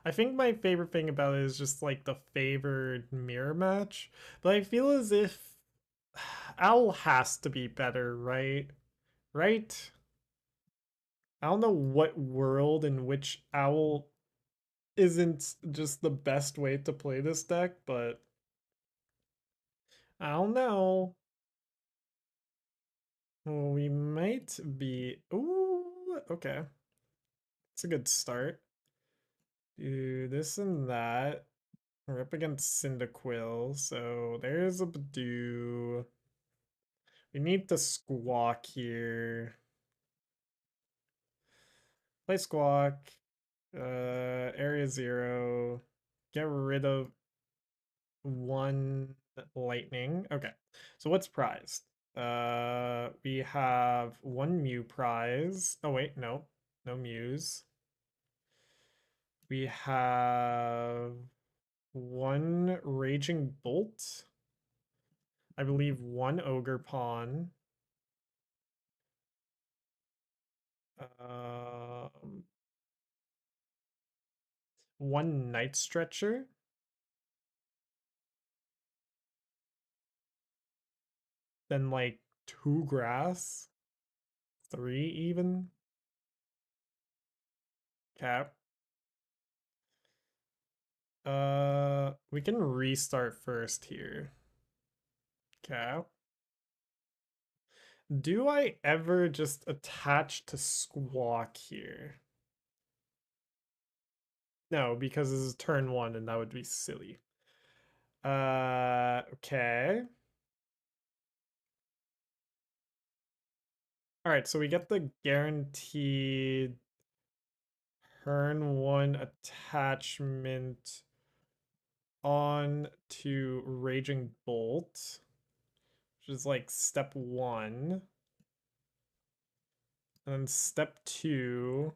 I think my favorite thing about it is just like the favored mirror match, but I feel as if Owl has to be better, right? Right? I don't know what world in which Owl isn't just the best way to play this deck, but I don't know. We might be. Ooh, okay. It's a good start. Do this and that. We're up against Cyndaquil, so there's a Budew. We need to Squawk here. Play Squawk. Area 0. Get rid of one lightning. Okay. So what's prized? We have one Mew prize. Oh wait, no. No Mews. We have one Raging Bolt. I believe one Ogerpon. Um, one Night Stretcher. Then like two grass. Three even. Cap. We can restart first here. Cap. Do I ever just attach to Squawk here? No, because this is turn 1 and that would be silly. Okay. Alright, so we get the guaranteed turn 1 attachment on to Raging Bolt, which is like step 1. And then step 2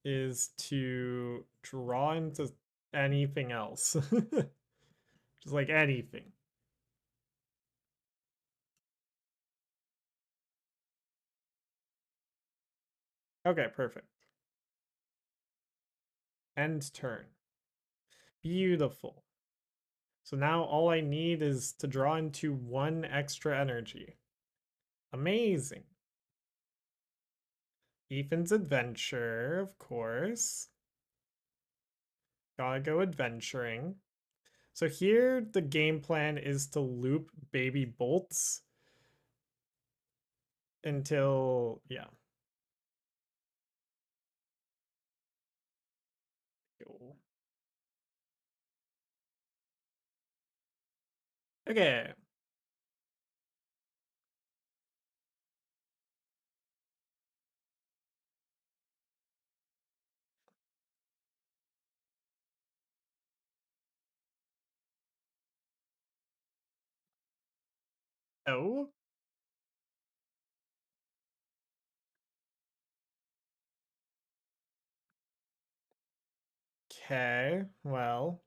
is to draw into anything else. Just like anything. Okay, perfect. End turn. Beautiful. So now all I need is to draw into one extra energy. Amazing. Ethan's adventure, of course. Gotta go adventuring. So here the game plan is to loop baby bolts until, yeah. Okay. Oh. Okay. Well,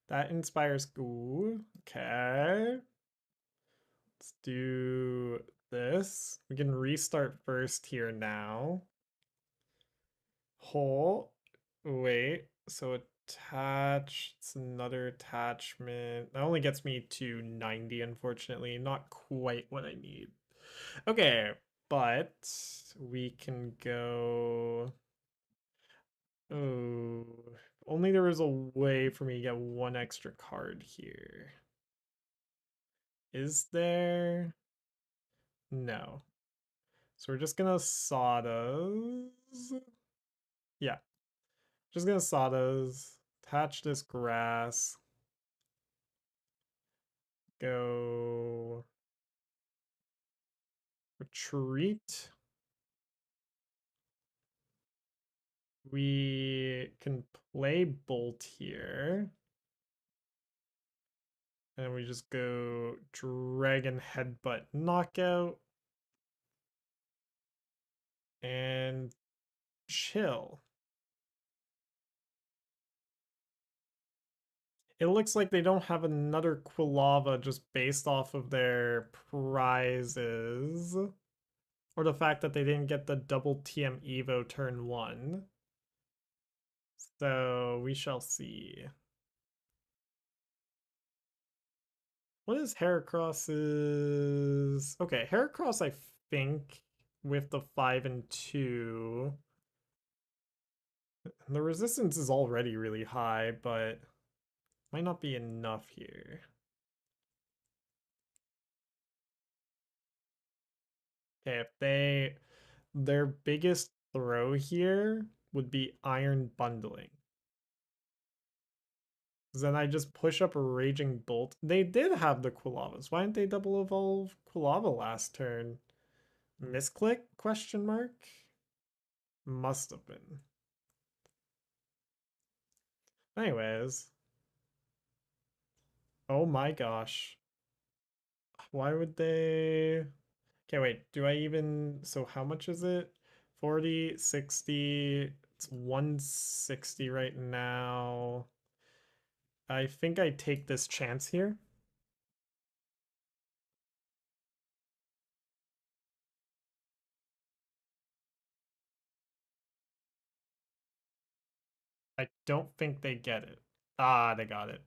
that inspires. Ooh. Okay. Let's do this. We can restart first here now. Hole. Wait. So attach. It's another attachment. That only gets me to 90, unfortunately. Not quite what I need. Okay, but we can go. Oh, only there was a way for me to get one extra card here. Is there? No. So we're just gonna Sadas. Yeah, just gonna Sadas. Attach this grass. Go retreat. We can play Bolt here. And we just go Dragon Headbutt Knockout. And chill. It looks like they don't have another Quilava just based off of their prizes. Or the fact that they didn't get the double TM Evo turn 1. So we shall see. What is Heracross's? Okay, Heracross, I think, with the 5 and 2. The resistance is already really high, but might not be enough here. Okay, if their biggest throw here would be iron bundling. Then I just push up a Raging Bolt. They did have the Quilavas. Why didn't they double evolve Quilava last turn? Misclick? Question mark? Must have been. Anyways. Oh my gosh. Why would they... Okay, wait. Do I even... So how much is it? 40, 60... It's 160 right now. I think I take this chance here. I don't think they get it. Ah, they got it.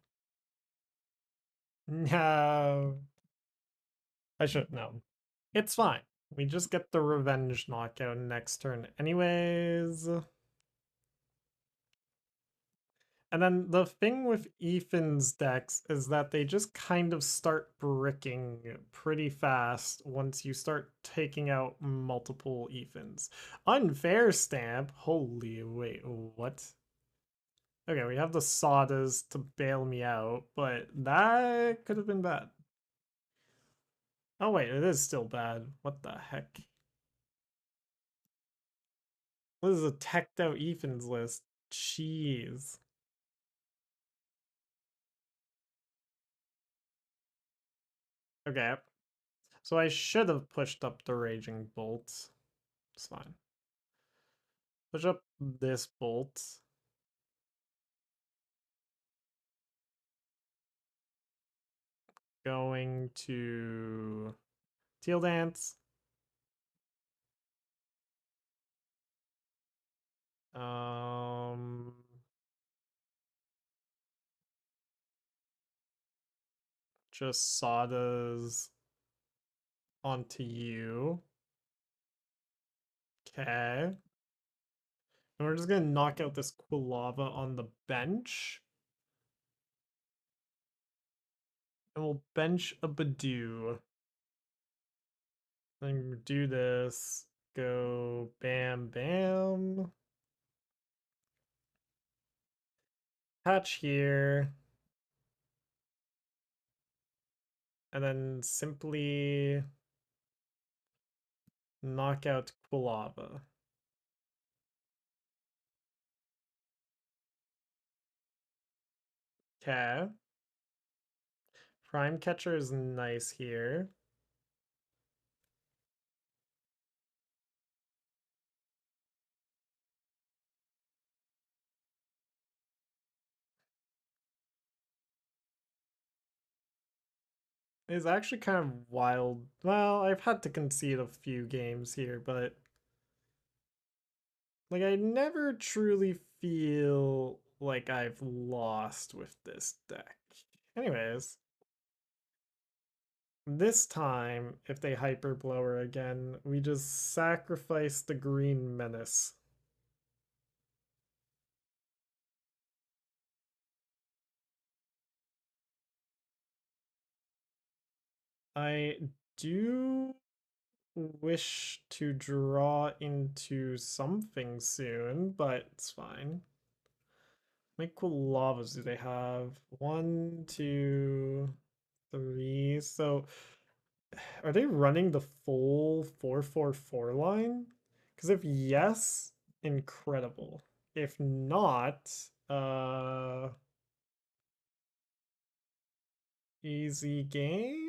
No. I should know. It's fine. We just get the revenge knockout next turn anyways. And then the thing with Ethan's decks is that they just kind of start bricking pretty fast once you start taking out multiple Ethans. Unfair stamp? Holy wait, what? Okay, we have the Sadas to bail me out, but that could have been bad. Oh wait, it is still bad. What the heck? This is a teched out Ethan's list. Jeez. Okay. So I should have pushed up the Raging Bolt. It's fine. Push up this bolt. Going to Teal Dance. Um, just Sada's onto you. Okay. And we're just gonna knock out this Quilava on the bench. And we'll bench a Budew. Then do this. Go bam bam. Hatch here. And then simply knock out Quilava. Okay. Prime Catcher is nice here. It's actually kind of wild. Well, I've had to concede a few games here, but like I never truly feel like I've lost with this deck. Anyways, this time, if they Hyper Blower again, we just sacrifice the Green Menace. I do wish to draw into something soon, but it's fine. How many cool lavas do they have? One, two, three. So are they running the full 444 line? Because if yes, incredible. If not, easy game.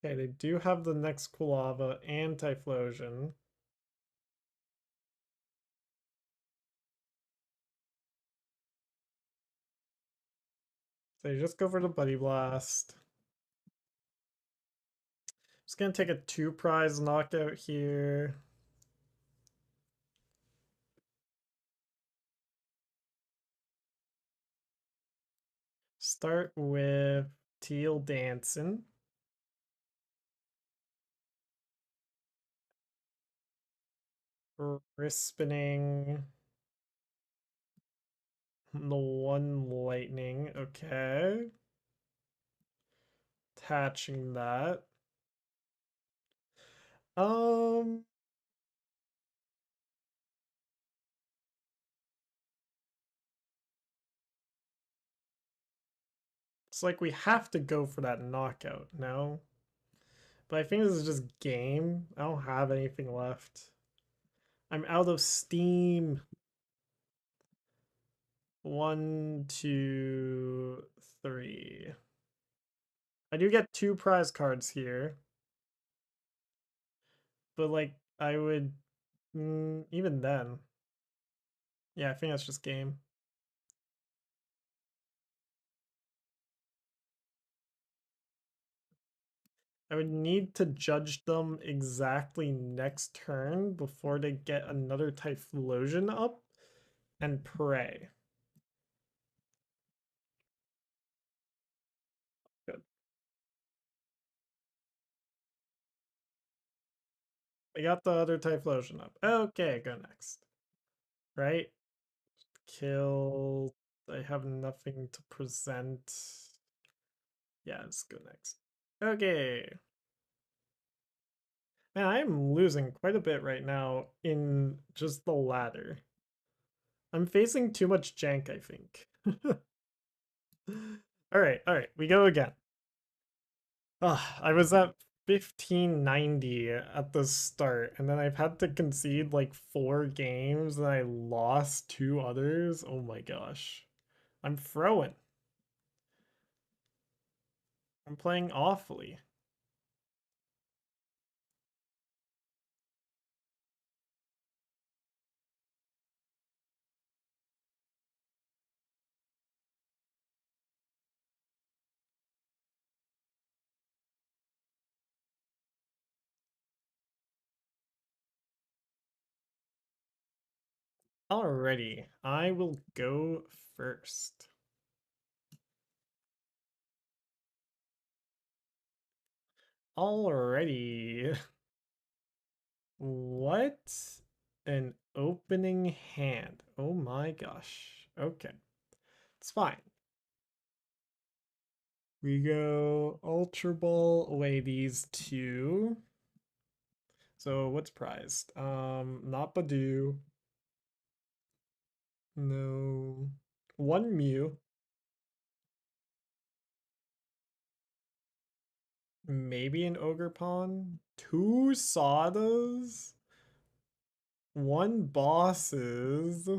Okay, they do have the next Quilava and Typhlosion. So you just go for the Buddy Blast. Just gonna take a 2-prize knockout here. Start with Teal Dancing. Crispin the one lightning. Okay. attaching that. Um, it's like we have to go for that knockout, no? But I think this is just game. I don't have anything left. I'm out of steam. 1, 2, 3. I do get 2 prize cards here. But like, I would... even then. Yeah, I think that's just game. I would need to judge them exactly next turn before they get another Typhlosion up and pray. Good. I got the other Typhlosion up. Okay, go next. Right? Kill. I have nothing to present. Yeah, let's go next. Okay. Man, I'm losing quite a bit right now in just the ladder. I'm facing too much jank, I think. Alright, we go again. I was at 1590 at the start, and then I've had to concede like 4 games, and I lost 2 others. Oh my gosh. I'm throwing. I'm playing awfully. Alrighty, I will go first. Alrighty. What an opening hand. Oh my gosh. Okay. It's fine. We go Ultra Ball away these 2. So what's prized? Not Budew. No. 1 Mew. Maybe an Ogerpon. 2 Sadas. 1 Bosses.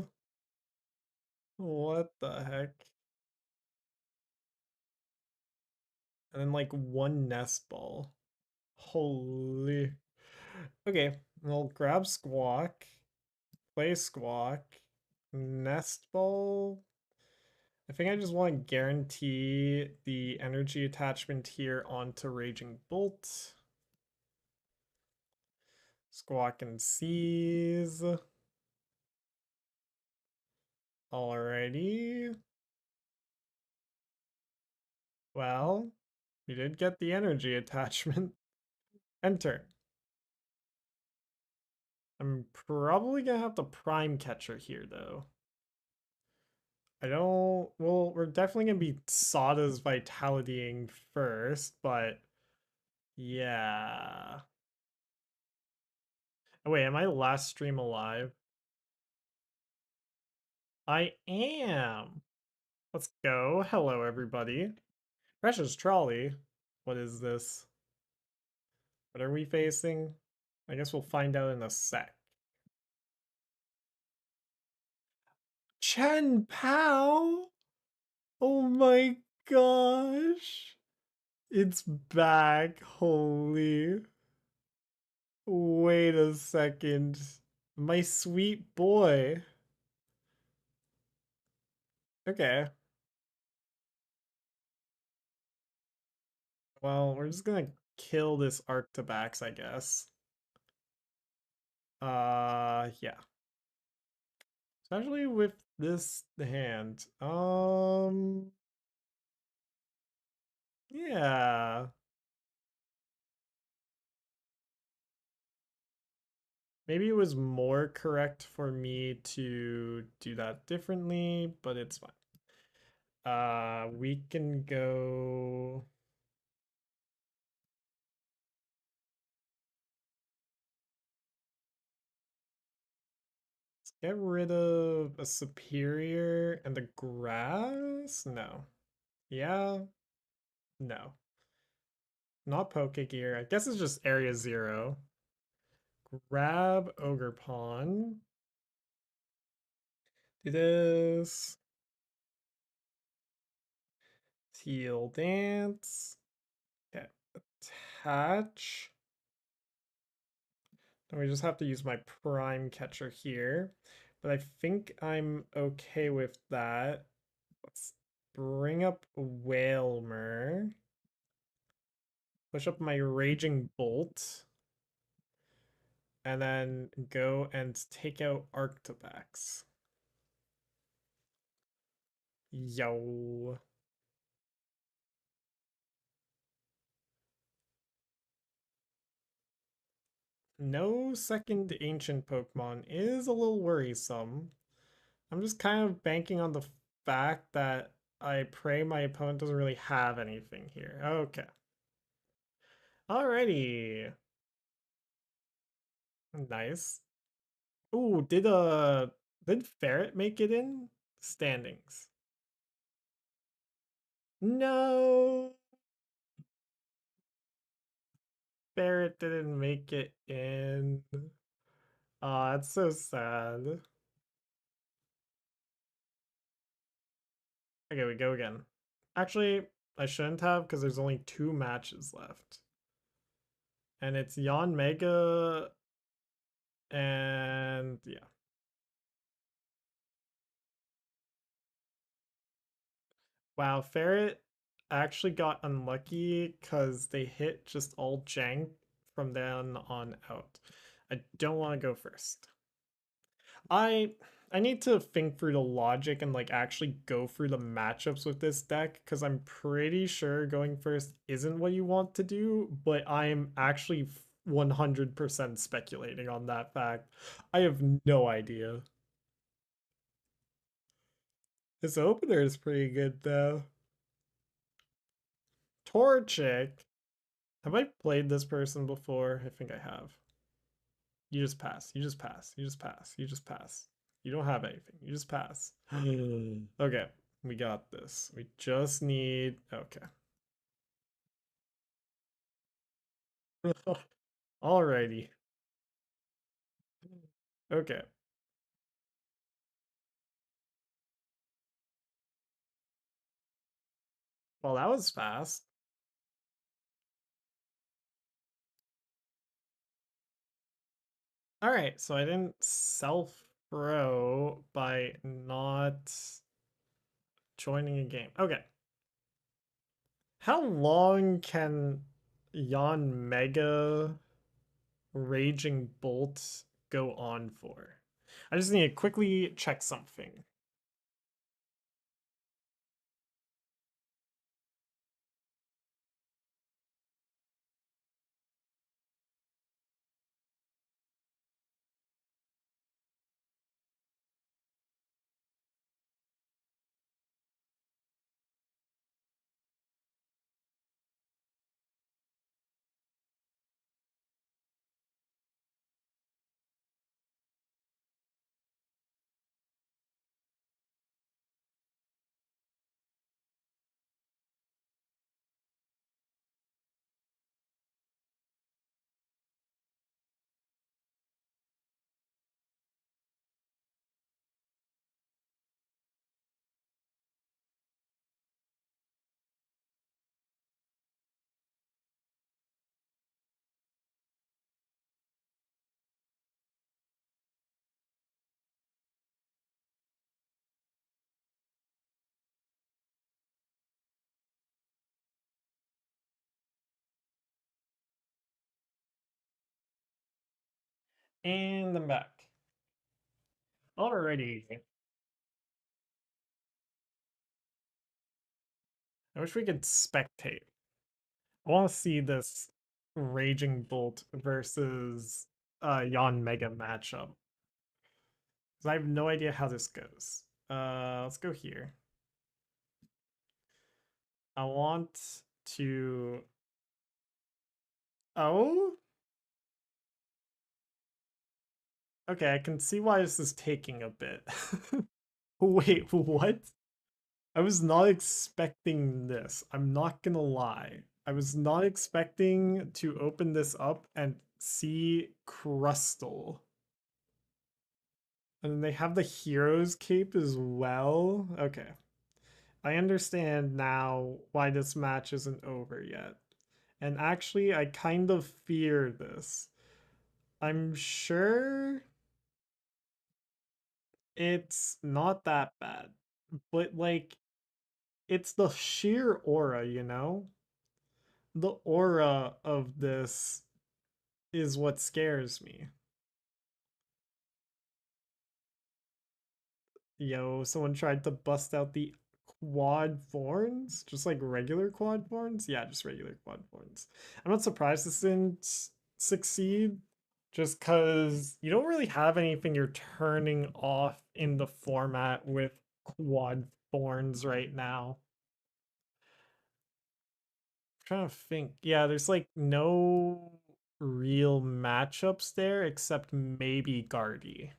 What the heck? And then like 1 Nest Ball. Holy. Okay, I'll grab Squawk. Play Squawk. Nest Ball. I think I just want to guarantee the energy attachment here onto Raging Bolt. Squawk and Seize. Alrighty. Well, we did get the energy attachment. Enter. I'm probably gonna have to Prime Catcher here though. I don't... Well, we're definitely gonna be Sada's Vitalitying first, but... Yeah. Oh wait, am I last stream alive? I am! Let's go. Hello, everybody. Precious Trolley. What is this? What are we facing? I guess we'll find out in a sec. Chien-Pao! Oh my gosh! It's back. Holy. Wait a second. My sweet boy. Okay. Well, we're just gonna kill this Arctobax, I guess. Yeah. Especially with this hand. Yeah. Maybe it was more correct for me to do that differently, but it's fine. We can go Get rid of a superior and the grass? No. Yeah? No. Not Pokégear. I guess it's just area 0. Grab Ogerpon. Do this. Teal dance. Okay. Attach. And we just have to use my Prime Catcher here. But I think I'm okay with that. Let's bring up Whalmer. Push up my Raging Bolt. And then go and take out Arctobax. Yo. No second ancient Pokemon is a little worrisome. I'm just kind of banking on the fact that I pray my opponent doesn't really have anything here. Okay. Alrighty. Nice. Ooh, did Ferret make it in? Standings. No. Ferret didn't make it in. Aw, it's so sad. Okay, we go again. Actually, I shouldn't have because there's only 2 matches left. And it's Yanmega and yeah. Wow, Ferret actually got unlucky because they hit just all jank from then on out. I don't want to go first. I I need to think through the logic and like actually go through the matchups with this deck because I'm pretty sure going first isn't what you want to do, but I'm actually 100% speculating on that fact. I have no idea. This opener is pretty good though. Torchic. Have I played this person before? I think I have. You just pass. You just pass. You just pass. You just pass. You don't have anything. You just pass. Okay, we got this. We just need. Okay. Alrighty. Okay. Well, that was fast. Alright, so I didn't self throw by not joining a game. Okay. How long can Yon Mega Raging Bolt go on for? I just need to quickly check something. And I'm back. Alrighty. I wish we could spectate. I want to see this Raging Bolt versus Yon Mega matchup. Because I have no idea how this goes. Let's go here. I want to. Oh? Okay, I can see why this is taking a bit. Wait, what? I was not expecting this. I'm not gonna lie. I was not expecting to open this up and see Crustle. And then they have the Hero's Cape as well. Okay. I understand now why this match isn't over yet. And actually, I kind of fear this. I'm sure it's not that bad. But, like, it's the sheer aura, you know? The aura of this is what scares me. Yo, someone tried to bust out the quad thorns? Just like regular quad thorns? Yeah, just regular quad thorns. I'm not surprised this didn't succeed, just because you don't really have anything you're turning off in the format with quad thorns right now. I'm trying to think. Yeah, there's like no real matchups there except maybe Guardy.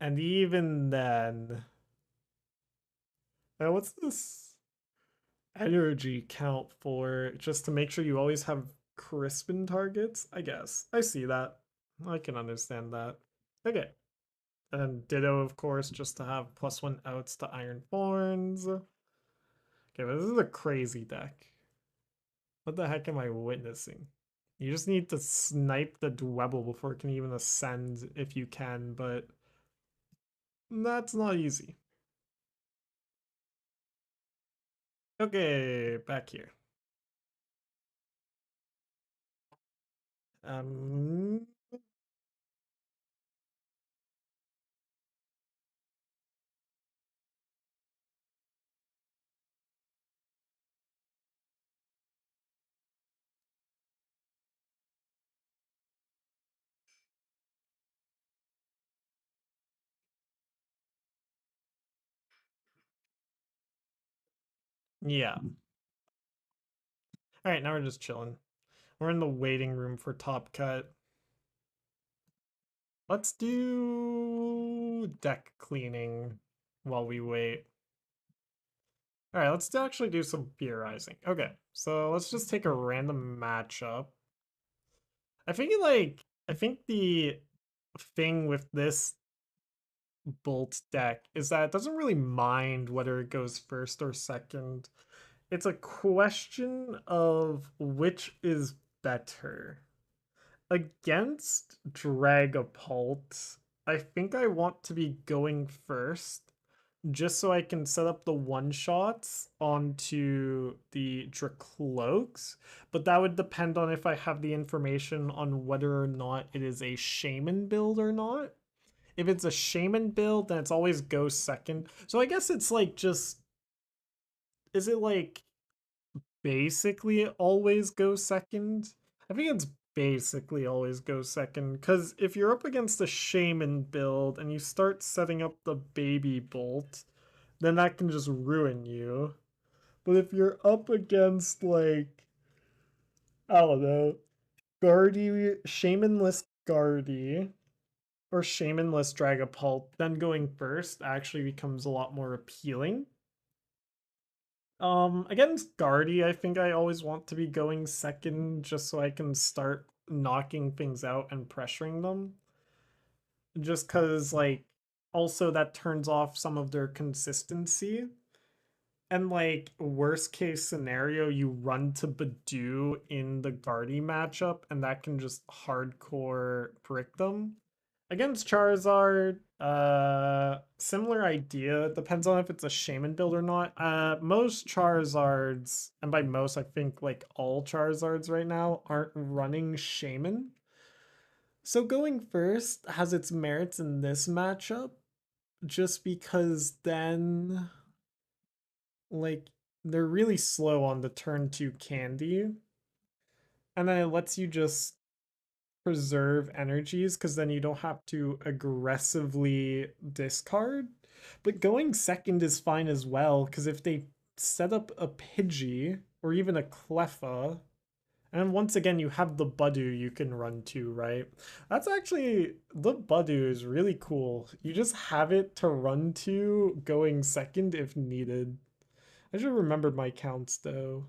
And even then, what's this energy count for? Just to make sure you always have Crispin targets? I guess. I see that. I can understand that. Okay. And Ditto, of course, just to have +1 outs to Iron Thorns. Okay, but this is a crazy deck. What the heck am I witnessing? You just need to snipe the Dwebble before it can even ascend if you can, but that's not easy. Okay, back here. Um, yeah. All right, now we're just chilling. We're in the waiting room for Top Cut. Let's do deck cleaning while we wait. All right, let's actually do some theorizing. Okay, so let's just take a random matchup. I think the thing with this Bolt deck is that it doesn't really mind whether it goes first or second. It's a question of which is better. Against Dragapult, I think I want to be going first just so I can set up the one-shots onto the Dracloaks, but that would depend on if I have the information on whether or not it is a Shaman build or not. If it's a Shaman build, then it's always go second. So I guess it's like just... Is it like basically always go second? I think it's basically always go second, because if you're up against a Shaman build and you start setting up the Baby Bolt, then that can just ruin you. But if you're up against, like, I don't know, Guardy, Shamanless Guardy, or Shamanless Dragapult, then going first actually becomes a lot more appealing. Against Guardy, I think I always want to be going second just so I can start knocking things out and pressuring them. Just because, like, also that turns off some of their consistency. And, like, worst case scenario, you run to Budew in the Guardy matchup, and that can just hardcore brick them. Against Charizard, similar idea. Depends on if it's a Shaman build or not. Most Charizards, and by most I think like all Charizards right now, aren't running Shaman. So going first has its merits in this matchup, just because then, like, they're really slow on the turn 2 candy. And then it lets you just preserve energies because then you don't have to aggressively discard. But going second is fine as well, because if they set up a Pidgey or even a Cleffa And once again, you have the Budew you can run to, right? That's actually, the Budew is really cool. You just have it to run to going second if needed. I should remember my counts though.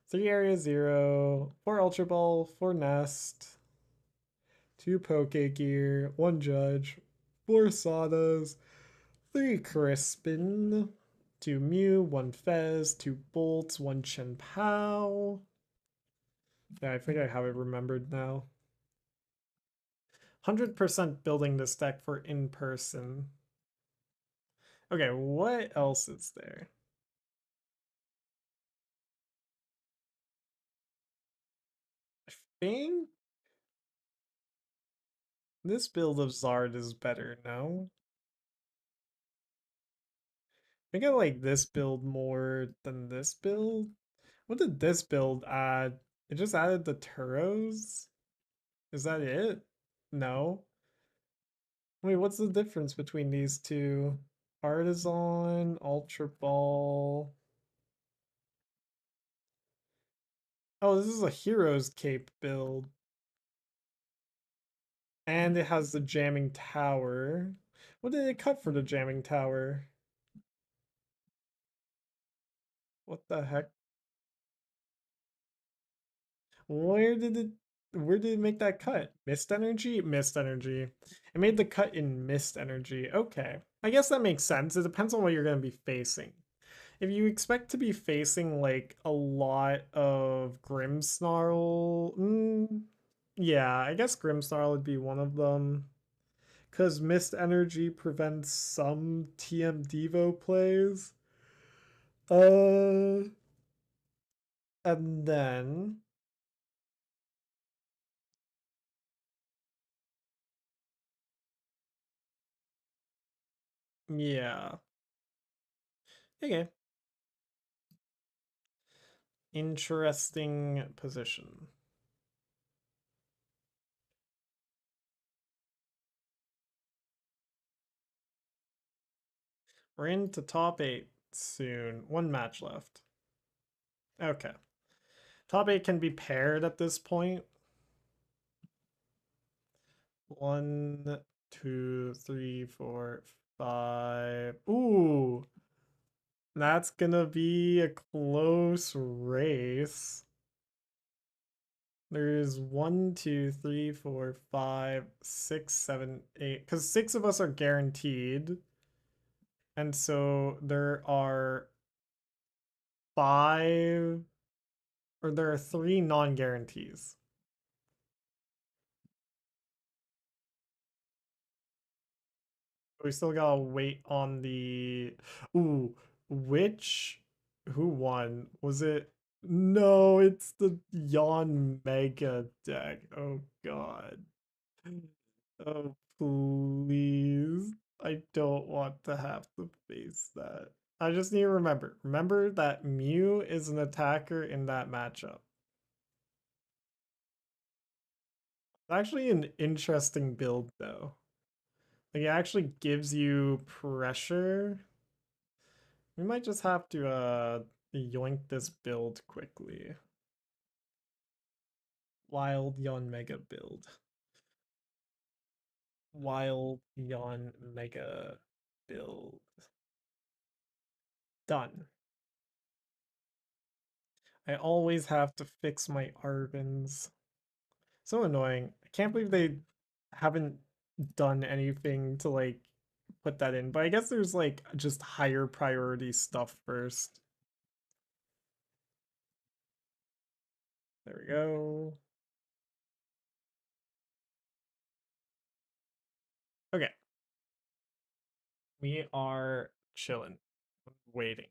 3 area 0, 4 Ultra Ball, 4 Nest, 2 Pokégear, 1 Judge, 4 Sadas, 3 Crispin, 2 Mew, 1 Fez, 2 Bolts, 1 Chien-Pao. Yeah, I think I have it remembered now. 100% building this deck for in person. Okay, what else is there? I think this build of Zard is better, no? I think I like this build more than this build. What did this build add? It just added the Turos? Is that it? No. Wait, what's the difference between these two? Artisan, Ultra Ball. Oh, this is a Hero's Cape build. And it has the Jamming Tower. What did it cut for the Jamming Tower? What the heck? Where did it make that cut? Mist energy? Mist energy. It made the cut in mist energy. Okay. I guess that makes sense. It depends on what you're going to be facing. If you expect to be facing like a lot of Grimmsnarl, yeah, I guess Grimmsnarl would be one of them. Because Mist Energy prevents some TM Devo plays. Uh, and then yeah. Okay. Interesting position. We're into top 8 soon. One match left. Okay. Top 8 can be paired at this point. 1, 2, 3, 4, 5. Ooh. That's gonna be a close race. There's 1, 2, 3, 4, 5, 6, 7, 8. Because 6 of us are guaranteed. And so there are 5, or there are 3 non-guarantees. We still gotta wait on the. Ooh, which. Who won? Was it. No, it's the Yawn Mega deck. Oh, God. Oh, please. I don't want to have to face that. I just need to remember. Remember that Mew is an attacker in that matchup. Actually, an interesting build, though. Like, it actually gives you pressure. We might just have to, yoink this build quickly. Wild Yawn Mega build. Wild Yawn Mega build. Done. I always have to fix my Arvins. So annoying. I can't believe they haven't done anything to like put that in. But I guess there's like just higher priority stuff first. There we go. Okay. We are chilling, waiting.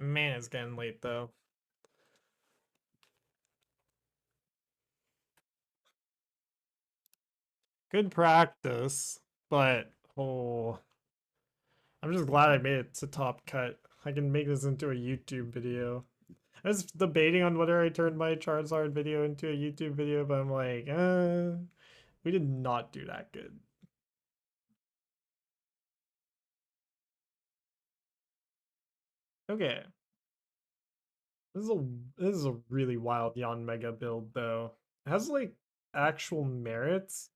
Man, it's getting late though. Good practice, but oh, I'm just glad I made it to top cut. I can make this into a YouTube video. I was debating on whether I turned my Charizard video into a YouTube video, but I'm like, we did not do that good. Okay. This is a this is a really wild Yon Mega build though. It has like actual merits.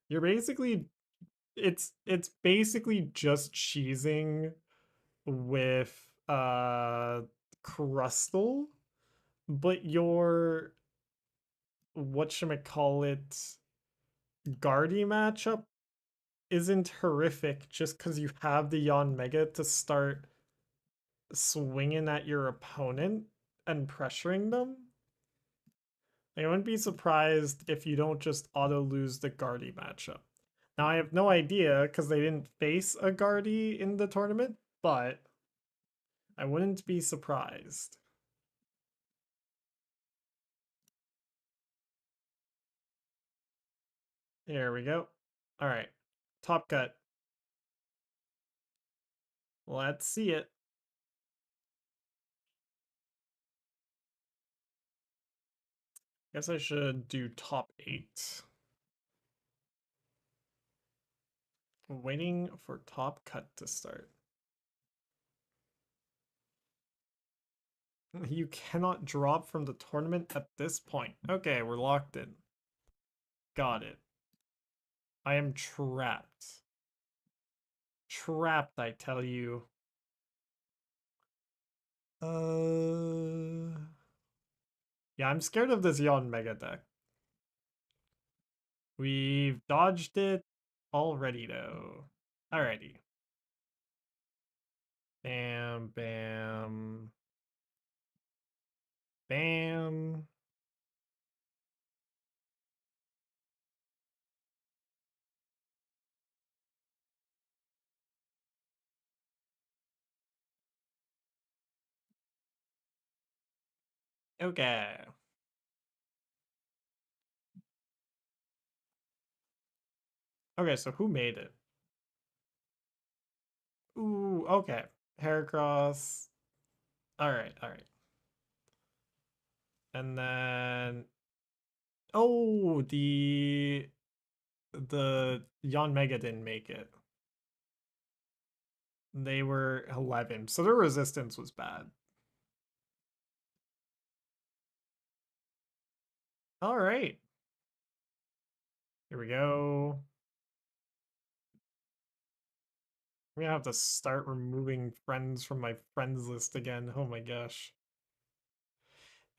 You're basically it's basically just cheesing with Crustle, but your whatchamacallit Guardy matchup isn't horrific just because you have the Yon Mega to start swinging at your opponent and pressuring them. I wouldn't be surprised if you don't just auto lose the Guardy matchup. Now I have no idea because they didn't face a Guardy in the tournament, but I wouldn't be surprised. There we go. All right, top cut. Let's see it. Guess I should do top 8. Waiting for top cut to start. You cannot drop from the tournament at this point. Okay, we're locked in. Got it. I am trapped. Trapped, I tell you. Yeah, I'm scared of this Yon Mega deck. We've dodged it already, though. Alrighty. Bam, bam. Bam. Okay. Okay, so who made it? Ooh, okay. Heracross. Alright, alright. And then oh, the Yon Mega didn't make it. They were 11, so their resistance was bad. All right. Here we go. I'm gonna have to start removing friends from my friends list again. Oh my gosh.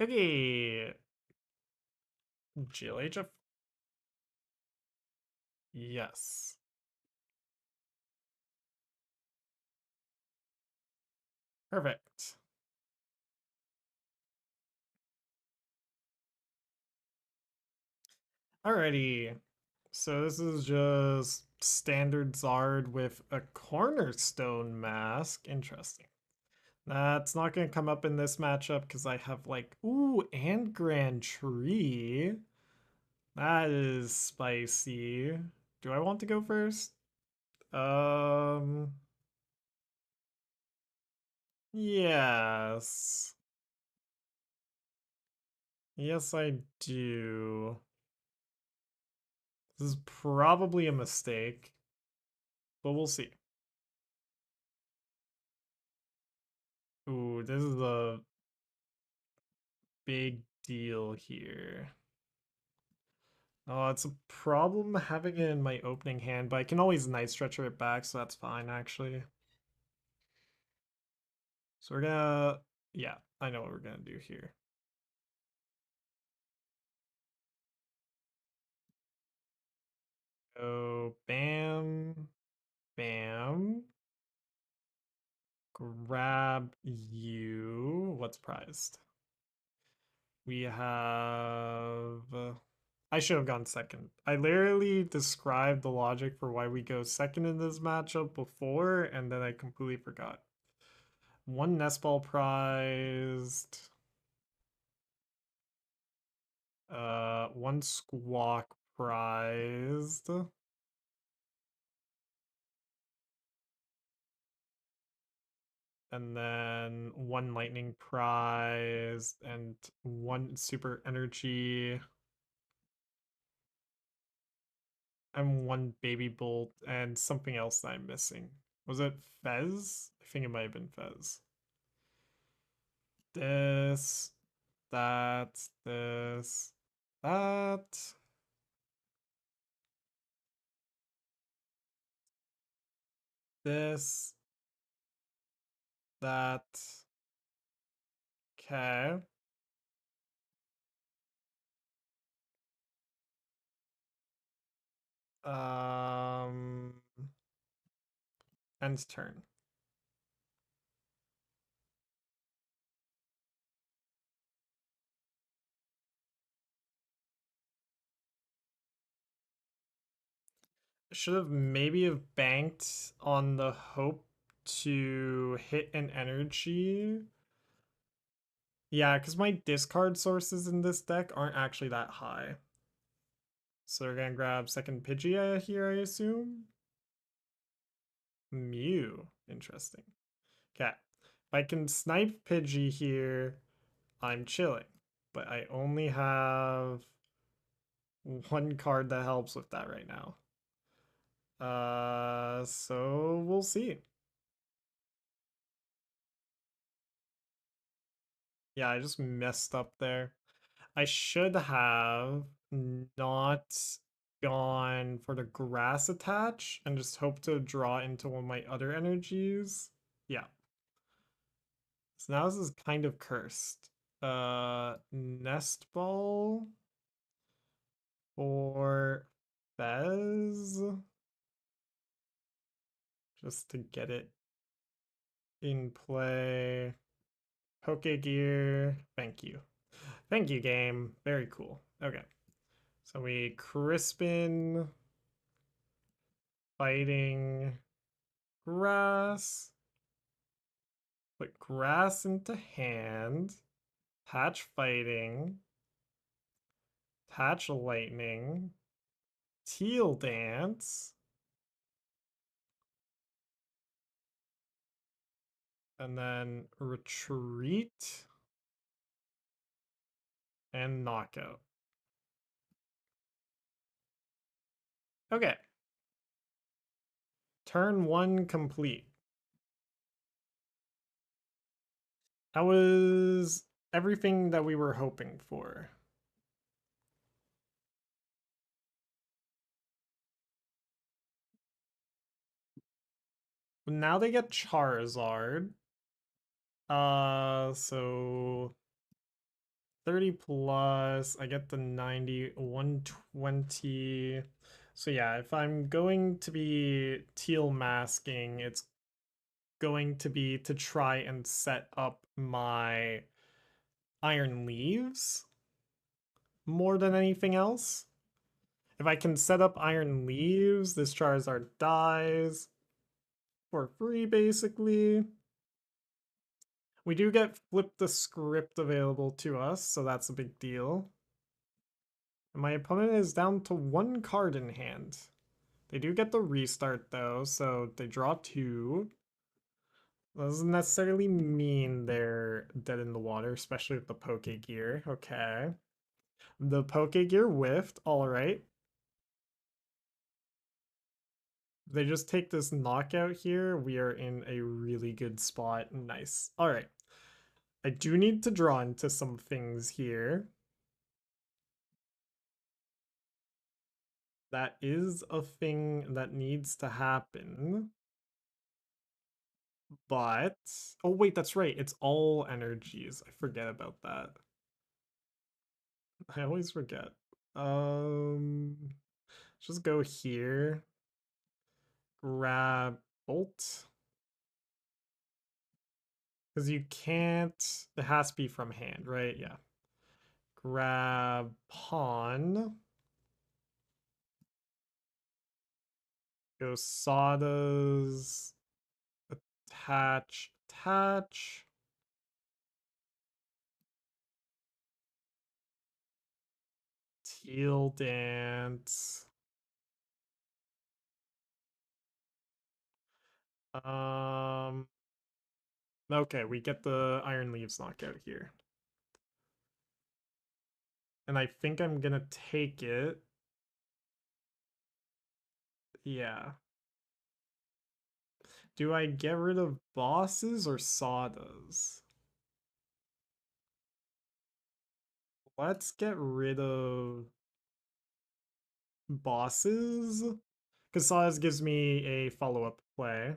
Okay. GLHF? Yes. Perfect. Alrighty. So this is just standard Zard with a cornerstone mask. Interesting. That's not going to come up in this matchup because I have like, ooh, and Grand Tree. That is spicy. Do I want to go first? Yes. Yes, I do. This is probably a mistake, but we'll see. Ooh, this is a big deal here. Oh, it's a problem having it in my opening hand, but I can always Night Stretcher it back, so that's fine, actually. So we're gonna... Yeah, I know what we're gonna do here. So, bam, bam. Grab you. What's prized? We have... I should have gone second. I literally described the logic for why we go second in this matchup before, and then I completely forgot. One Nest Ball prized. One Squawk prized. And then one lightning prize and one super energy and one baby bolt and something else that I'm missing. Was it Fez? I think it might have been Fez. This, that, this, that. This, that. Okay. Um, End turn. Should have maybe have banked on the hope to hit an energy. Yeah, because my discard sources in this deck aren't actually that high. So we're gonna grab second Pidgey here, I assume. Mew. Interesting. Okay. If I can snipe Pidgey here, I'm chilling. But I only have one card that helps with that right now. So we'll see. Yeah, I just messed up there. I should have not gone for the grass attach and just hope to draw into one of my other energies. Yeah. So now this is kind of cursed. Nest Ball or Fez just to get it in play. Pokégear. Thank you. Thank you, game. Very cool. Okay. So we Crispin fighting grass. Put grass into hand. Patch fighting. Patch lightning. Teal dance. And then retreat. And knockout. Okay. Turn one complete. That was everything that we were hoping for. Now they get Charizard. So 30 plus, I get the 90, 120. So yeah, if I'm going to be teal masking, it's going to be to try and set up my iron leaves more than anything else. If I can set up iron leaves, this Charizard dies for free, basically. We do get Flip the Script available to us, so that's a big deal. And my opponent is down to one card in hand. They do get the restart though, so they draw two. That doesn't necessarily mean they're dead in the water, especially with the Pokégear. Okay. The Pokégear whiffed, alright. They just take this knockout here. We are in a really good spot. Nice. Alright. I do need to draw into some things here. That is a thing that needs to happen. But oh wait, that's right. It's all energies. I forget about that. I always forget. Um just go here. Grab Bolt. Because you can't, it has to be from hand, right? Yeah. Grab Pawn. Go Sada's. Attach. Teal dance. Um Okay, we get the Iron Leaves knockout here. And I think I'm gonna take it. Yeah. Do I get rid of bosses or Sadas? Let's get rid of bosses. Because Sadas gives me a follow-up play.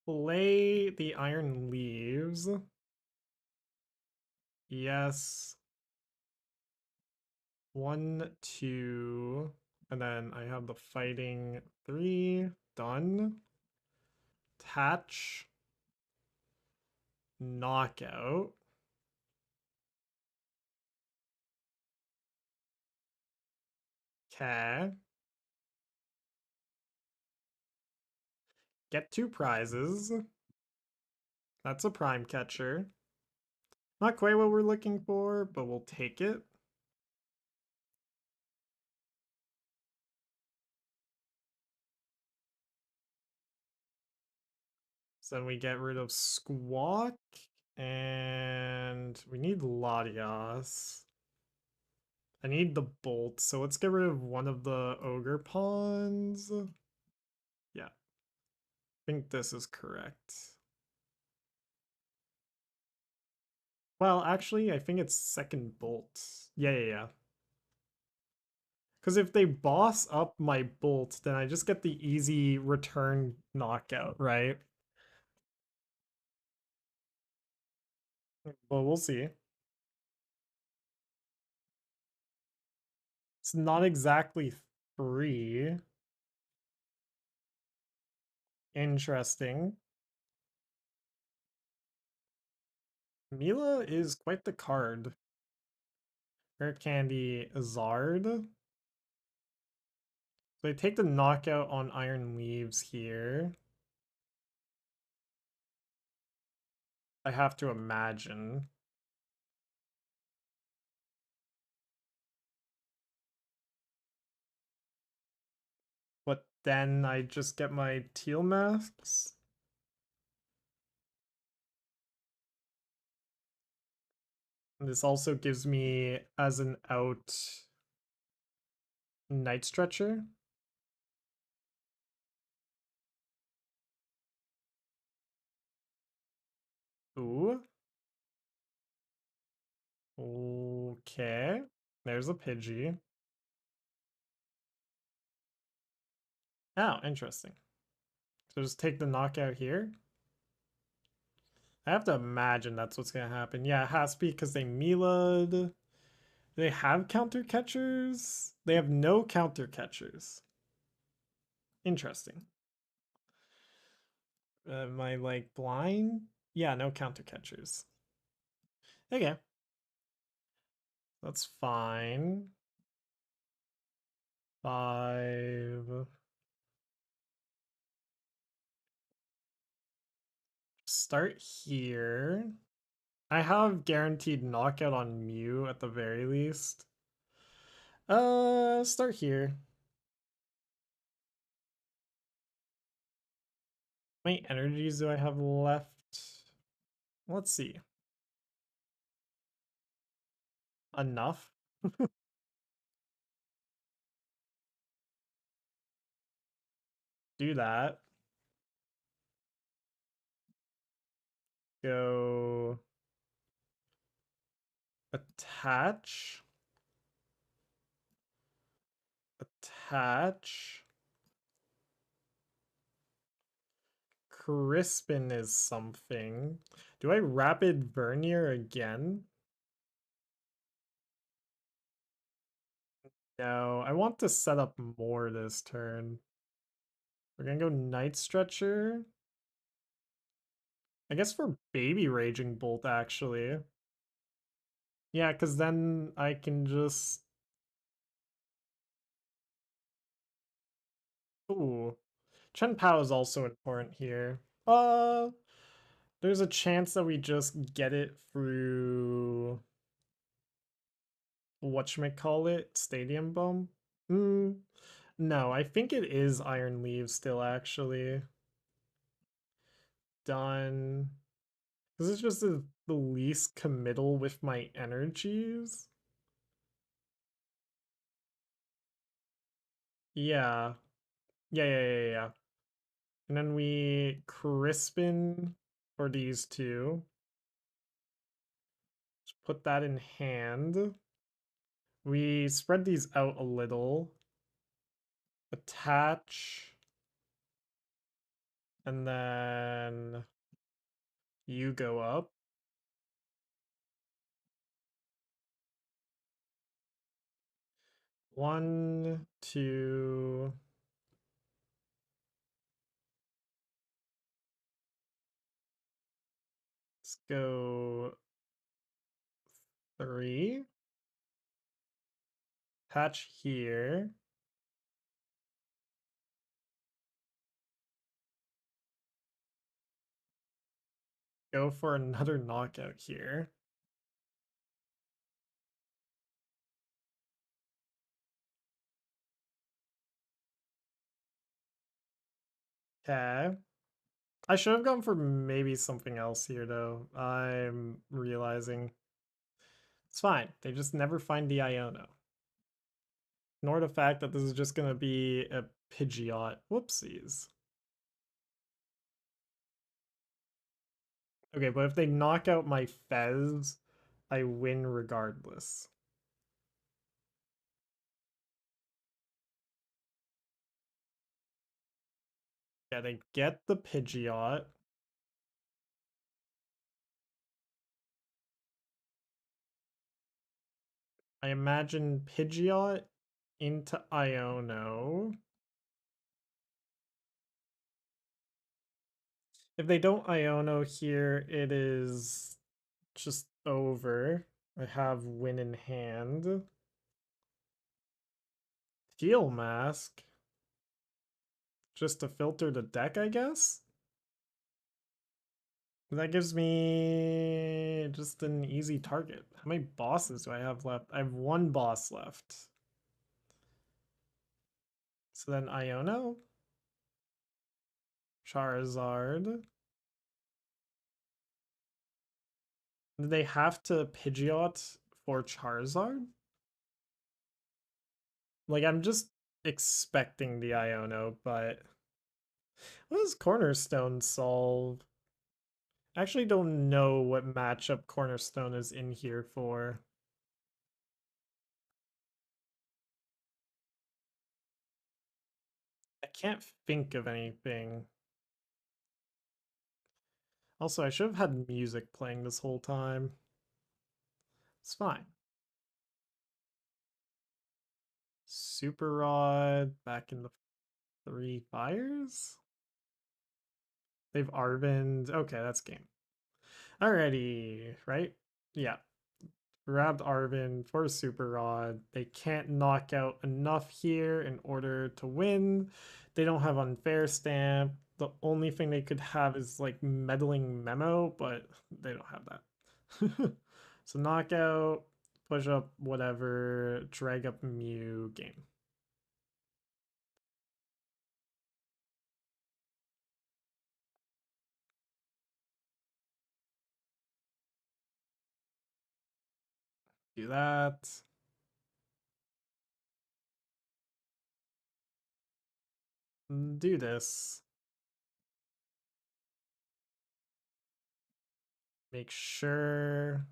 Play the Iron Leaves. Yes. 1, 2. And then I have the fighting 3. Done. Attach. Knockout. Okay. Get 2 prizes. That's a Prime Catcher. Not quite what we're looking for, but we'll take it. So then we get rid of Squawk, and we need Latias. I need the Bolt, so let's get rid of one of the Ogerpons. Yeah, I think this is correct. Well, actually, I think it's second Bolt. Yeah. Because if they boss up my Bolt, then I just get the easy return knockout, right? Well, we'll see. It's not exactly 3. Interesting. Mila is quite the card. Rare Candy Zard. So I take the knockout on Iron Leaves here. I have to imagine. But then I just get my Teal masks. And this also gives me as an out Night Stretcher. Ooh. Okay. There's a Pidgey. Oh, interesting. So just take the knockout here. I have to imagine that's what's gonna happen. Yeah, it has to be because they Mila'd. Do they have counter catchers? They have no counter catchers. Interesting. Am I like blind? Yeah, no counter catchers. Okay. That's fine. 5. Start here. I have guaranteed knockout on Mew at the very least. Start here. How many energies do I have left? Let's see. Enough. Do that. Go attach. Attach. Crispin is something. Do I Rapid Vernier again? No, I want to set up more this turn. We're gonna go Night Stretcher. I guess for Baby Raging Bolt, actually. Yeah, because then I can just... Ooh. Chien-Pao is also important here. There's a chance that we just get it through... Whatchamacallit? Stadium Bomb? Hmm. No, I think it is Iron Leaves still, actually. Done. This is just the least committal with my energies. Yeah. Yeah. And then we Crispin for these two. Just put that in hand. We spread these out a little. Attach. And then you go up. One, two. Let's go three. Hatch here. Go for another knockout here. Okay. I should have gone for maybe something else here, though. I'm realizing. It's fine. They just never find the Iono. Nor the fact that this is just going to be a Pidgeot. Whoopsies. Okay, but if they knock out my Fez, I win regardless. Yeah, they get the Pidgeot. I imagine Pidgeot into Iono. If they don't Iono here, it is just over. I have win in hand. Teal Mask. Just to filter the deck, I guess? That gives me just an easy target. How many bosses do I have left? I have one boss left. So then Iono. Charizard. Do they have to Pidgeot for Charizard? Like, I'm just expecting the Iono, but what does Cornerstone solve? I actually don't know what matchup Cornerstone is in here for. I can't think of anything. Also, I should have had music playing this whole time. It's fine. Super Rod back in the three fires. They've Arvined. Okay, that's game. Alrighty, right? Yeah. Grabbed Arvin for a Super Rod. They can't knock out enough here in order to win. They don't have Unfair Stamp. The only thing they could have is like Meddling Memo, but they don't have that. So knockout, push up, whatever, drag up Mew, game. Do that. Do this. Make sure.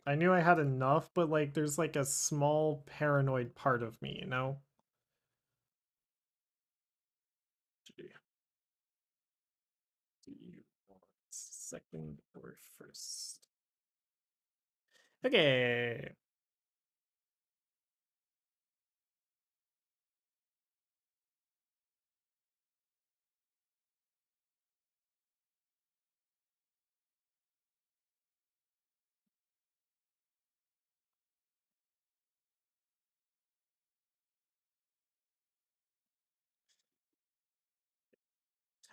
I knew I had enough, but like there's like a small paranoid part of me, you know? Do you want second or first? Okay.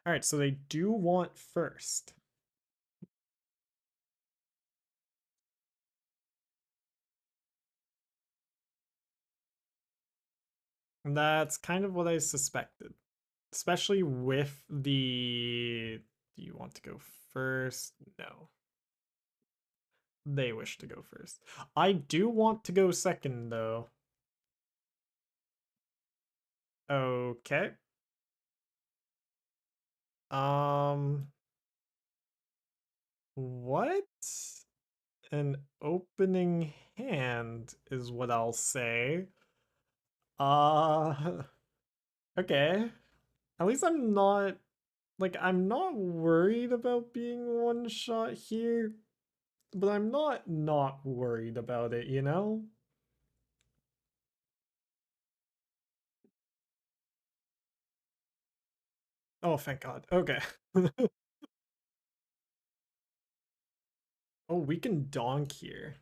All right, so they do want first. That's kind of what I suspected. Especially with the... Do you want to go first? No. They wish to go first. I do want to go second, though. Okay. Um... What? An opening hand is what I'll say. Uh... Okay. At least I'm not... Like, I'm not worried about being one shot here, but I'm not worried about it, you know? Oh, thank God. Okay. Oh, we can donk here.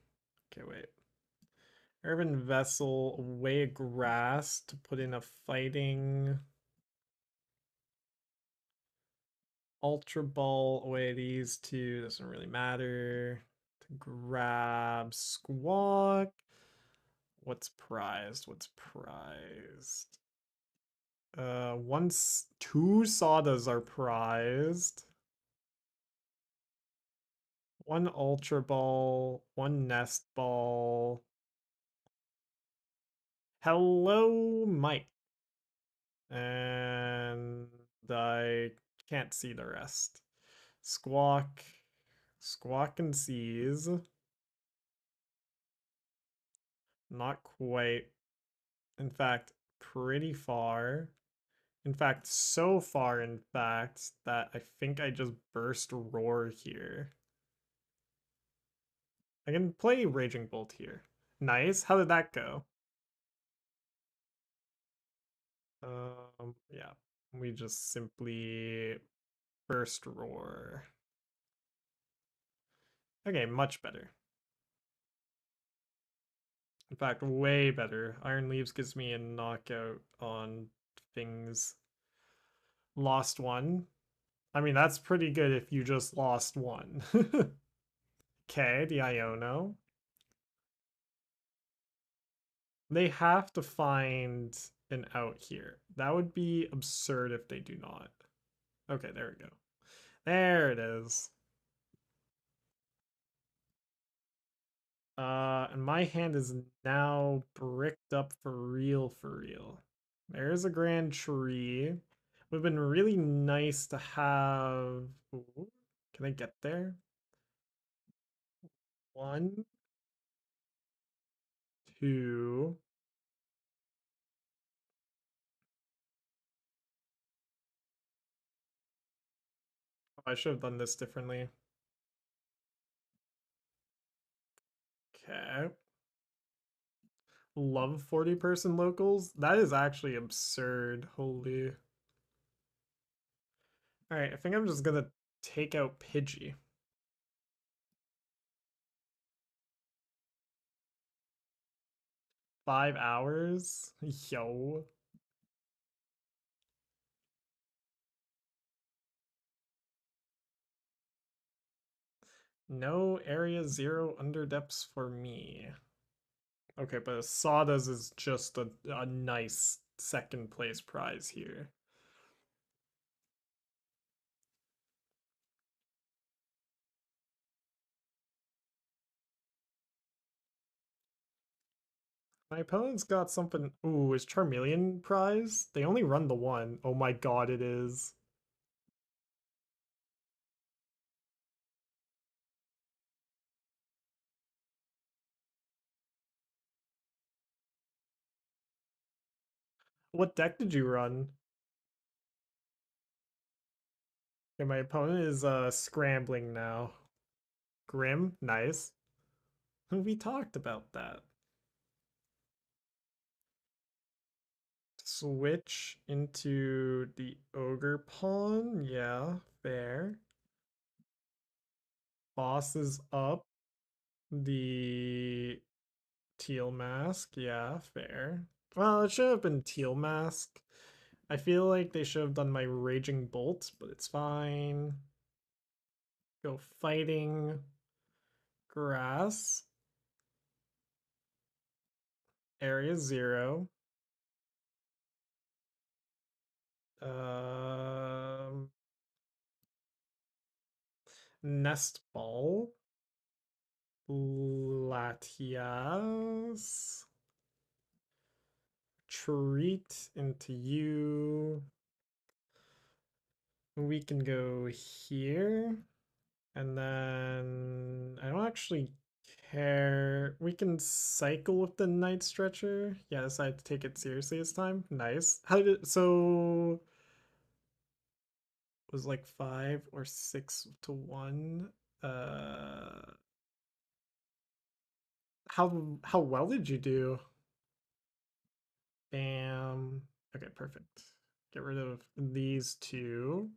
Okay, wait. Earthen Vessel, away grass to put in a fighting. Ultra Ball, away these two, doesn't really matter. To grab Squawk. What's prized? What's prized? Once two Sadas are prized. One Ultra Ball, one Nest Ball. Hello, Mike. And I can't see the rest. Squawk. Squawk and seize. Not quite. In fact, pretty far. In fact, so far, in fact, that I think I just burst roar here. I can play Raging Bolt here. Nice. How did that go? Yeah. We just simply burst roar. Okay, much better. In fact, way better. Iron Leaves gives me a knockout on things. Lost one. I mean, that's pretty good if you just lost one. Okay, the Iono. They have to find an out here. That would be absurd if they do not. Okay, there we go. There it is. And my hand is now bricked up for real, for real. There's a grand tree. Would have been really nice to have. Ooh, can I get there? One, two. Oh, I should have done this differently. Okay. Love 40-person locals? That is actually absurd. Holy. Alright, I think I'm just gonna take out Pidgey. 5 hours? Yo. No Area Zero Underdepths for me. Okay, but Sada's is just a nice second place prize here. My opponent's got something. Ooh, is Charmeleon prize? They only run the one. Oh my god, it is. What deck did you run? Okay, my opponent is scrambling now. Grim, nice. We talked about that. Switch into the Ogerpon. Yeah, fair. Boss is up. The Teal mask. Yeah, fair. Well, it should have been Teal mask. I feel like they should have done my Raging Bolt, but it's fine. Go fighting. Grass. Area 0. Um, Nest Ball, Latias, Treat into you. We can go here, and then I don't actually care. We can cycle with the Night Stretcher. Yeah, I decided to take it seriously this time. Nice. How did it? So was like 5 or 6 to 1. Uh, how well did you do? Bam. Okay, perfect. Get rid of these two.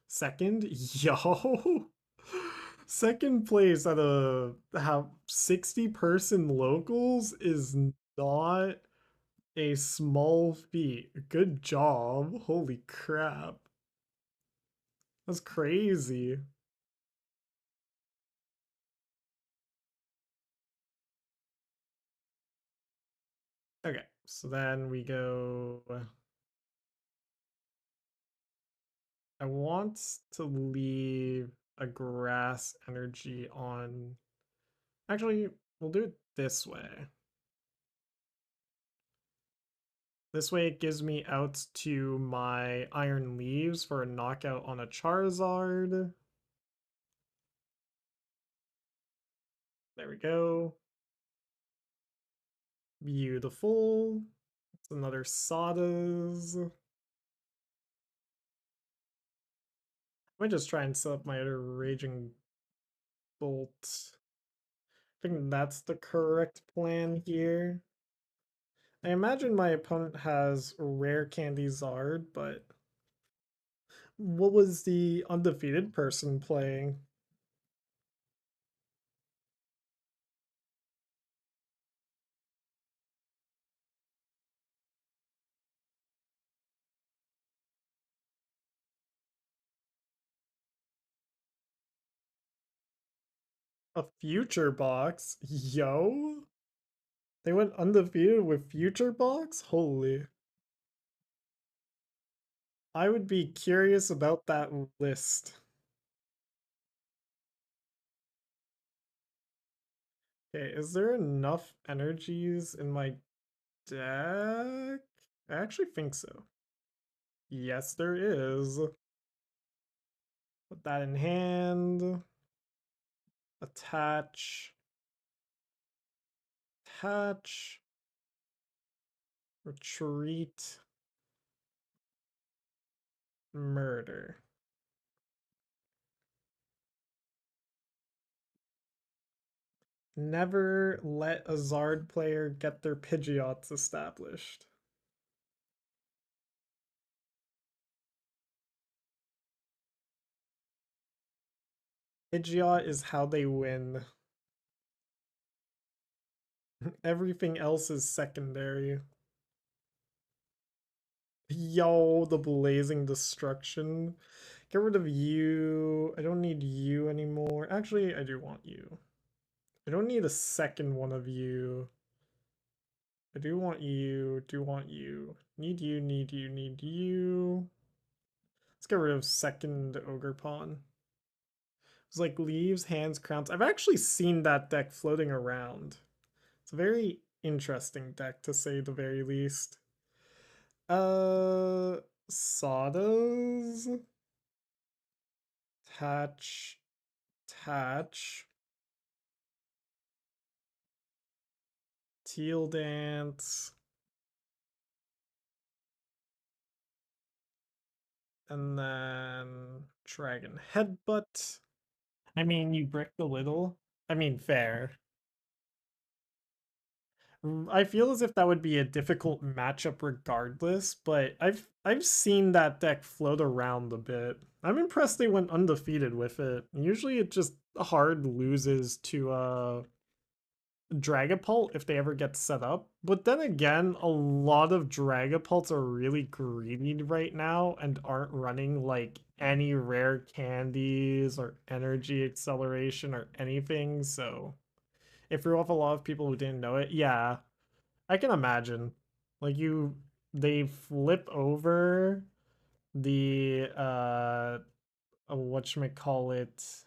Second, yo. Second place at a have 60-person locals is not a small feat. Good job. Holy crap. That's crazy. Okay, so then we go. I want to leave a grass energy on. Actually, we'll do it this way. This way it gives me out to my Iron Leaves for a knockout on a Charizard. There we go. Beautiful. It's another Sada's. I might just try and set up my other Raging Bolt. I think that's the correct plan here. I imagine my opponent has Rare Candy Zard, but what was the undefeated person playing? A future box? Yo? They went undefeated with future box? Holy. I would be curious about that list. Okay, is there enough energies in my deck? I actually think so. Yes, there is. Put that in hand. Attach. Attach. Retreat. Murder. Never let a Zard player get their Pidgeots established. Pidgeot is how they win. Everything else is secondary. Yo, the blazing destruction. Get rid of you. I don't need you anymore. Actually, I do want you. I don't need a second one of you. I do want you. Do want you. Need you, need you, need you. Let's get rid of second Ogerpon. It's like leaves, hands, crowns. I've actually seen that deck floating around. It's a very interesting deck to say the very least. Uh, Sada's Tatch, Tatch, Teal Dance, and then Dragon Headbutt. I mean, you bricked a little. I mean, fair. I feel as if that would be a difficult matchup regardless, but I've seen that deck float around a bit. I'm impressed they went undefeated with it. Usually it just hard loses to Dragapult if they ever get set up. But then again, a lot of Dragapults are really greedy right now and aren't running like any rare candies or energy acceleration or anything. So if you're off a lot of people who didn't know it, yeah, I can imagine. Like they flip over the whatchamacallit,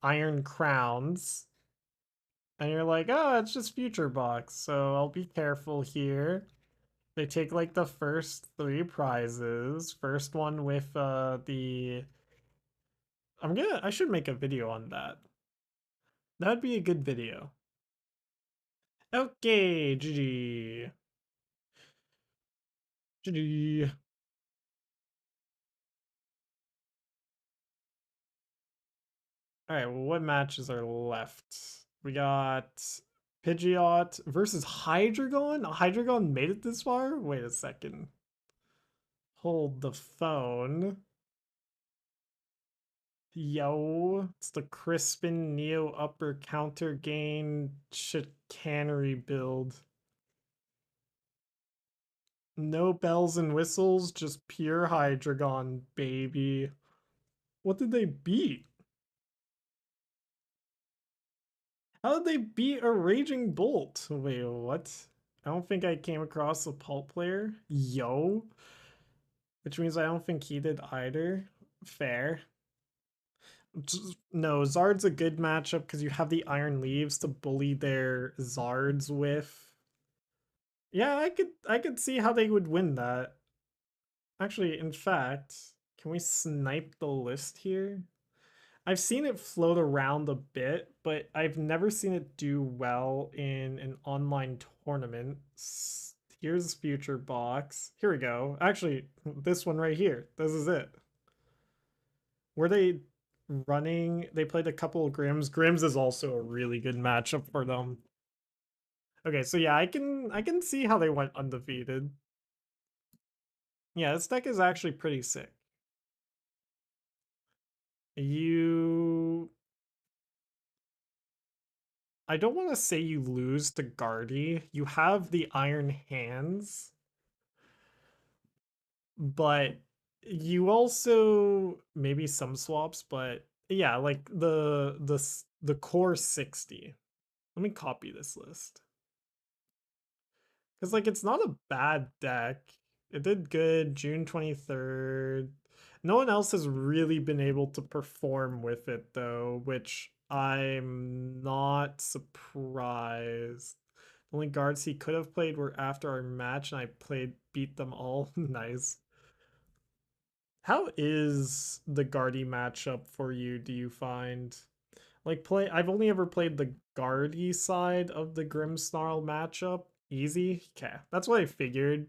Iron Crowns. And you're like, oh, it's just Future Box, so I'll be careful here. They take like the first 3 prizes. First one with the I should make a video on that. That'd be a good video. Okay, GG. GG. Alright, well, what matches are left? We got Pidgeot versus Hydreigon? Hydreigon made it this far? Wait a second. Hold the phone. Yo, it's the Crispin Neo upper counter gain chicanery build. No bells and whistles, just pure Hydreigon, baby. What did they beat? How did they beat a Raging Bolt? Wait, what? I don't think I came across a Pulp player. Yo. Which means I don't think he did either. Fair. No, Zard's a good matchup because you have the Iron Leaves to bully their Zards with. Yeah, I could see how they would win that. Actually, in fact, can we snipe the list here? I've seen it float around a bit, but I've never seen it do well in an online tournament. Here's Future Box. Here we go. Actually, this one right here. This is it. Were they running? They played a couple of Grims. Grims is also a really good matchup for them. Okay, so yeah, I can see how they went undefeated. Yeah, this deck is actually pretty sick. I don't want to say you lose to Guardy. You have the Iron Hands, but you also maybe some swaps, but yeah, like the core 60. Let me copy this list. Because like it's not a bad deck. It did good June 23rd. No one else has really been able to perform with it though, which I'm not surprised. The only guards he could have played were after our match, and I beat them all. Nice. How is the Guardy matchup for you, do you find? Like I've only ever played the Guardy side of the Grimmsnarl matchup. Easy? Okay. That's what I figured.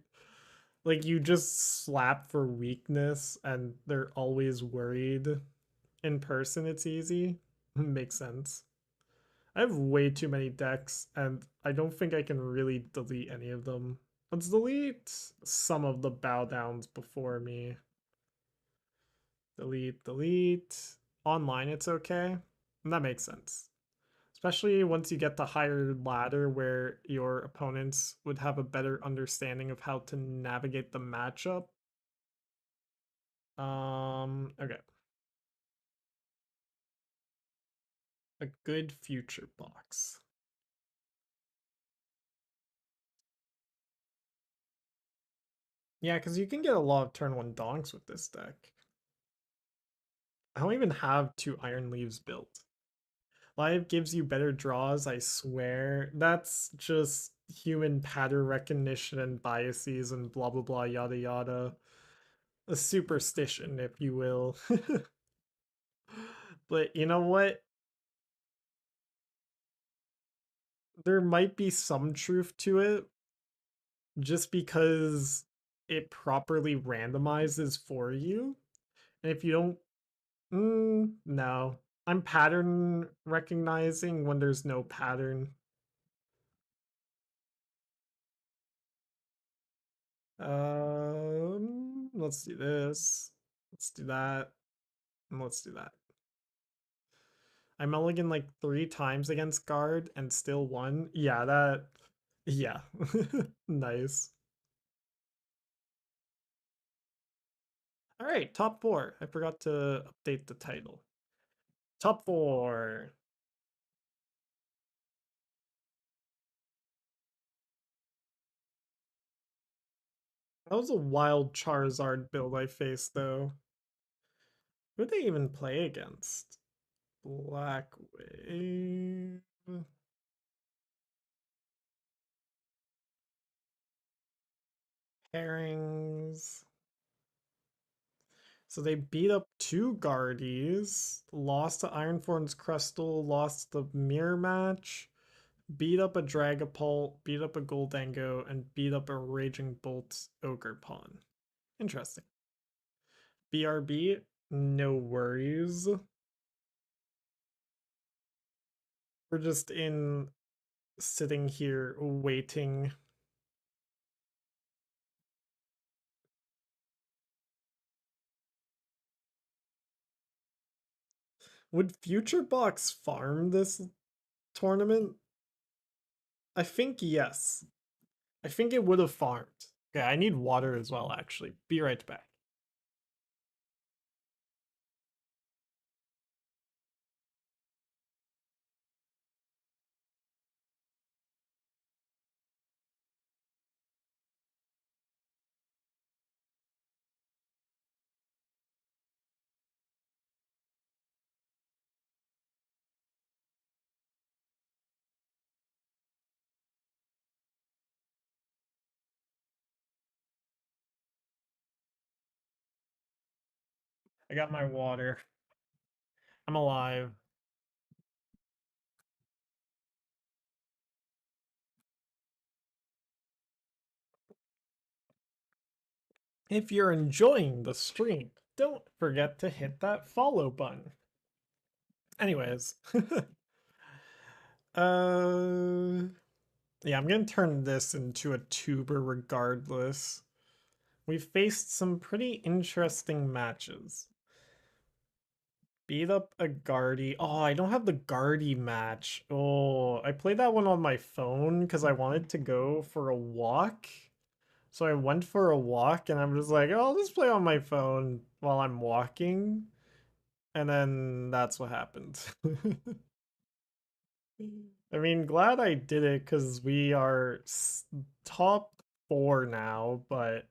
Like you just slap for weakness and they're always worried. In person it's easy. Makes sense. I have way too many decks and I don't think I can really delete any of them. Let's delete some of the bow downs before me. Delete, delete. Online it's okay. And that makes sense. Especially once you get the higher ladder where your opponents would have a better understanding of how to navigate the matchup. Okay. A good future box. Yeah, because you can get a lot of turn 1 donks with this deck. I don't even have 2 Iron Leaves built. Live gives you better draws, I swear. That's just human pattern recognition and biases and blah blah blah yada yada. A superstition, if you will. But you know what? There might be some truth to it just because it properly randomizes for you. And if you don't, no. I'm pattern recognizing when there's no pattern. Let's do this. Let's do that. And let's do that. I mulligan like 3 times against guard and still won. Yeah, that. Yeah. Nice. All right, top 4. I forgot to update the title. Top 4. That was a wild Charizard build I faced, though. Who'd they even play against? Black Wave. Pairings. So they beat up two Guardies, lost to Ironthorn's Crystal, lost the mirror match, beat up a Dragapult, beat up a Goldango, and beat up a Raging Bolt Ogerpon. Interesting. BRB, no worries. We're just in sitting here waiting. Would Future Box farm this tournament? I think yes. I think it would have farmed. Okay, I need water as well, actually. Be right back. I got my water. I'm alive. If you're enjoying the stream, don't forget to hit that follow button. Anyways, yeah, I'm gonna turn this into a tuber regardless. We faced some pretty interesting matches. Beat up a Guardy. Oh, I don't have the Guardy match. Oh, I played that one on my phone because I wanted to go for a walk. So I went for a walk and I'm just like, oh, I'll just play on my phone while I'm walking. And then that's what happened. I mean, glad I did it because we are top 4 now, but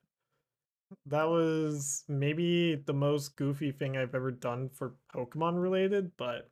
that was maybe the most goofy thing I've ever done for Pokemon related, but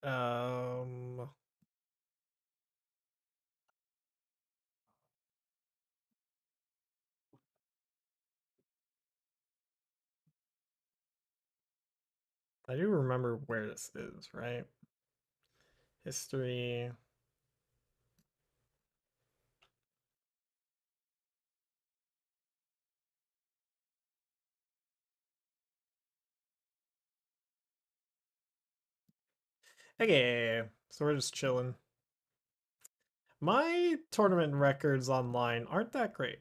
um I do remember where this is, right? History. Okay, so we're just chilling. My tournament records online aren't that great.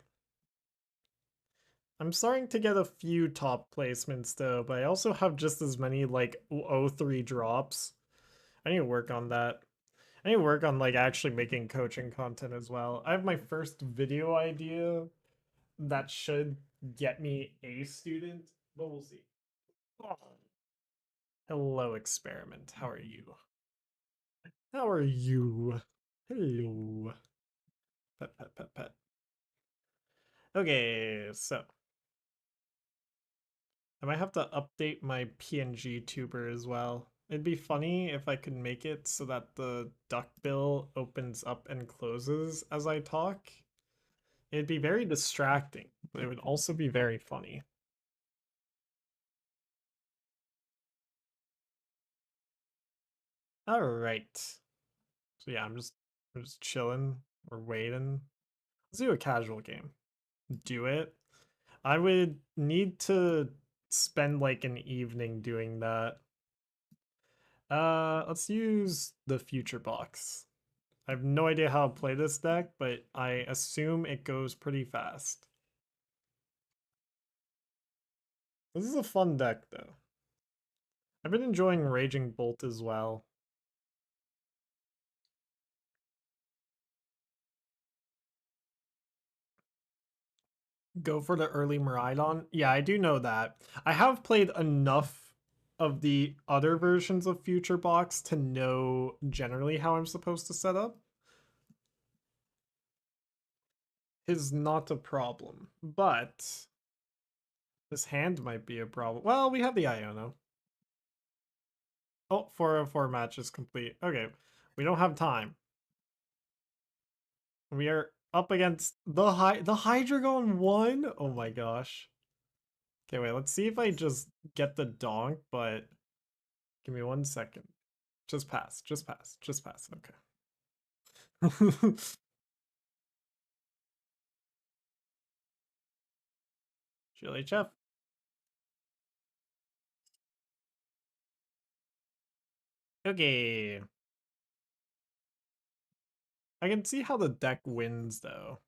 I'm starting to get a few top placements though, but I also have just as many like O3 drops. I need to work on that. I need to work on like actually making coaching content as well. I have my first video idea that should get me a student, but we'll see. Oh. Hello, experiment. How are you? How are you? Hello. Pet, pet, pet, pet. Okay, so I might have to update my PNG tuber as well. It'd be funny if I could make it so that the duckbill opens up and closes as I talk. It'd be very distracting, but it would also be very funny. All right. So yeah, we're just chilling. We're waiting. Let's do a casual game. Do it. I would need to spend like an evening doing that. Let's use the future box. I have no idea how to play this deck, but I assume it goes pretty fast. This is a fun deck, though. I've been enjoying Raging Bolt as well. Go for the early Miraidon? Yeah, I do know that. I have played enough of the other versions of Future Box to know generally how I'm supposed to set up. Is not a problem, but this hand might be a problem. Well, we have the Iono. Oh, 404 match is complete. Okay, we don't have time. We are up against the Hydreigon 1. Oh my gosh. Okay, wait, let's see if I just get the donk, but give me 1 second. Just pass, just pass, just pass. Okay. GLHF. Okay. I can see how the deck wins though.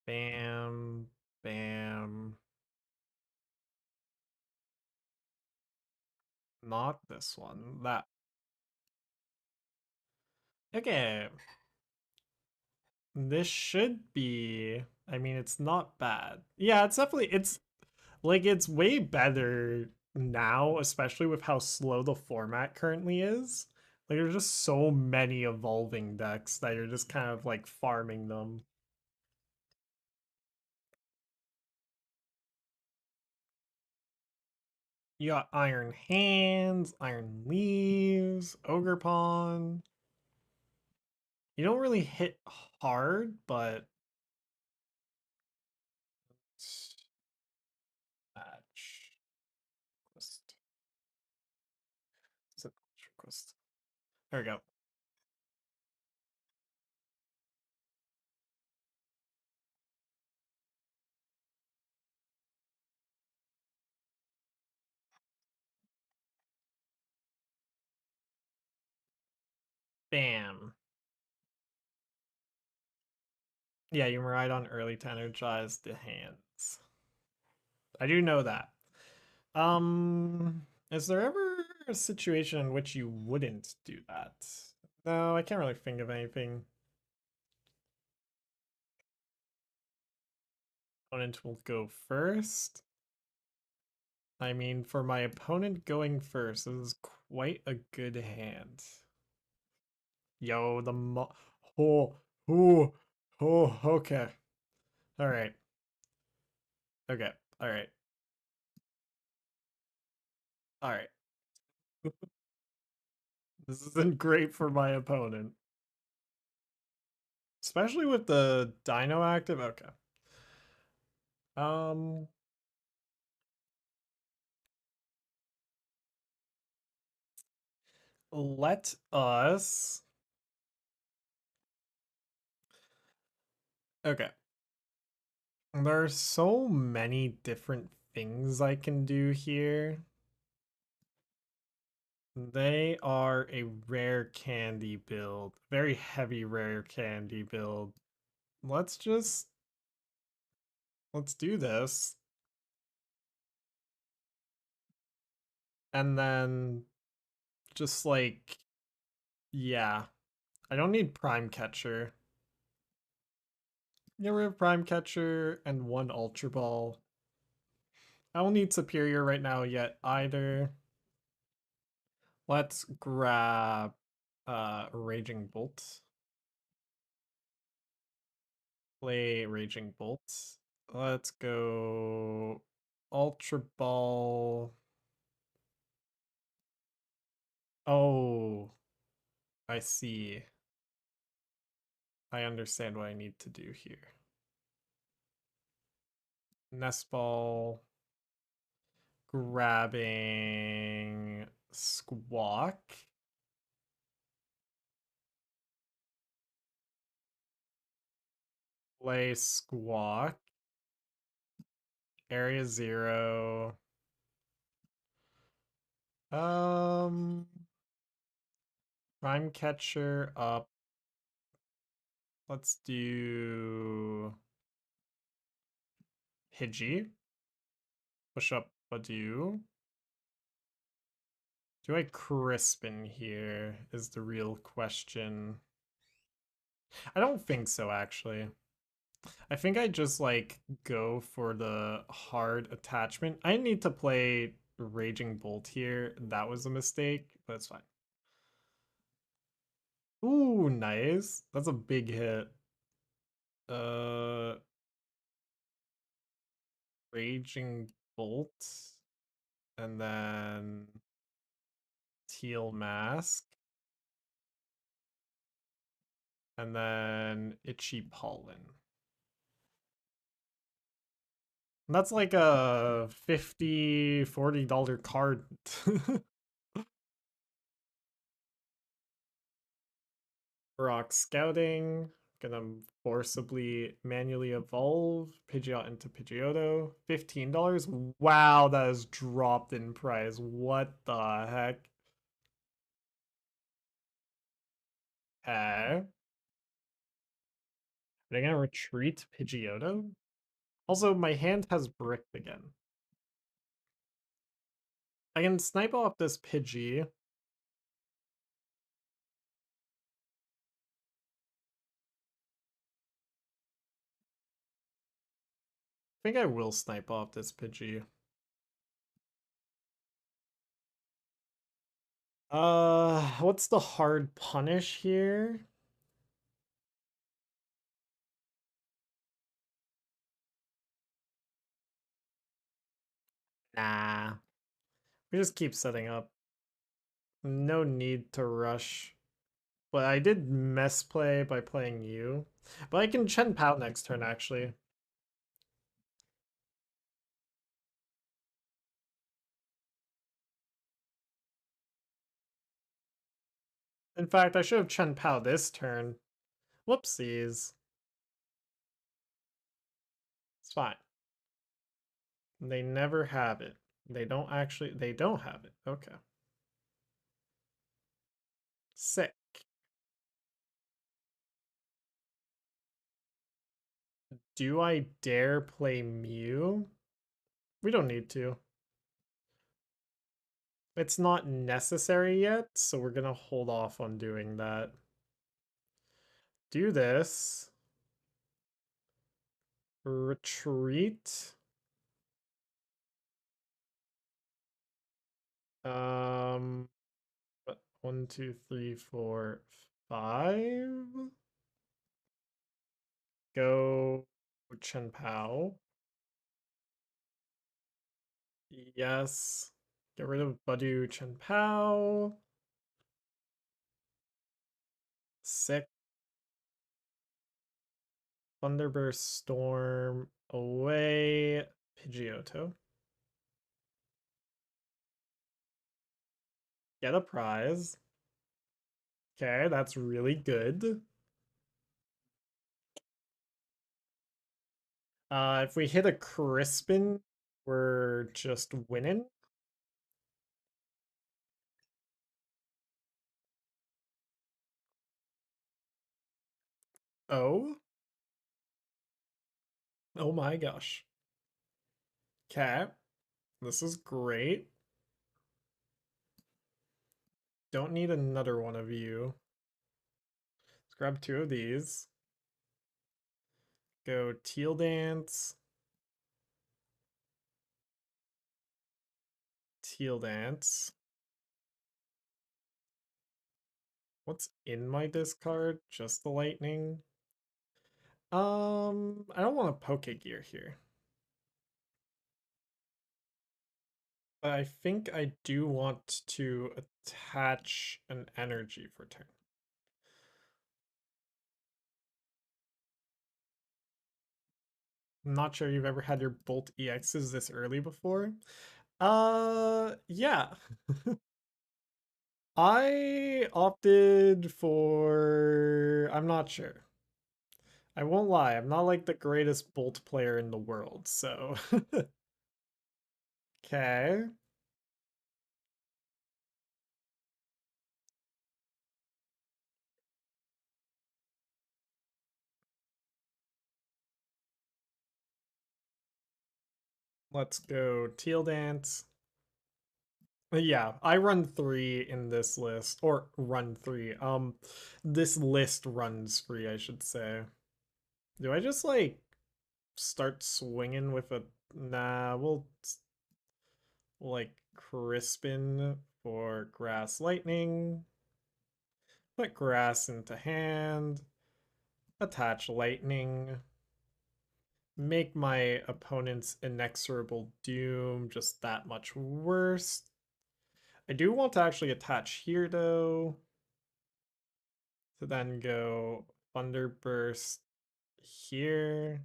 Bam, bam. Not this one. That. Okay. This should be. I mean, it's not bad. Yeah, it's definitely. It's like it's way better now, especially with how slow the format currently is. Like, there's just so many evolving decks that you're just kind of like farming them. You got Iron Hands, Iron Leaves, Ogerpon. You don't really hit hard, but match quest. Is it quest? There we go. Bam. Yeah, you ride on early to energize the hands. I do know that. Is there ever a situation in which you wouldn't do that? No, I can't really think of anything. Opponent will go first. I mean, for my opponent going first, this is quite a good hand. Yo, oh, oh, oh, okay. All right. Okay. All right. All right. This isn't great for my opponent. Especially with the Dino active. Okay. Um, let us. Okay. There are so many different things I can do here. They are a rare candy build. Very heavy rare candy build. Let's just let's do this. And then just like yeah. I don't need Prime Catcher. Get rid of Prime Catcher and one Ultra Ball. I don't need Superior right now yet either. Let's grab Raging Bolt. Play Raging Bolt. Let's go Ultra Ball. Oh, I see. I understand what I need to do here. Nest Ball. Grabbing Squawk. Play Squawk. Area 0. Um, Prime Catcher up. Let's do Pidgey. Push up Budew. Do I Crispin here is the real question. I don't think so, actually. I think I just like go for the hard attachment. I need to play Raging Bolt here. That was a mistake, but it's fine. Ooh, nice. That's a big hit. Uh, Raging Bolt, and then Teal Mask, and then Itchy Pollen. That's like a $40 card. Rock Scouting. Gonna forcibly manually evolve Pidgeot into Pidgeotto. $15. Wow, that has dropped in price. What the heck? Okay. Are they gonna retreat Pidgeotto? Also, my hand has bricked again. I can snipe off this Pidgey. I think I will snipe off this Pidgey. What's the hard punish here? Nah. We just keep setting up. No need to rush. But I did mess play by playing you. But I can Chien-Pao next turn, actually. In fact, I should have Chien-Pao this turn. Whoopsies. It's fine. They never have it. They don't have it. Okay. Sick. Do I dare play Mew? We don't need to. It's not necessary yet, so we're gonna hold off on doing that. Do this. Retreat. Um, 1, 2, 3, 4, 5. Go Chien-Pao. Yes. Get rid of Budew Chien-Pao. Sick. Thunderburst Storm away. Pidgeotto. Get a prize. Okay, that's really good. If we hit a Crispin, we're just winning. Oh. Oh my gosh. Okay. This is great. Don't need another one of you. Let's grab 2 of these. Go Teal Dance. Teal Dance. What's in my discard? Just the lightning. I don't want a Pokégear here. But I think I do want to attach an energy for turn. I'm not sure you've ever had your Bolt EXs this early before. Yeah. I opted for... I'm not sure. I won't lie, I'm not like the greatest Bolt player in the world, so... Okay. Let's go Teal Dance. Yeah, I run 3 in this list. Or run 3. This list runs free, I should say. Do I just, like, start swinging with a... Nah, we'll like Crispin for Grass Lightning. Put Grass into hand. Attach Lightning. Make my opponent's Inexorable Doom just that much worse. I do want to actually attach here, though. To then go Thunder Burst here.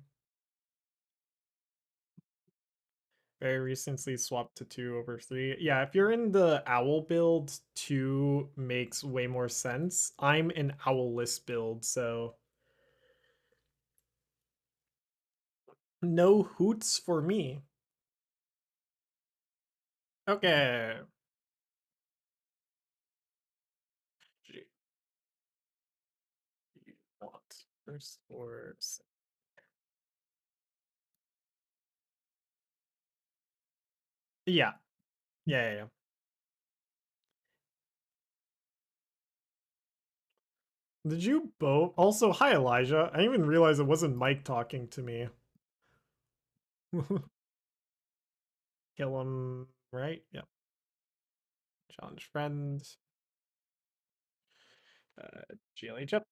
Very recently swapped to 2/3. Yeah, if you're in the Owl build, 2 makes way more sense. I'm in Owlless build, so no hoots for me. Okay. G you want first or second? Yeah. Yeah. Did you both? Also, hi Elijah. I didn't even realize it wasn't Mike talking to me. Kill him, right? Yep. Challenge friend. GLH up.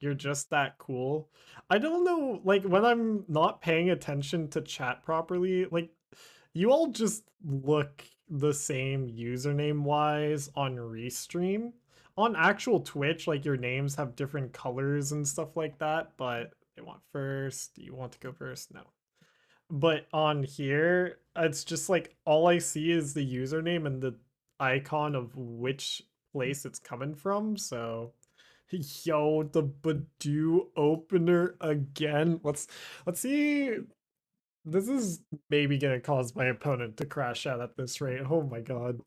You're just that cool. I don't know, like, when I'm not paying attention to chat properly, like, you all just look the same username wise on Restream. On actual Twitch, like, your names have different colors and stuff like that, but they want first. Do you want to go first? No. But on here, it's just like all I see is the username and the icon of which place it's coming from, so yo, the Budew opener again. Let's see. This is maybe gonna cause my opponent to crash out at this rate. Oh my god.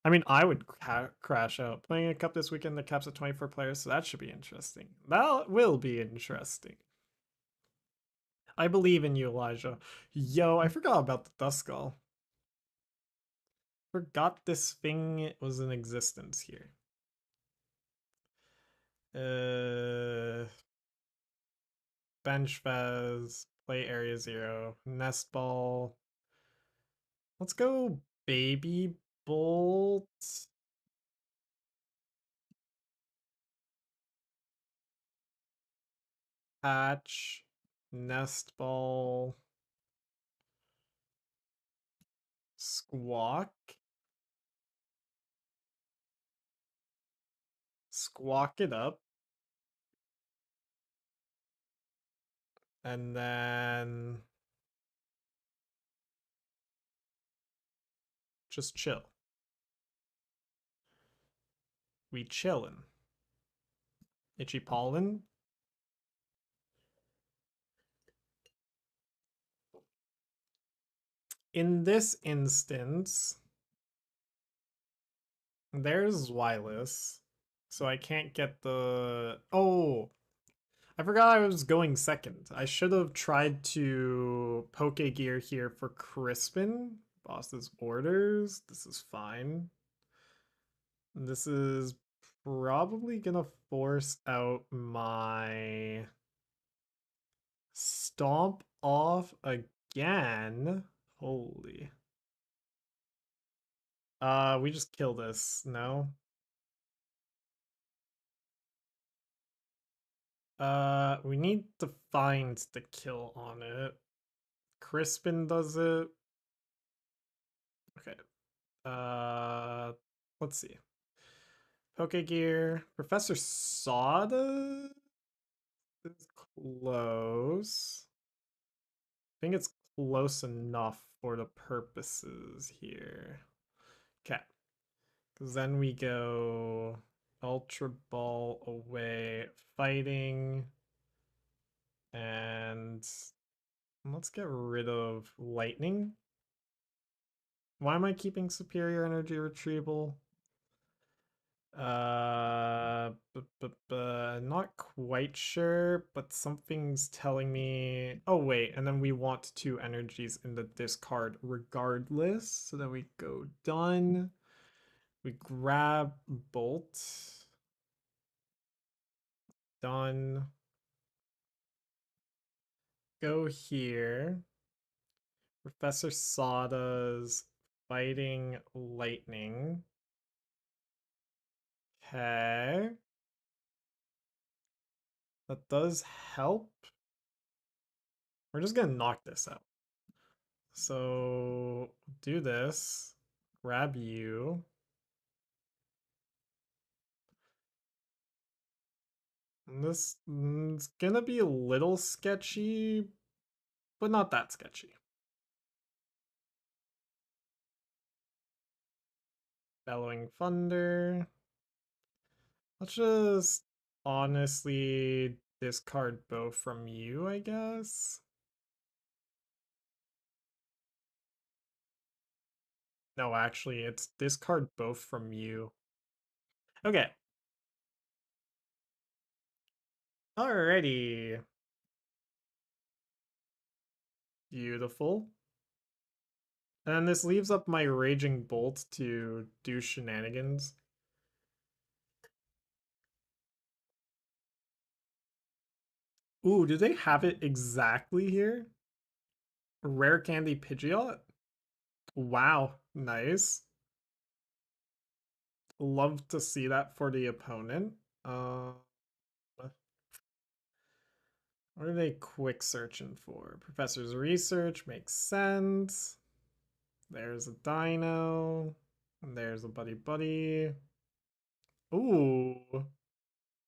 I mean, I would crash out. Playing a cup this weekend that caps at 24 players, so that should be interesting. That will be interesting. I believe in you, Elijah. Yo, I forgot about the Duskull. Forgot this thing was in existence here. Uh, Bench Fez, play Area 0, Nest Ball. Let's go Baby Bolt. Hatch, Nest Ball, Squawk. Squawk it up. And then just chill. We chillin'. Itchy Pollen. In this instance, there's Wireless. So I can't get the... Oh, I forgot I was going second. I should have tried to Pokégear here for Crispin. Boss's orders. This is fine. This is probably gonna force out my Stomp off again. Holy. We just kill this, no? We need to find the kill on it. Crispin does it. Okay. Let's see. Pokégear. Professor Sada is close. I think it's close enough for the purposes here. Okay. Because then we go Ultra Ball away, fighting. And let's get rid of Lightning. Why am I keeping Superior Energy Retrieval? Not quite sure, but something's telling me. Oh, wait, and then we want two energies in the discard regardless. So then we go done. We grab Bolt. Done. Go here. Professor Sada's fighting lightning. Okay. That does help. We're just gonna knock this out. So do this. Grab you. And this is gonna be a little sketchy, but not that sketchy. Bellowing Thunder. Let's just honestly discard both from you, I guess. No, actually, it's discard both from you. Okay. Alrighty. Beautiful. And this leaves up my Raging Bolt to do shenanigans. Ooh, do they have it exactly here? Rare Candy Pidgeot? Wow, nice. Love to see that for the opponent. What are they quick searching for? Professor's Research makes sense. There's a Dino. And there's a Buddy Buddy. Ooh.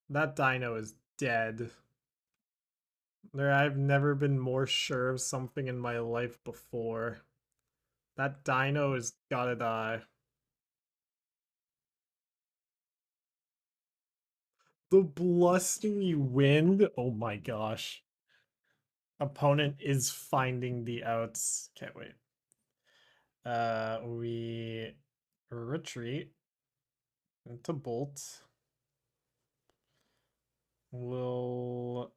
That Dino is dead. I've never been more sure of something in my life before. That Dino is gotta die. The blustery wind. Oh my gosh. Opponent is finding the outs. Can't wait. We retreat into Bolt. We'll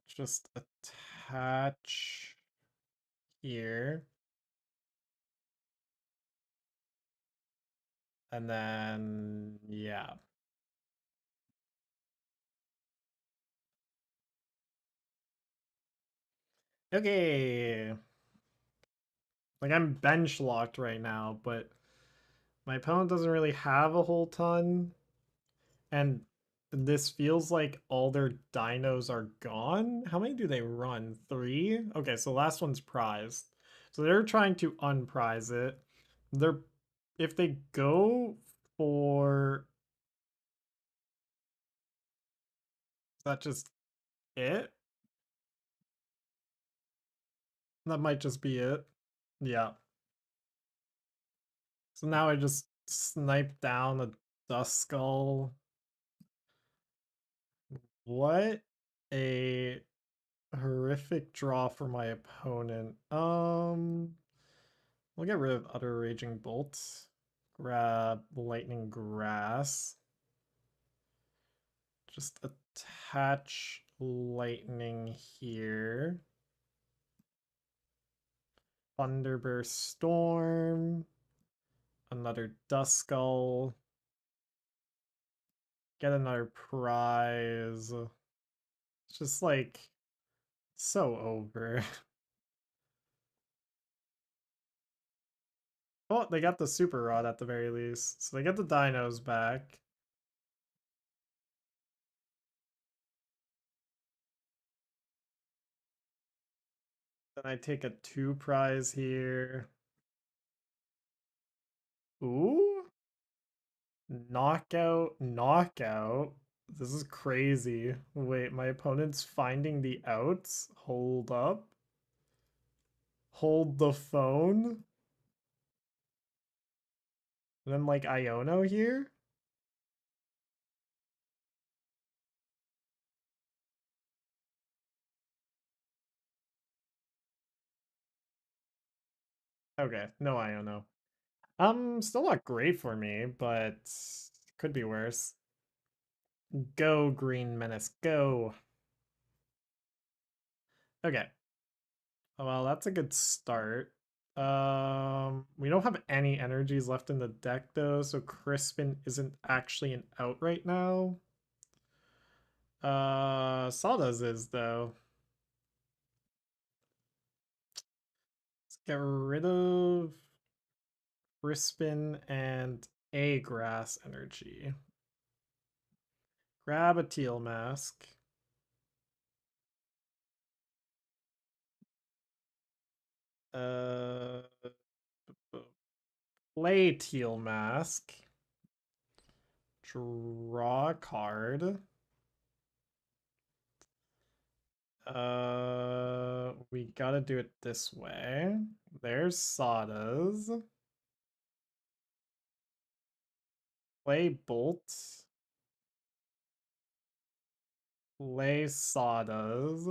just attach here. And then, yeah. Okay. Like, I'm bench locked right now, but my opponent doesn't really have a whole ton. And this feels like all their dinos are gone. How many do they run? 3? Okay, so the last one's prized. So they're trying to unprize it. They're if they go for is that just it? That might just be it. Yeah. So now I just snipe down a Duskull. What a horrific draw for my opponent. We'll get rid of Utter Raging Bolt. Grab Lightning Grass. Just attach Lightning here. Thunderburst Storm. Another Duskull. Get another prize. It's just like so over. Oh, they got the Super Rod at the very least. So they get the dinos back. Then I take a 2 prize here. Ooh. Knockout, knockout. This is crazy. Wait, my opponent's finding the outs? Hold up. Hold the phone. And then like Iono here? Okay, no Iono. Still not great for me, but could be worse. Go, Green Menace, go. Okay. Well, that's a good start. We don't have any energies left in the deck though, so Crispin isn't actually an out right now. Sada's is though. Let's get rid of Crispin and a grass energy. Grab a teal mask. Uh, play teal mask. Draw a card. We gotta do it this way. There's Sada's. Play Bolt. Play Sada's.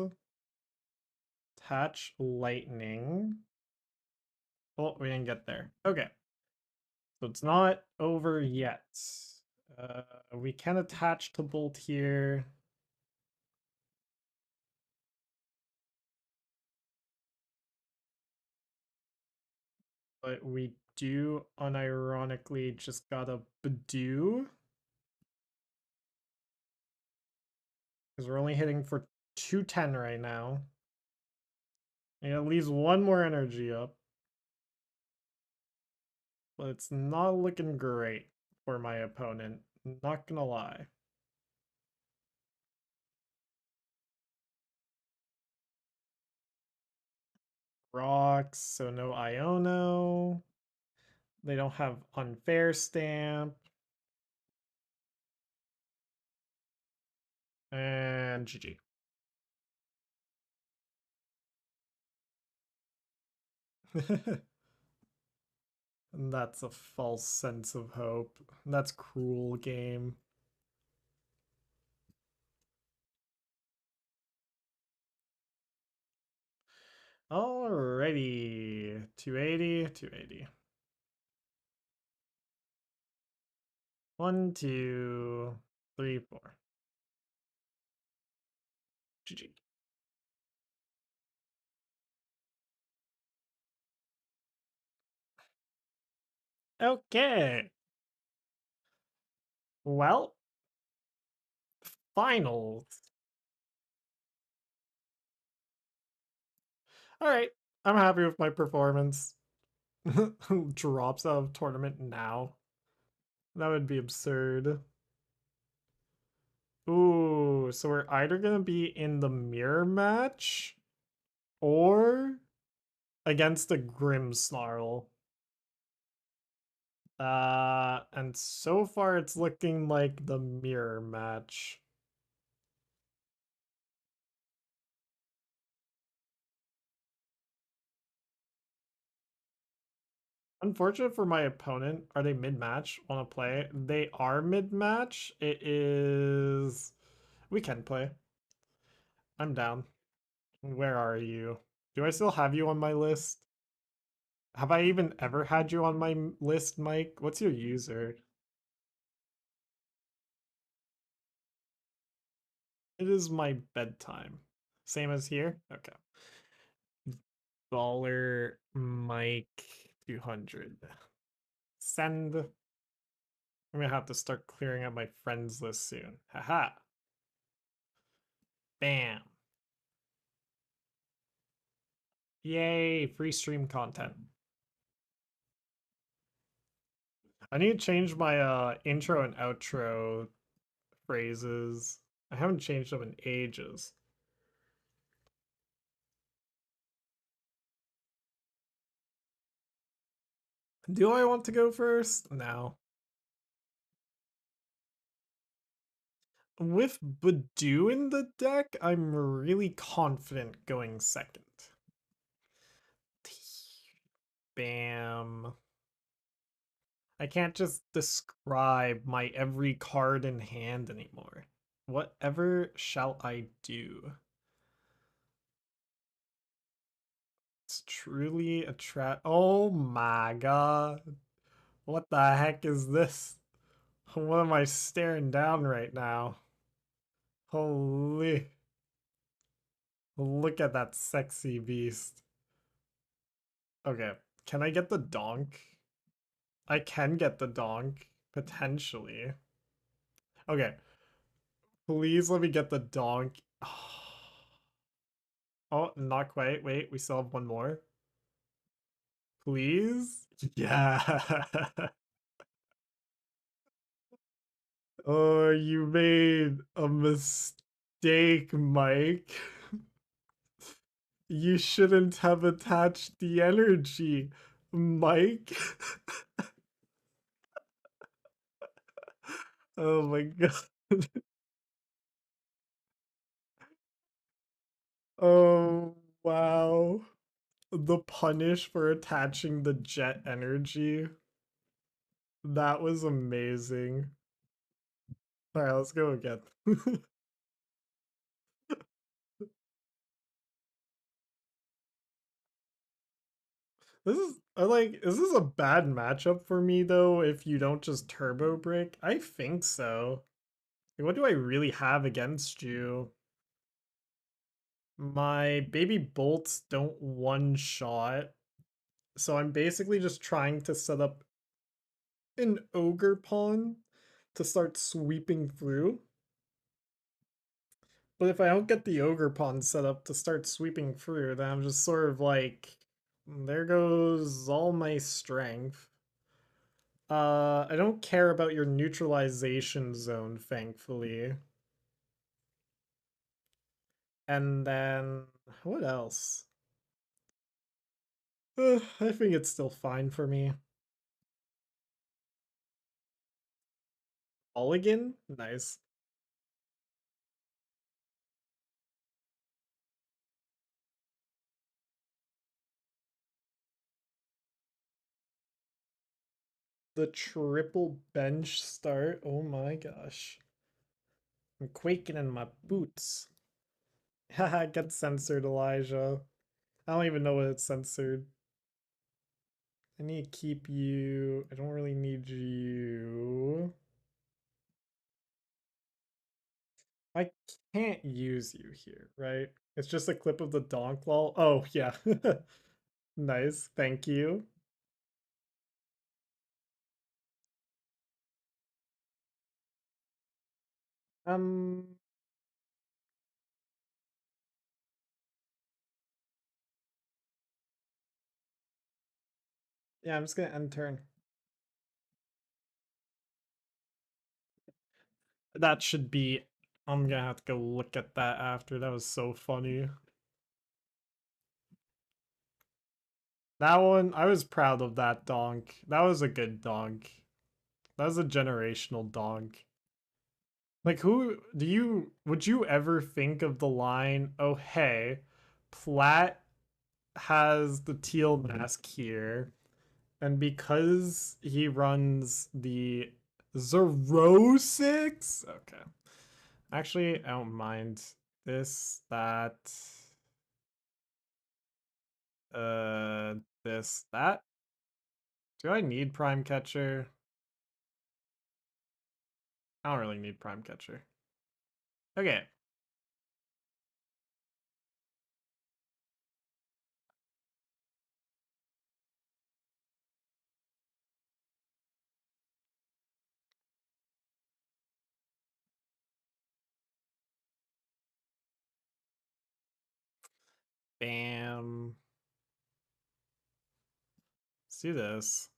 Attach Lightning. Oh, we didn't get there. Okay. So it's not over yet. We can attach to Bolt here. But we do unironically just gotta Budew. Because we're only hitting for 210 right now. And it leaves one more energy up. But it's not looking great for my opponent. Not gonna lie. Rocks, so no Iono. They don't have Unfair Stamp. And GG. That's a false sense of hope. That's cruel game. Alrighty. 280, 280. 1, 2, 3, 4. GG. Okay. Well, finals. Alright. I'm happy with my performance. Drops out of tournament now. That would be absurd. Ooh, so we're either gonna be in the mirror match or against a Grimmsnarl. And so far it's looking like the mirror match. Unfortunate for my opponent. Are they mid-match? Want to play? They are mid-match. It is... We can play. I'm down. Where are you? Do I still have you on my list? Have I even ever had you on my list, Mike? What's your user? It is my bedtime. Same as here? Okay. Baller Mike 200. Send. I'm gonna have to start clearing out my friends list soon. Haha. Bam. Yay, free stream content. I need to change my intro and outro phrases. I haven't changed them in ages. Do I want to go first? No. With Budew in the deck, I'm really confident going second. Bam. I can't just describe my every card in hand anymore. Whatever shall I do? It's truly a trap. Oh my god. What the heck is this? What am I staring down right now? Holy. Look at that sexy beast. Okay, can I get the donk? I can get the donk, potentially. Okay, please let me get the donk. Oh, not quite. Wait, we still have one more. Please? Yeah. Oh, you made a mistake, Mike. You shouldn't have attached the energy, Mike. Oh my god. Oh, wow. The punish for attaching the jet energy. That was amazing. Alright, let's go again. This is I like is this a bad matchup for me though if you don't just turbo break? I think so. Like, what do I really have against you? My baby bolts don't one shot. So I'm basically just trying to set up an Ogerpon to start sweeping through. But if I don't get the Ogerpon set up to start sweeping through, then I'm just sort of like, there goes all my strength. I don't care about your neutralization zone, thankfully. And then, what else? I think it's still fine for me. Mulligan? Nice. The triple bench start. Oh my gosh. I'm quaking in my boots. Haha, get censored, Elijah. I don't even know what it's censored. I need to keep you. I don't really need you. I can't use you here, right? It's just a clip of the donk lol. Oh, yeah. Nice. Thank you. Um, yeah, I'm just gonna end turn. That should be. I'm gonna have to go look at that after. That was so funny. That one, I was proud of that donk. That was a good donk. That was a generational donk. Like, who do you would you ever think of the line, oh hey, Plat has the teal mask here, and because he runs the 06? Okay. Actually, I don't mind this, that, uh, this, that. Do I need Prime Catcher? I don't really need Prime Catcher. Okay. Bam. Let's do this.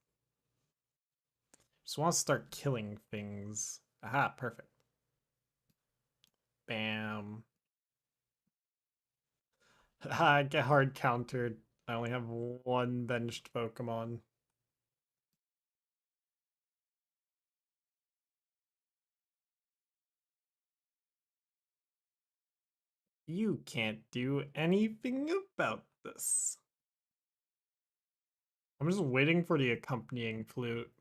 Just want to start killing things. Aha, perfect. Bam. I get hard countered. I only have one benched Pokemon. You can't do anything about this. I'm just waiting for the accompanying flute.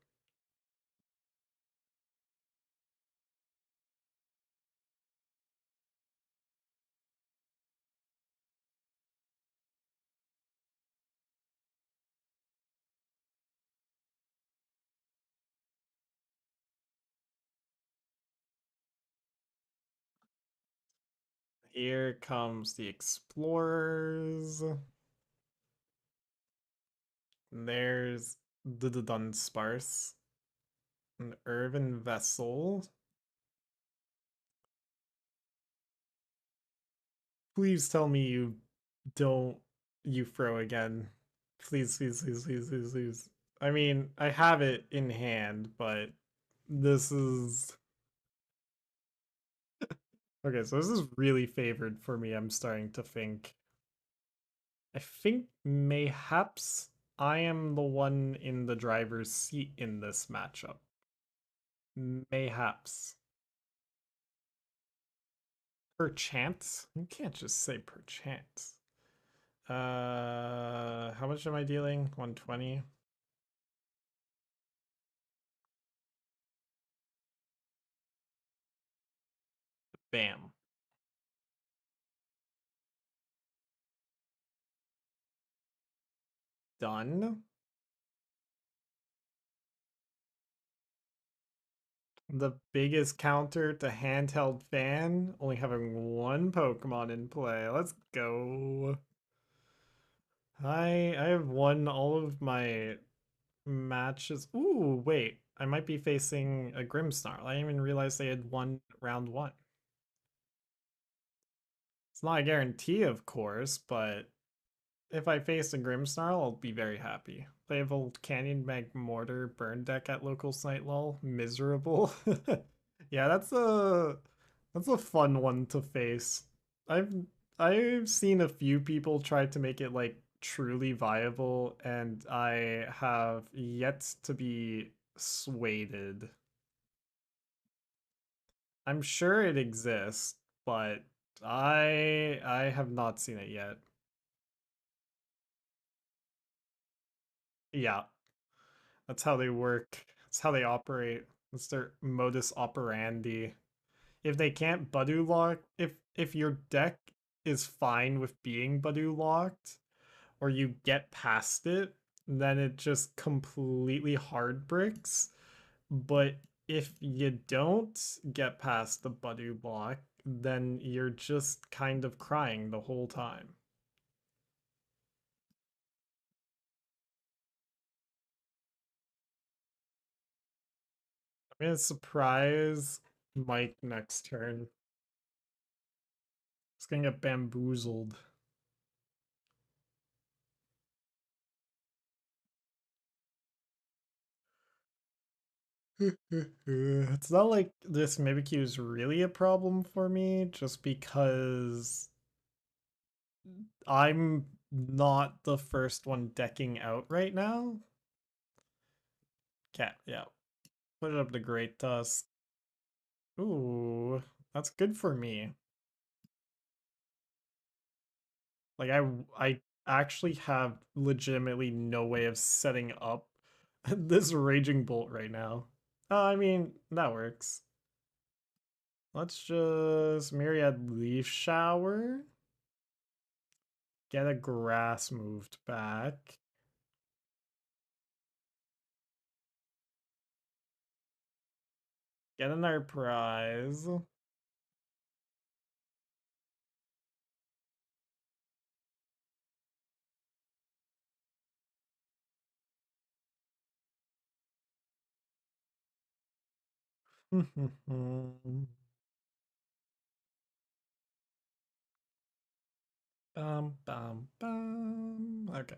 Here comes the Explorers. And there's the Dunsparce. An Earthen Vessel. Please tell me you don't throw again. Please, please, please, please, please, please. I mean, I have it in hand, but this is... Okay, so this is really favored for me, I'm starting to think. I think mayhaps I am the one in the driver's seat in this matchup. Mayhaps. Perchance? You can't just say perchance. How much am I dealing? 120? Bam. Done. The biggest counter to handheld fan, only having one Pokemon in play. Let's go. I have won all of my matches. Ooh, wait. I might be facing a Grimmsnarl. I didn't even realize they had won round one. It's not a guarantee, of course, but if I face a Grimmsnarl, I'll be very happy. They have old Canyon Mag Mortar burn deck at local site lol. Miserable. Yeah, that's a fun one to face. I've I've seen a few people try to make it like truly viable, and I have yet to be swayed. I'm sure it exists, but I have not seen it yet. Yeah, that's how they work. That's how they operate. That's their modus operandi. If they can't Budew lock, if your deck is fine with being Budew locked, or you get past it, then it just completely hard bricks. But if you don't get past the Budew block, then you're just kind of crying the whole time. I'm gonna surprise Mike next turn. He's gonna get bamboozled. It's not like this Mimikyu is really a problem for me, just because I'm not the first one decking out right now. Cat, yeah. Put it up to Great Tusk. Ooh, that's good for me. Like I actually have legitimately no way of setting up this Raging Bolt right now. I mean, that works. Let's just Myriad Leaf Shower. Get a grass moved back. Get another prize. Bum, bum, bum. Okay.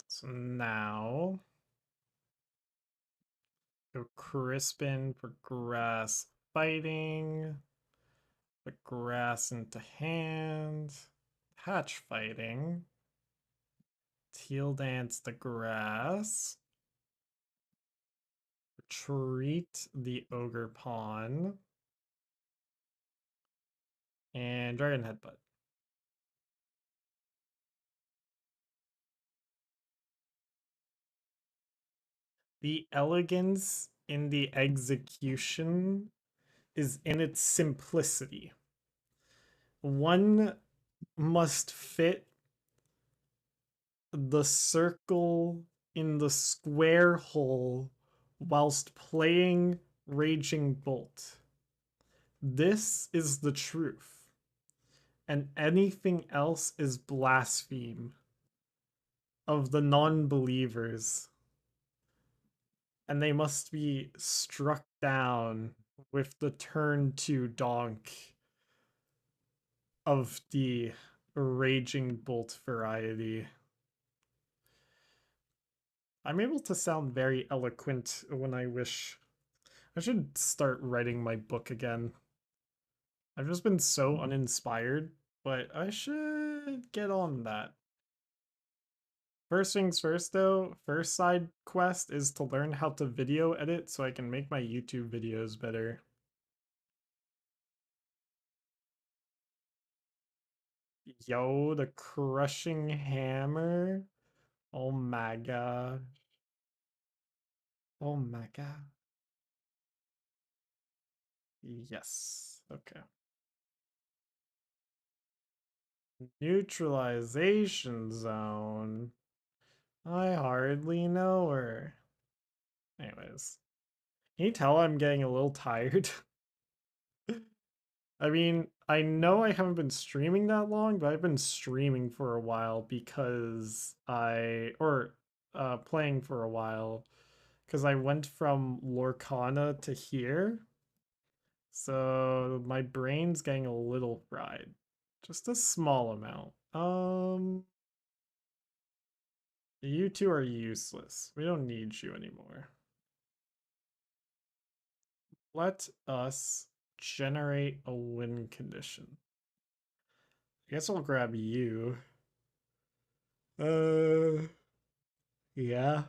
So now go Crispin for grass fighting. Put grass into hand. Hatch fighting. Teal dance the grass. Retreat the Ogerpon. And Dragon Headbutt. The elegance in the execution is in its simplicity. One must fit the circle in the square hole whilst playing Raging Bolt. This is the truth, and anything else is blaspheme of the non believers, and they must be struck down with the turn to donk of the Raging Bolt variety. I'm able to sound very eloquent when I wish. I should start writing my book again. I've just been so uninspired, but I should get on that. First things first though, first side quest is to learn how to video edit so I can make my YouTube videos better. Yo, the crushing hammer. Oh my god. Oh my god. Yes. Okay. Neutralization zone. I hardly know her. Anyways. Can you tell I'm getting a little tired? I mean, I know I haven't been streaming that long, but I've been streaming for a while because playing for a while because I went from Lorcana to here. So my brain's getting a little fried. Just a small amount. You two are useless. We don't need you anymore. Let us generate a win condition. I guess I'll grab you. Uh, yeah.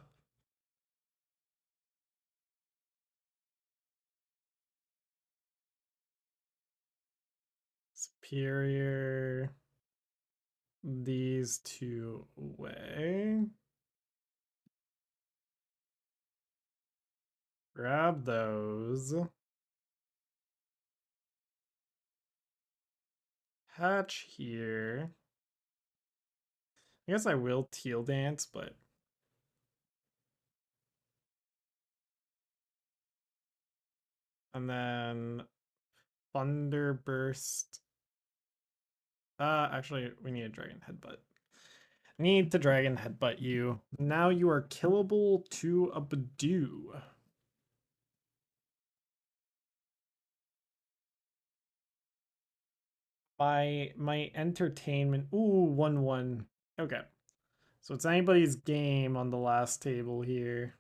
Superior. These two away. Grab those. Hatch here. I guess I will Teal Dance, but and then Thunder Burst. Actually, we need a Dragon Headbutt. Need to Dragon Headbutt you. Now you are killable to a Budew. My entertainment. Ooh, 1-1. Okay. So it's anybody's game on the last table here.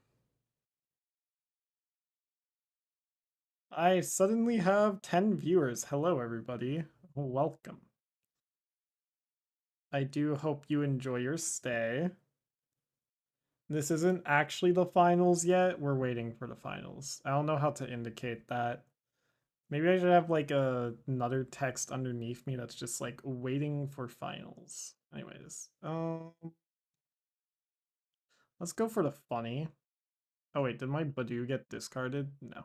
I suddenly have 10 viewers. Hello, everybody. Welcome. I do hope you enjoy your stay. This isn't actually the finals yet. We're waiting for the finals. I don't know how to indicate that. Maybe I should have like another text underneath me that's just like waiting for finals. Anyways, let's go for the funny. Oh wait, did my Budew get discarded? No.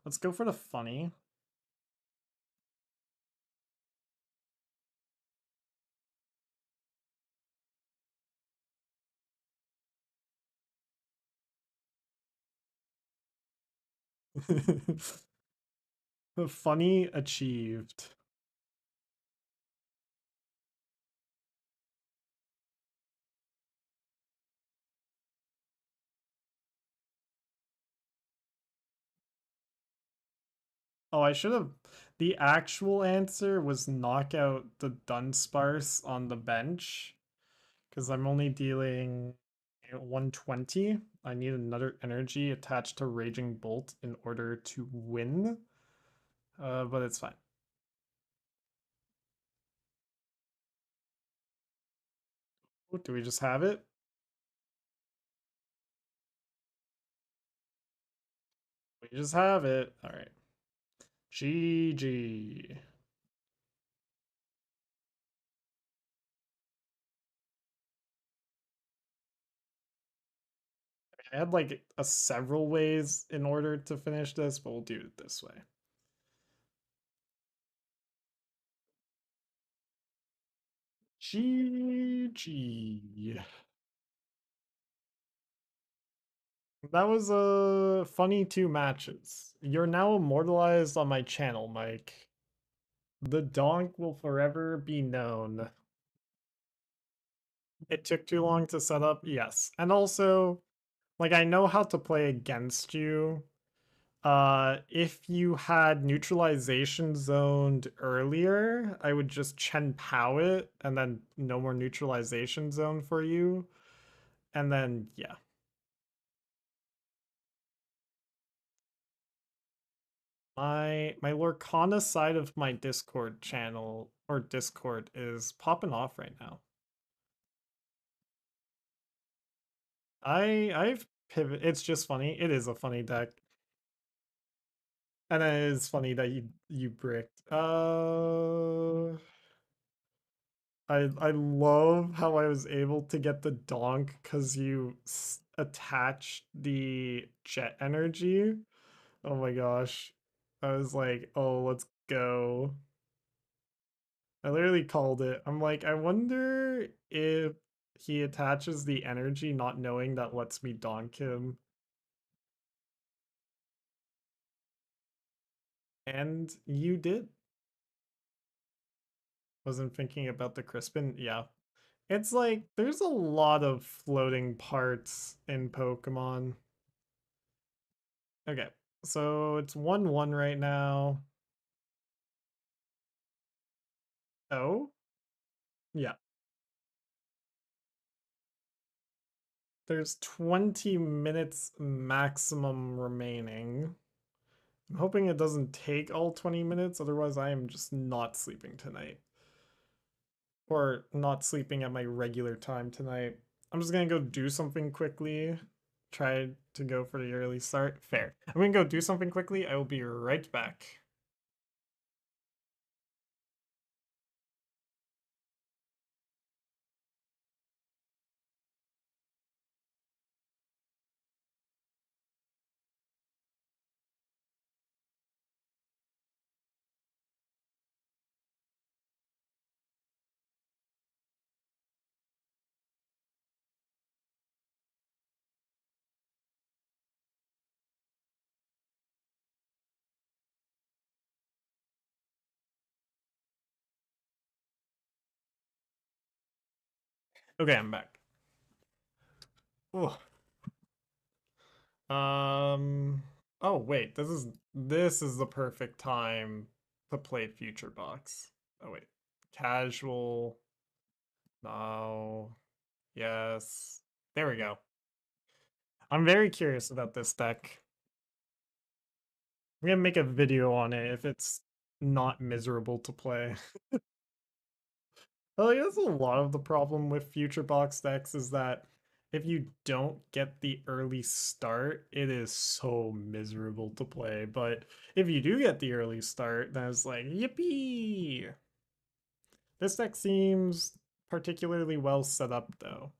Let's go for the funny. The funny achieved. Oh, I should have. The actual answer was knock out the Dunsparce on the bench because I'm only dealing 120. I need another energy attached to Raging Bolt in order to win. But it's fine. Do we just have it? We just have it. All right. GG. I had like several ways in order to finish this, but we'll do it this way. GG. That was a funny 2 matches. You're now immortalized on my channel, Mike. The donk will forever be known. It took too long to set up, yes. And also, like, I know how to play against you. If you had neutralization zoned earlier, I would just Chien-Pao it and then no more neutralization zone for you. And then, yeah. My Lorcana side of my Discord channel or Discord is popping off right now. I've pivot. It's just funny. It is a funny deck, and it is funny that you bricked. I love how I was able to get the donk because you attached the jet energy. Oh my gosh, I was like, oh, let's go. I literally called it. I'm like, I wonder if he attaches the energy not knowing that lets me donk him. And you did. Wasn't thinking about the Crispin. Yeah. It's like, there's a lot of floating parts in Pokemon. Okay. So it's 1-1 right now. Oh? Yeah. There's 20 minutes maximum remaining. I'm hoping it doesn't take all 20 minutes, otherwise I am just not sleeping tonight. Or not sleeping at my regular time tonight. I'm just gonna go do something quickly. Try to go for the early start. Fair. I'm gonna go do something quickly. I will be right back. Okay, I'm back. Oh. Oh wait, this is the perfect time to play Future Box. Oh wait. Casual. No. Yes. There we go. I'm very curious about this deck. I'm gonna make a video on it if it's not miserable to play. Well, that's a lot of the problem with future box decks is that if you don't get the early start, it is so miserable to play. But if you do get the early start, then it's like, yippee! This deck seems particularly well set up though.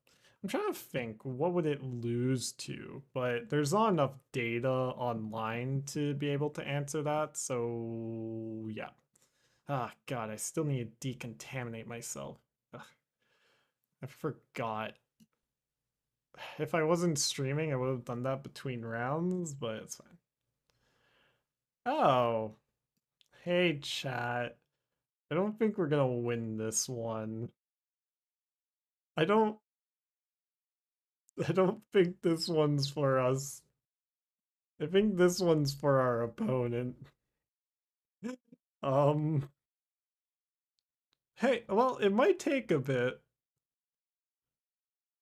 I'm trying to think, what would it lose to? But there's not enough data online to be able to answer that, so yeah. Ah, God, I still need to decontaminate myself. Ugh, I forgot. If I wasn't streaming, I would have done that between rounds, but it's fine. Oh, hey, chat. I don't think we're gonna win this one. I don't. I don't think this one's for us. I think this one's for our opponent. Um. Hey, well, it might take a bit.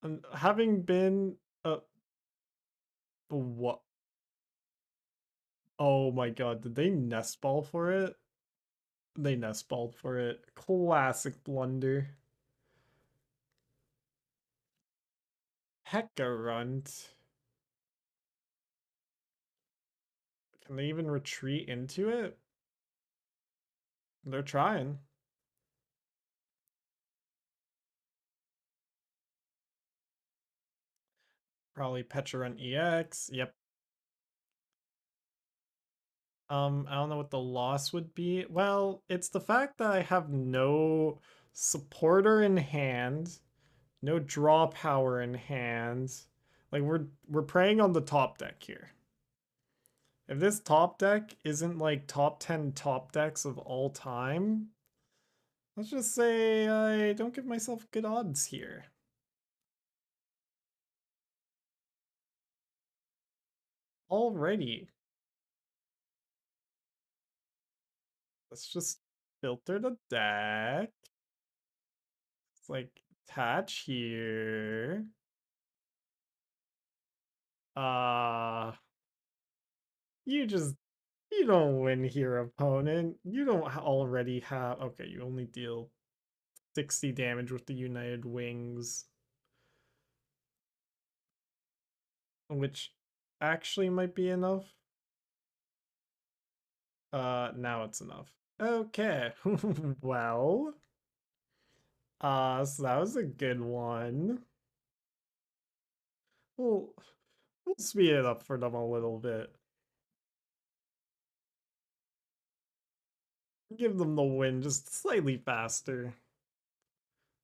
And having been what? Oh my God, did they nest ball for it? They nest balled for it. Classic blunder. Hecka runt. Can they even retreat into it? They're trying. Probably Pecharunt EX. Yep. I don't know what the loss would be. Well, it's the fact that I have no supporter in hand, no draw power in hand. Like we're preying on the top deck here. If this top deck isn't like top 10 top decks of all time, let's just say I don't give myself good odds here. Alrighty. Let's just filter the deck. It's like attach here. Uh you just you don't win here, opponent. You don't already have okay, you only deal 60 damage with the United Wings. Which actually might be enough. Now it's enough. Okay. Well, so that was a good one. We'll we'll speed it up for them a little bit. Give them the win just slightly faster.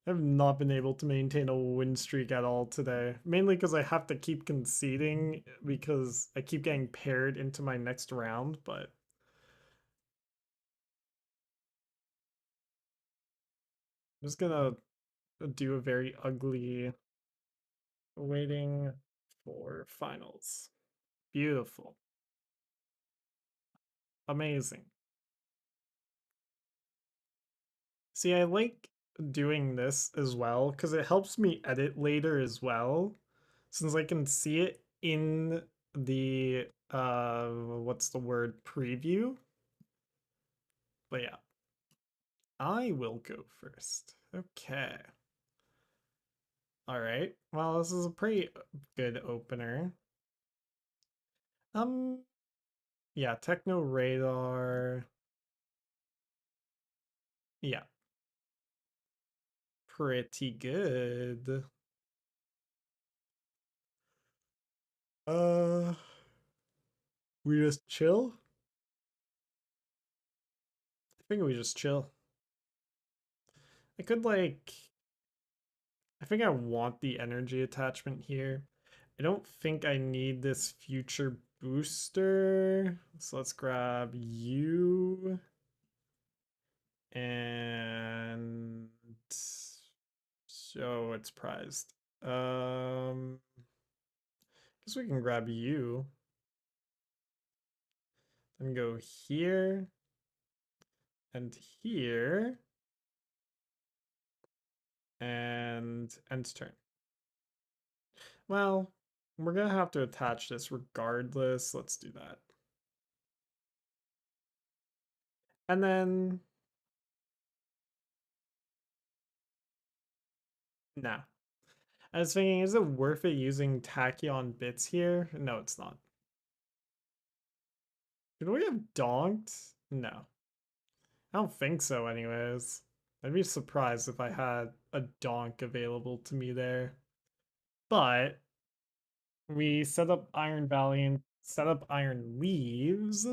I've not been able to maintain a win streak at all today. Mainly because I have to keep conceding because I keep getting paired into my next round, but I'm just gonna do a very ugly waiting for finals. Beautiful. Amazing. See, I like doing this as well because it helps me edit later as well, since I can see it in the what's the word, preview. But yeah, I will go first. Okay. All right. Well, this is a pretty good opener. Um, yeah, Techno Radar. Yeah, pretty good. Uh, we just chill? I think we just chill. I could like I think I want the energy attachment here. I don't think I need this future booster. So let's grab you and so it's prized. Guess we can grab you and go here and here and end turn. Well, we're gonna have to attach this regardless. Let's do that. And then, nah. I was thinking, is it worth it using tachyon bits here? No, it's not. Could we have donked? No. I don't think so anyways. I'd be surprised if I had a donk available to me there. But we set up Iron Valiant, set up Iron Leaves.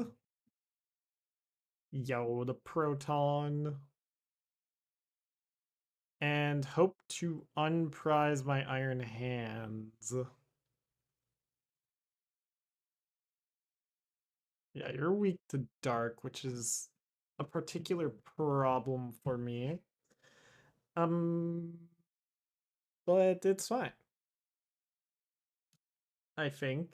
Yo, the Proton. And hope to unprize my Iron Hands. Yeah, you're weak to dark, which is a particular problem for me. Um, but it's fine. I think.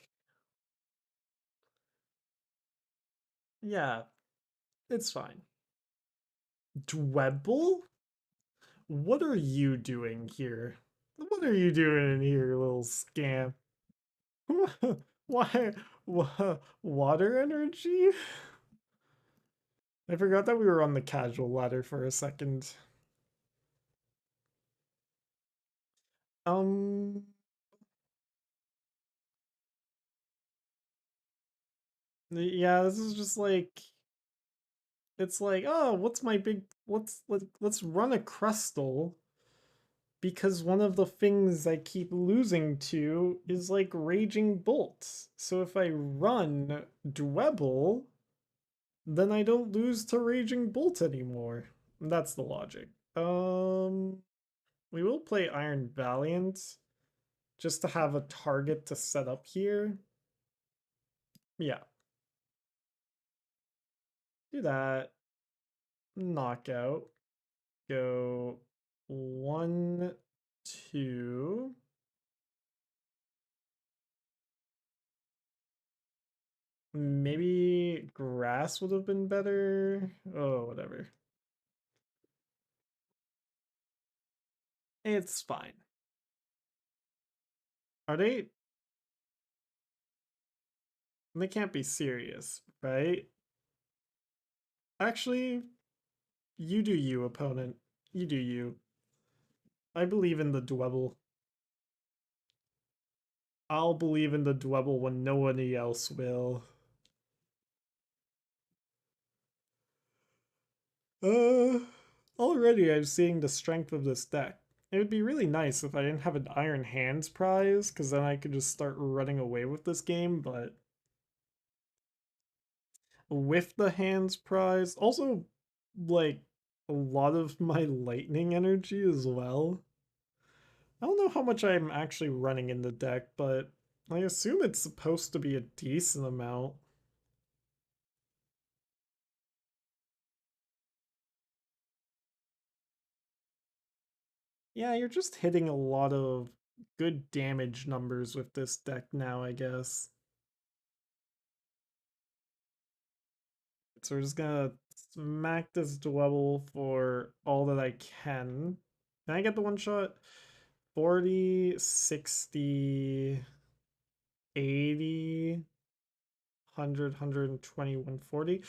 Yeah, it's fine. Dwebble? What are you doing here? What are you doing in here, little scamp? Why? Water energy? I forgot that we were on the casual ladder for a second. Um, yeah, this is just like it's like, oh, what's my big let's run a crystal because one of the things I keep losing to is like Raging Bolt. So if I run Dwebble, then I don't lose to Raging Bolt anymore. That's the logic. We will play Iron Valiant just to have a target to set up here. Yeah. Do that. Knockout. Go 1, 2. Maybe grass would have been better. Oh, whatever. It's fine. Are they? They can't be serious, right? Actually, you do you, opponent. You do you. I believe in the Dwebble. I'll believe in the Dwebble when nobody else will. Uh, Already I'm seeing the strength of this deck. It would be really nice if I didn't have an Iron Hands prize, because then I could just start running away with this game, but with the hands prize, also, like, a lot of my lightning energy as well. I don't know how much I'm actually running in the deck, but I assume it's supposed to be a decent amount. Yeah, you're just hitting a lot of good damage numbers with this deck now, I guess. So we're just gonna smack this Dwebble for all that I can. Can I get the one shot? 40, 60, 80, 100, 120, 140.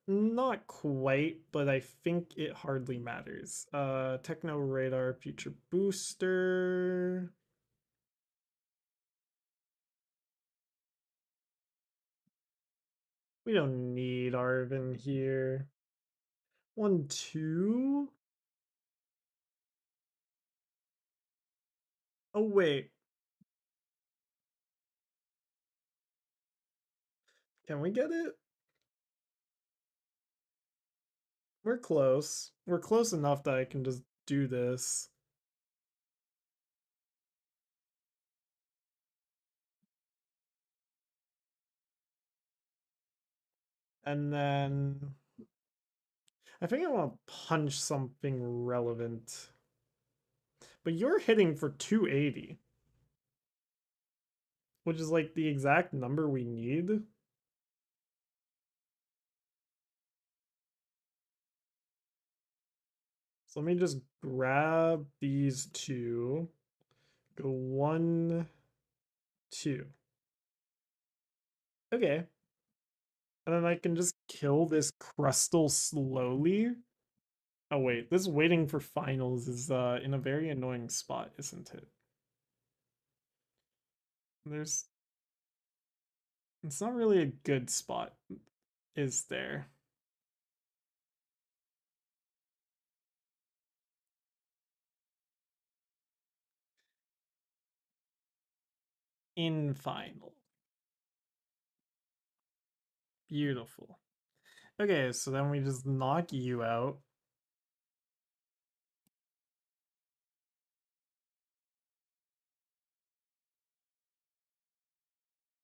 Not quite, but I think it hardly matters. Techno Radar, Future Booster. We don't need Arvin here. 1, 2. Oh, wait. Can we get it? We're close. We're close enough that I can just do this. And then I think I want to punch something relevant. But you're hitting for 280, which is like the exact number we need. So let me just grab these two. Go 1, 2. Okay. And then I can just kill this Crustal slowly. Oh wait, this waiting for finals is in a very annoying spot, isn't it? There's It's not really a good spot, is there? In final. Beautiful. Okay, so then we just knock you out.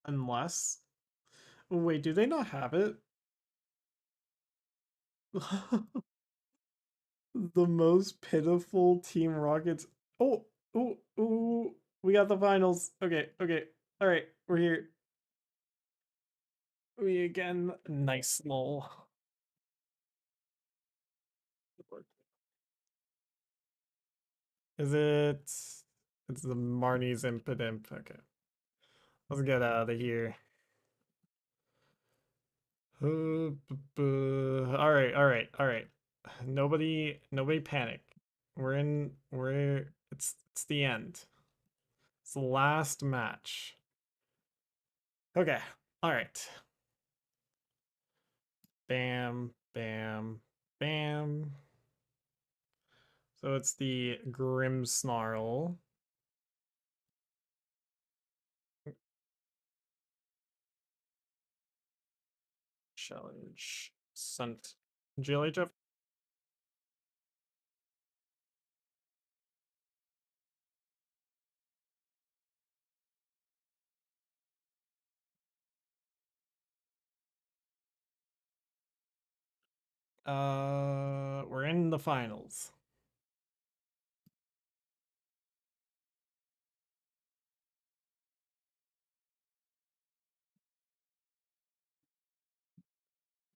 Unless. Wait, do they not have it? The most pitiful Team Rockets. Oh, ooh, ooh. We got the finals. Okay, okay. All right, we're here. We again. Nice lol. Is it? It's the Marnie's Impidimp. Okay. Let's get out of here. All right, all right, all right. Nobody panic. It's the end. It's the last match. Okay. All right. Bam, bam, bam. So it's the Grim Snarl. Challenge sent GLHF. We're in the finals.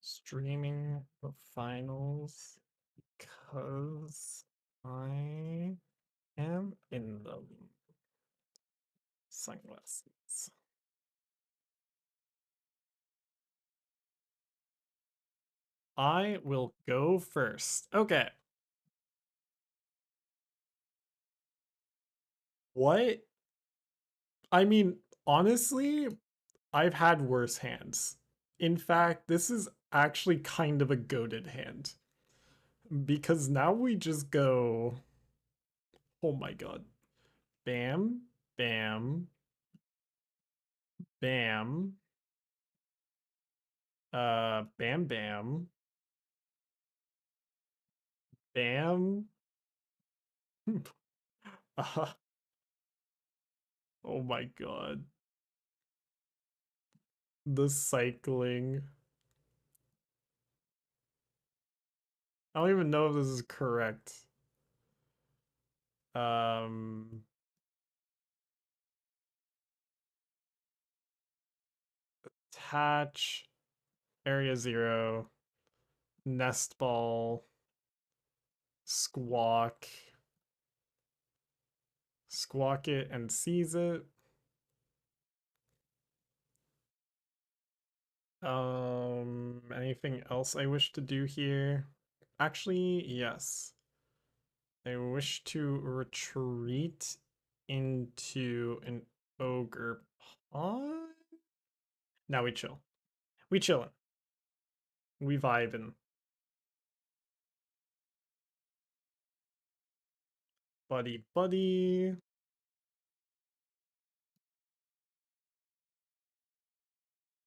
Streaming the finals because I am in them. Sunglasses. I will go first. Okay. What? I mean, honestly, I've had worse hands. In fact, this is actually kind of a goated hand. Because now we just go. Oh my god. Bam, bam, bam, bam, bam, bam. uh, oh my god. The cycling. I don't even know if this is correct. Um, Attach, Area Zero, Nest Ball, Squawk, Squawk it and seize it. Anything else I wish to do here? Actually, yes. I wish to retreat into an Ogerpon. Now we chill. We chillin'. We vibin'. Buddy, buddy.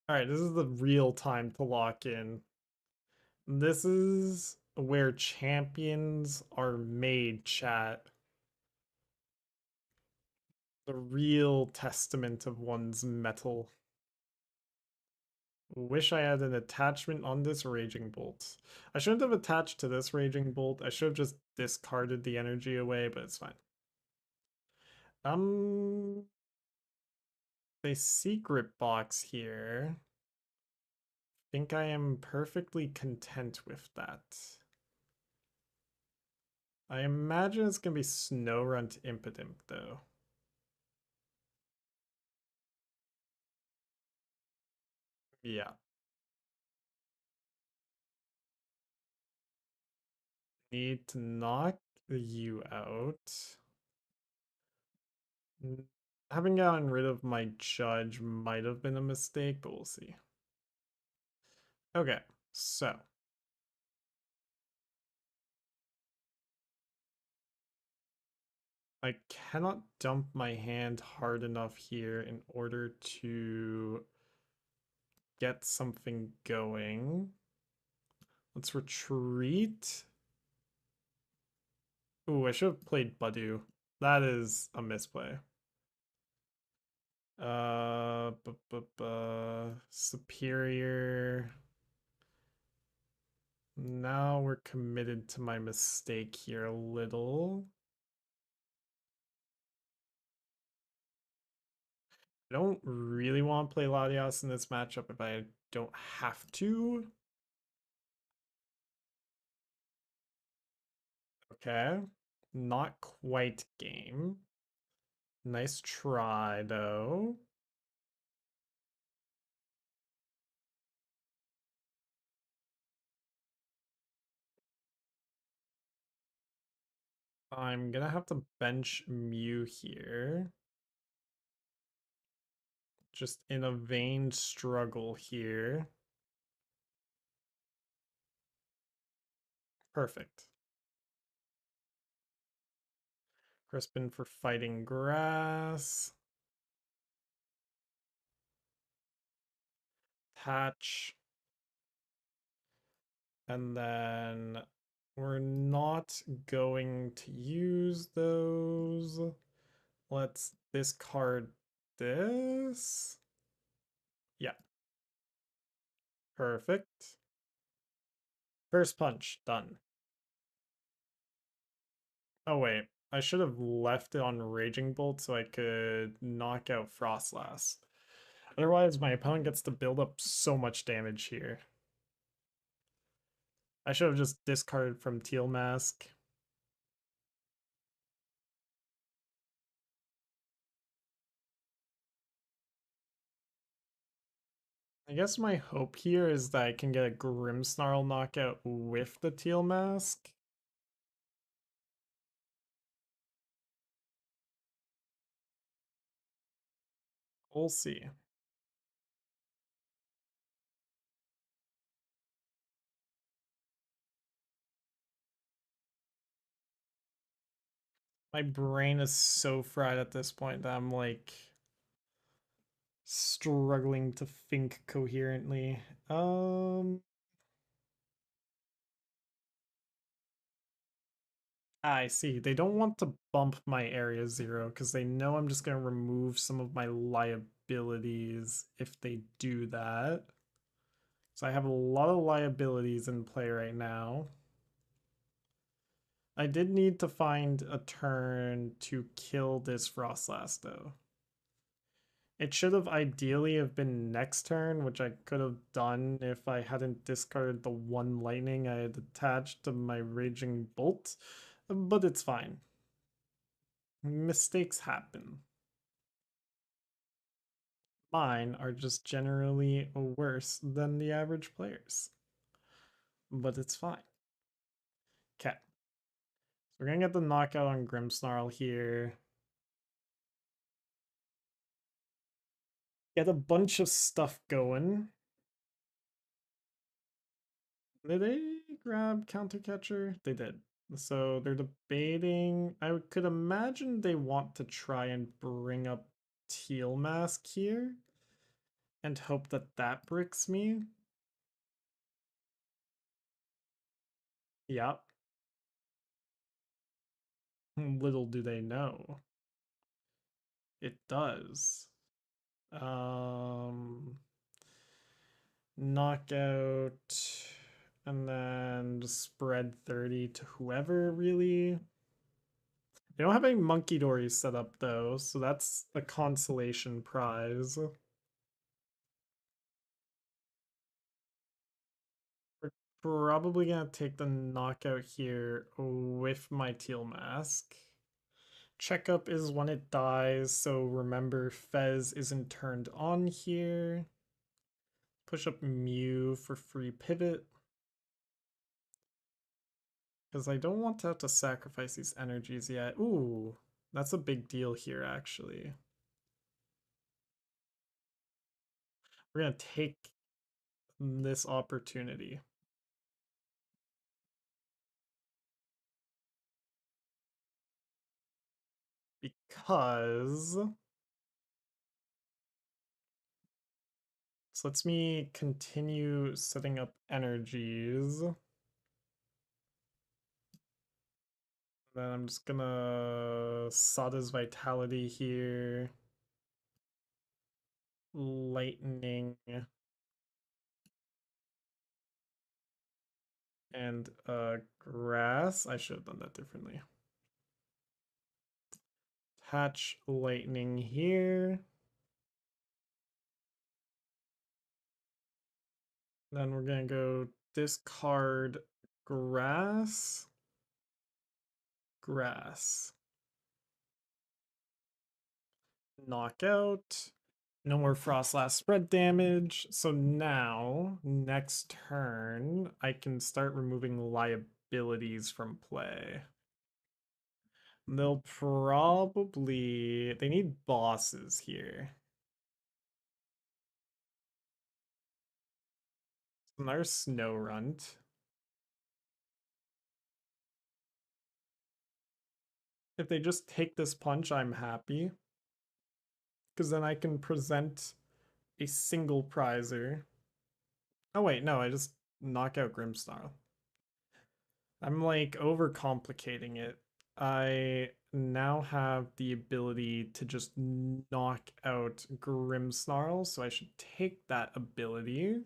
Alright, this is the real time to lock in. This is where champions are made, chat. The real testament of one's metal. Wish I had an attachment on this Raging Bolt. I shouldn't have attached to this Raging Bolt. I should have just discarded the energy away, but it's fine. A secret box here. Think I am perfectly content with that. I imagine it's gonna be Snorunt Impidimp though. Yeah. Need to knock you out. Having gotten rid of my judge might have been a mistake, but we'll see. Okay, so I cannot dump my hand hard enough here in order to get something going. Let's retreat. Ooh, I should have played Budew. That is a misplay. Superior. Now we're committed to my mistake here a little. I don't really want to play Latias in this matchup if I don't have to. Okay. Not quite game. Nice try, though. I'm gonna have to bench Mew here. Just in a vain struggle here. Perfect. Crispin for fighting grass. Hatch. And then we're not going to use those. Let's discard this. Yeah. Perfect. First punch, done. Oh wait, I should have left it on Raging Bolt so I could knock out Frostlass. Otherwise, my opponent gets to build up so much damage here. I should have just discarded from Teal Mask. I guess my hope here is that I can get a Grimmsnarl knockout with the Teal Mask. We'll see. My brain is so fried at this point that I'm like struggling to think coherently. I see. They don't want to bump my area 0 because they know I'm just going to remove some of my liabilities if they do that. So I have a lot of liabilities in play right now. I did need to find a turn to kill this Frostlass though. It should have ideally have been next turn, which I could have done if I hadn't discarded the one lightning I had attached to my Raging Bolt, but it's fine. Mistakes happen. Mine are just generally worse than the average players, but it's fine. Okay, so we're gonna get the knockout on Grimmsnarl here. Get a bunch of stuff going. Did they grab Counter Catcher? They did. So they're debating. I could imagine they want to try and bring up Teal Mask here and hope that that bricks me. Yep. Little do they know. It does. Knockout, and then just spread 30 to whoever, really. They don't have any Monkey Dories set up, though, so that's a consolation prize. We're probably gonna take the knockout here with my Teal Mask. Checkup is when it dies, so remember Fez isn't turned on here. Push up Mew for free pivot. Because I don't want to have to sacrifice these energies yet. Ooh, that's a big deal here, actually. We're going to take this opportunity. Because... This lets me continue setting up energies. Then I'm just gonna Sada's Vitality here. Lightning. And Grass. I should have done that differently. Attach Lightning here. Then we're gonna go discard Grass. Grass. Knockout. No more Frostlass spread damage. So now, next turn, I can start removing liabilities from play. They'll probably... They need bosses here. Another Snow Runt. If they just take this punch, I'm happy. Because then I can present a single prizer. Oh wait, no, I just knock out Grimmsnarl. I'm like overcomplicating it. I now have the ability to just knock out Grimmsnarl, so I should take that ability.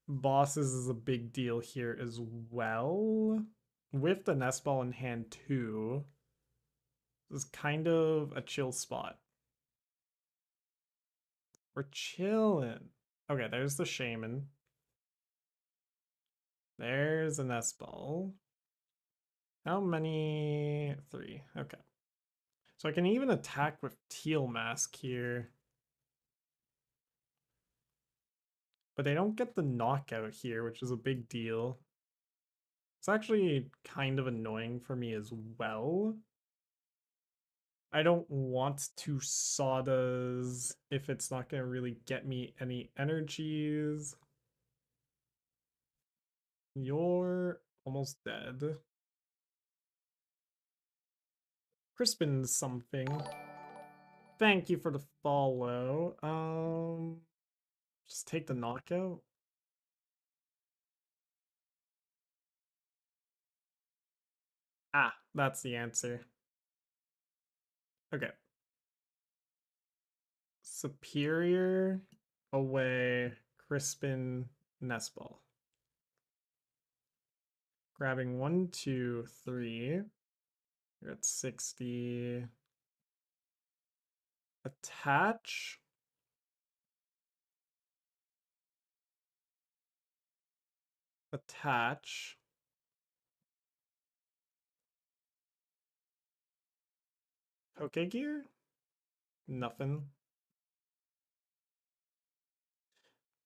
Bosses is a big deal here as well. With the Nest Ball in hand too, this is kind of a chill spot. We're chilling. Okay, there's the Shaman. There's a Nest Ball. How many? 3. Okay. So I can even attack with Teal Mask here. But they don't get the knockout here, which is a big deal. It's actually kind of annoying for me as well. I don't want to Sadas if it's not going to really get me any energies. You're almost dead. Crispin something. Thank you for the follow. Just take the knockout. Ah, that's the answer. Okay. Superior, away, Crispin, Nest Ball. Grabbing 1, 2, 3. You're at 60. Attach. Attach. Pokégear? Nothing.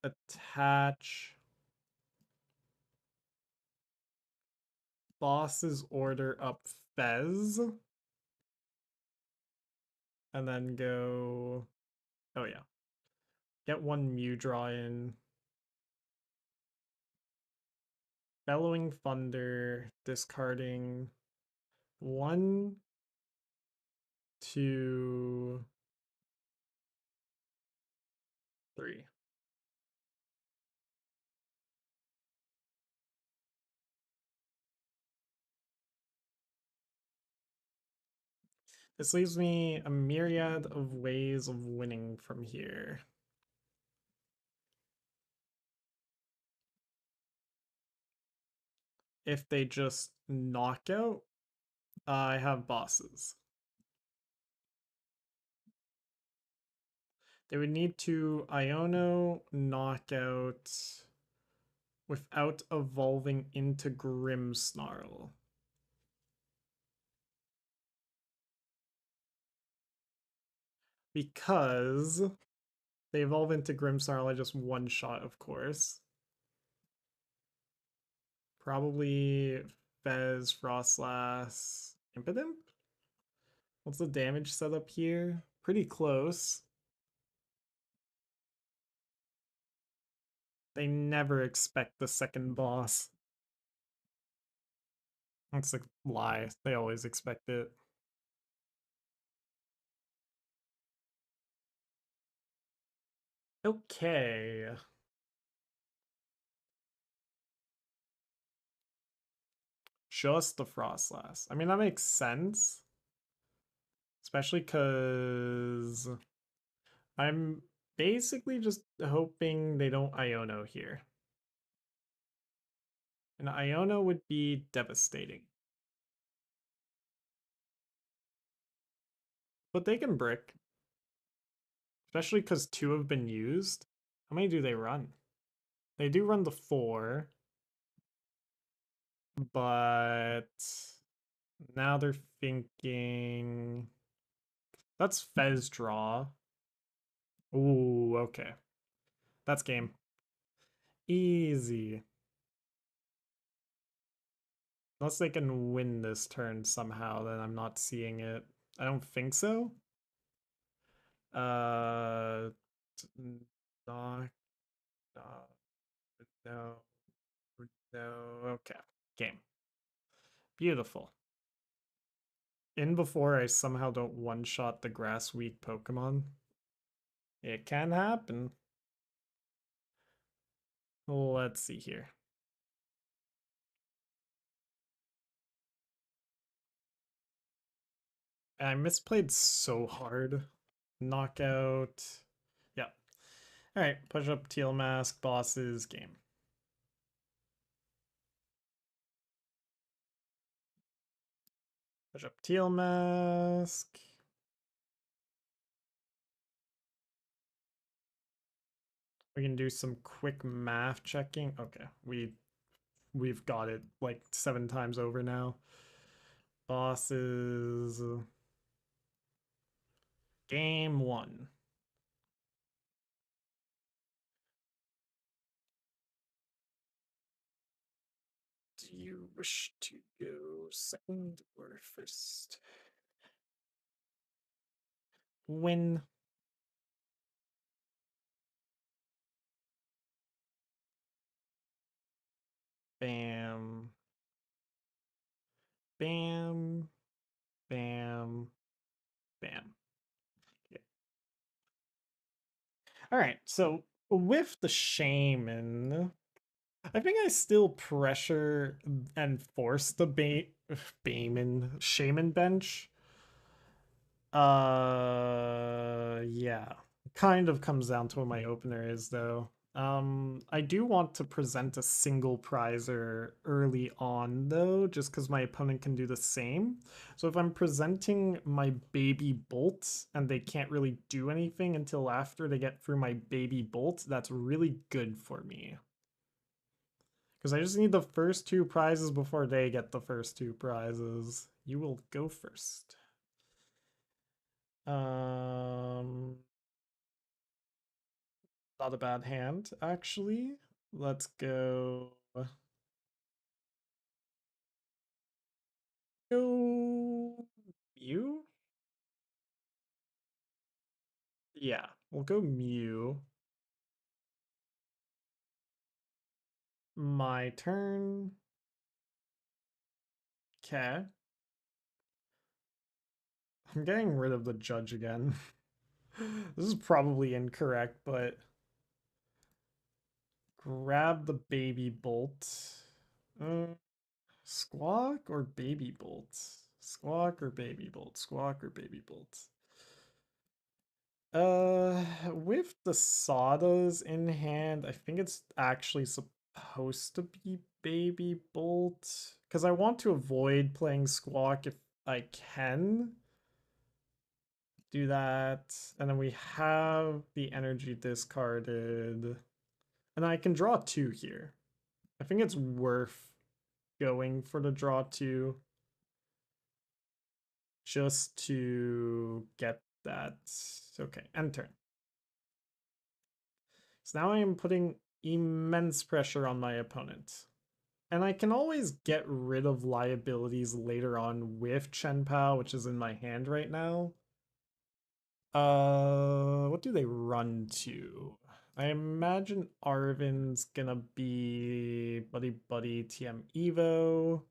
Attach. Boss's order up Fez. And then go. Oh, yeah. Get 1 Mew draw in. Bellowing Thunder. Discarding 1, 2, 3. This leaves me a myriad of ways of winning from here. If they just knock out, I have bosses. They would need to Iono knockout without evolving into Grimmsnarl. Because they evolve into Grimmsnarl, I just one shot, of course. Probably Fez, Frostlass, Impidimp? What's the damage setup here? Pretty close. They never expect the second boss. That's a lie. They always expect it. Okay. Just the Frostlass. I mean, that makes sense. Especially because I'm basically just hoping they don't Iono here. An Iono would be devastating. But they can brick. Especially because 2 have been used. How many do they run? They do run the 4. But now they're thinking... That's Fez draw. Ooh, okay. That's game. Easy. Unless they can win this turn somehow, then I'm not seeing it. I don't think so. Uh, knock, knock, no, no. Okay, game. Beautiful. In before I somehow don't one-shot the grass weak Pokemon. It can happen. Let's see here. I misplayed so hard. Knockout. Yeah. Alright, push up Teal Mask, bosses, game. Push up Teal Mask. We can do some quick math checking. Okay, we've got it like 7 times over now. Bosses. Game 1. Do you wish to go second or first? Win. Bam. Bam. Bam. Bam. Yeah. All right, so with the Shaman, I think I still pressure and force the Shaman bench. Yeah. Kind of comes down to what my opener is though. I do want to present a single prizer early on though, just because my opponent can do the same. So if I'm presenting my baby bolt and they can't really do anything until after they get through my baby bolt, that's really good for me. Because I just need the first 2 prizes before they get the first 2 prizes. You will go first. Not a bad hand, actually. Let's go. Go Mew? Yeah, we'll go Mew. My turn. Okay. I'm getting rid of the judge again. This is probably incorrect, but grab the baby bolt. Squawk or baby bolt? Squawk or baby bolt? Squawk or baby bolt? With the Sadas in hand, I think it's actually supposed to be baby bolt because I want to avoid playing Squawk if I can. Do that, and then we have the energy discarded, and I can draw 2 here. I think it's worth going for the draw 2 just to get that. Okay, end turn. So now I am putting immense pressure on my opponent. And I can always get rid of liabilities later on with Chien-Pao, which is in my hand right now. What do they run to? I imagine Arvin's gonna be Buddy Buddy TM Evo.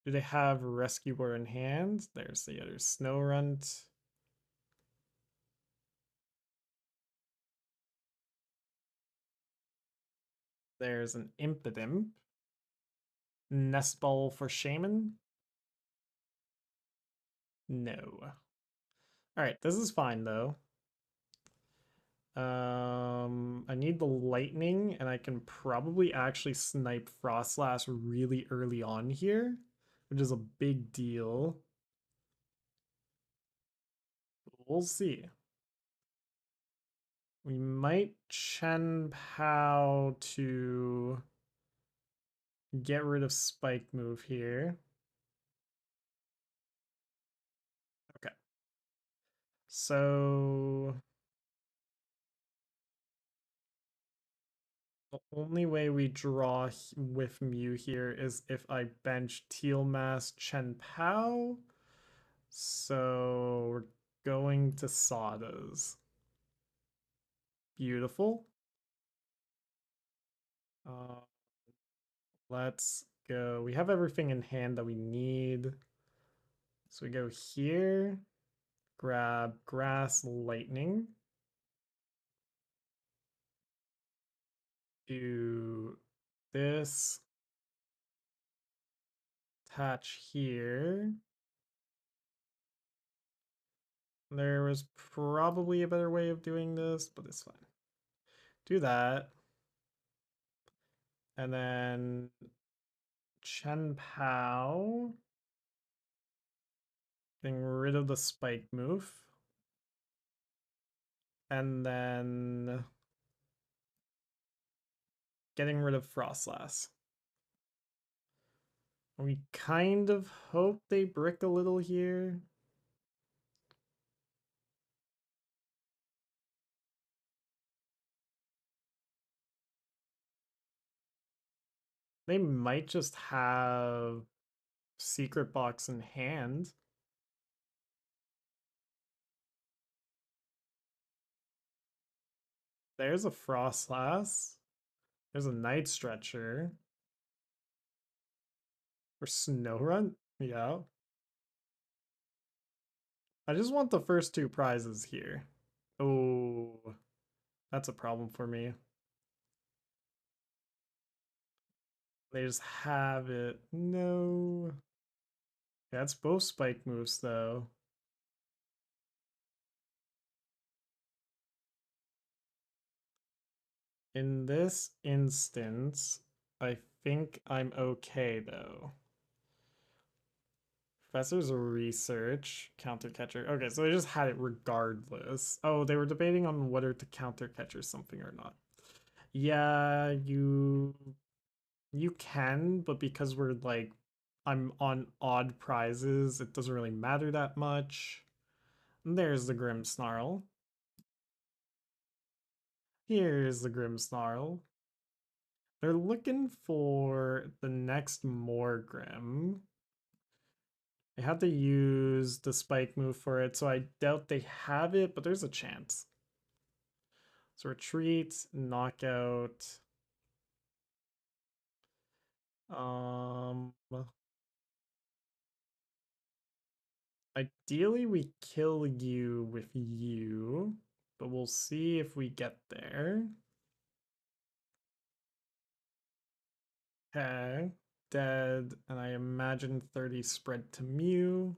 Do they have Rescuer in hand? There's the other Snowrunt. There's an Impidimp. Nest Ball for Shaman? No. Alright, this is fine though. I need the lightning, and I can probably actually snipe Frostlass really early on here, which is a big deal. We'll see. We might Chien-Pao to get rid of Spike Move here. Okay. So the only way we draw with Mew here is if I bench Teal Mask Chien-Pao. So we're going to Sadas. Beautiful. Uh, let's go. We have everything in hand that we need. So we go here, grab Grass Lightning. Do this. Attach here. There was probably a better way of doing this, but it's fine. Do that. And then Chien-Pao. Getting rid of the spike move. And then getting rid of Frostlass. We kind of hope they brick a little here. They might just have Secret Box in hand. There's a Frostlass. There's a Night Stretcher. Or Snorunt? Yeah. I just want the first two prizes here. Oh, that's a problem for me. They just have it. No. That's both spike moves, though. In this instance, I think I'm okay, though. Professor's research, counter catcher. Okay, so they just had it regardless. Oh, they were debating on whether to counter catcher something or not. Yeah, you can, but because we're like I'm on odd prizes, it doesn't really matter that much. And there's the Grim Snarl. Here's the Grim Snarl. They're looking for the next more Grim. They had to use the spike move for it, so I doubt they have it, but there's a chance. So retreat, knockout. Um, Ideally we kill you with you, but we'll see if we get there. Okay, dead, and I imagine 30 spread to Mew.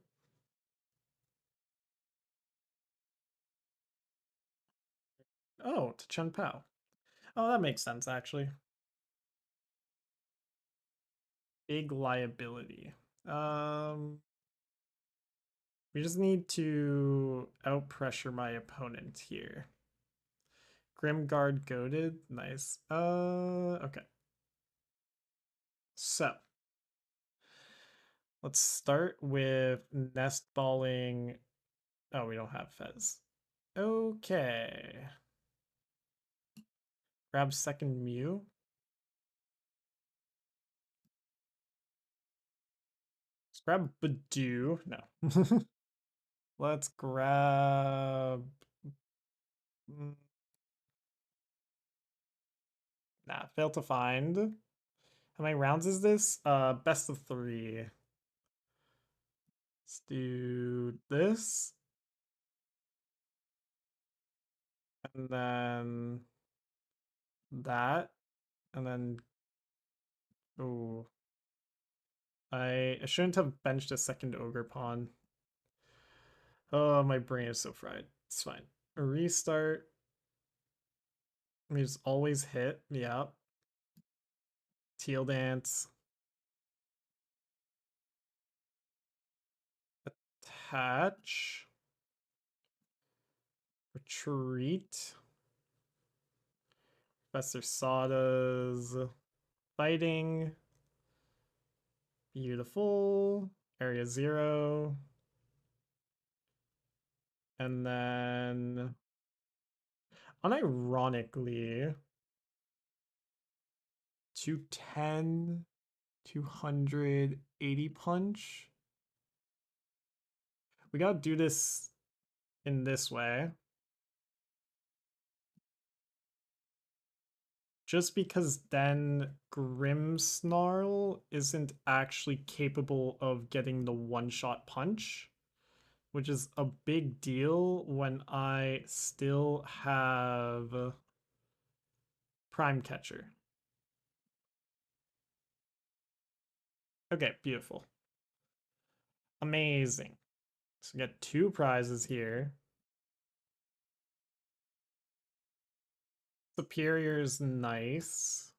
Oh, to Chien-Pao. Oh, that makes sense, actually. Big liability. We just need to outpressure my opponent here. Grimguard goaded. Nice. Okay. So let's start with nest balling. Oh, we don't have Fez. Okay. Grab second Mew. Let's grab Budew. No. Let's grab. Nah, fail to find. How many rounds is this? Best of 3. Let's do this. And then that. And then. Oh. I shouldn't have benched a second Ogerpon. Oh, my brain is so fried. It's fine. A restart. We just always hit. Yeah. Teal dance. Attach. Retreat. Professor Sada's fighting. Beautiful. Area 0. And then unironically 210, 280 punch. We gotta do this in this way. Just because then Grimmsnarl isn't actually capable of getting the one-shot punch, which is a big deal when I still have Prime Catcher. Okay, beautiful. Amazing. So we get 2 prizes here. Superior is nice.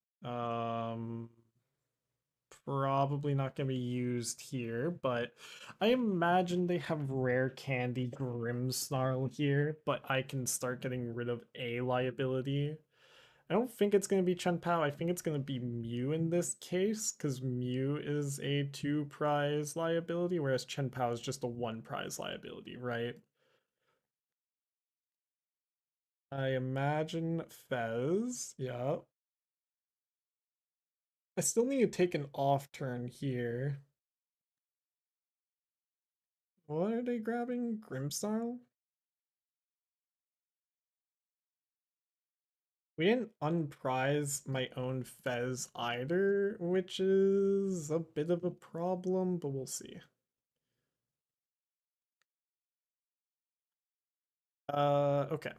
probably not going to be used here, but I imagine they have rare candy Grimmsnarl here, but I can start getting rid of a liability. I don't think it's going to be Chien-Pao. I think it's going to be Mew in this case, because Mew is a 2-prize liability, whereas Chien-Pao is just a 1-prize liability, right? I imagine Fez, yeah. I still need to take an off turn here. What are they grabbing? Grimmsnarl? We didn't unprize my own Fez either, which is a bit of a problem, but we'll see. Okay.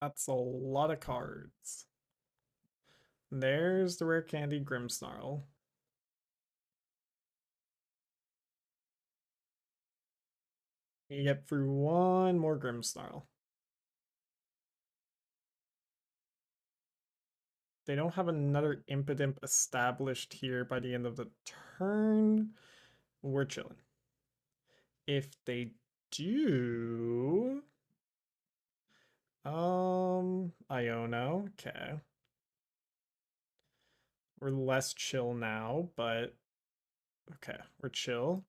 That's a lot of cards. There's the rare candy Grimmsnarl. You get through one more Grimmsnarl. They don't have another Impidimp established here by the end of the turn. We're chilling. If they do... Iono, okay. We're less chill now, but okay, we're chill.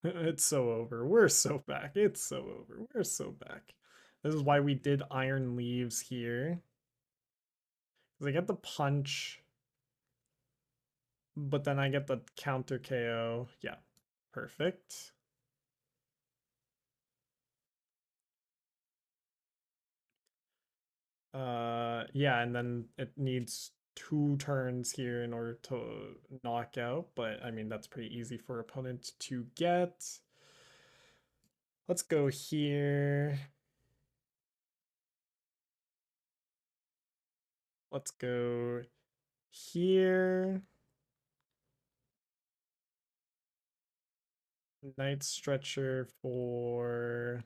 It's so over. We're so back. It's so over. We're so back. This is why we did Iron Leaves here. Because I get the punch, but then I get the counter KO. Yeah, perfect. Yeah, and then it needs 2 turns here in order to knock out, but I mean, that's pretty easy for opponent to get. Let's go here. Let's go here. Night Stretcher for...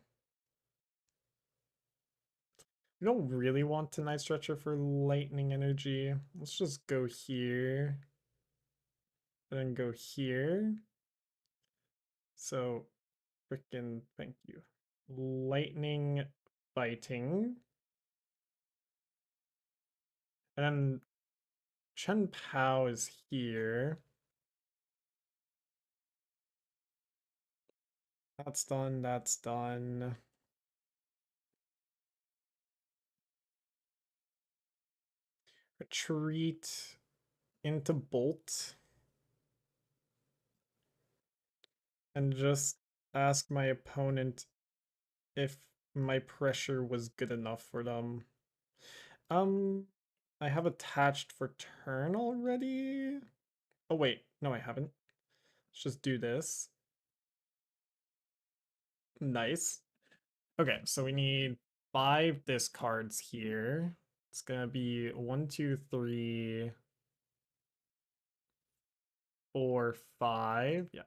We don't really want to Night Stretcher for Lightning Energy. Let's just go here. And then go here. So, freaking thank you. Lightning Biting. And then Chien-Pao is here. That's done, that's done. Retreat into Bolt. And just ask my opponent if my pressure was good enough for them. I have attached for turn already. Oh wait, no I haven't. Let's just do this. Nice. Okay, so we need 5 discards here. It's gonna be 1, 2, 3, 4, 5. Yeah.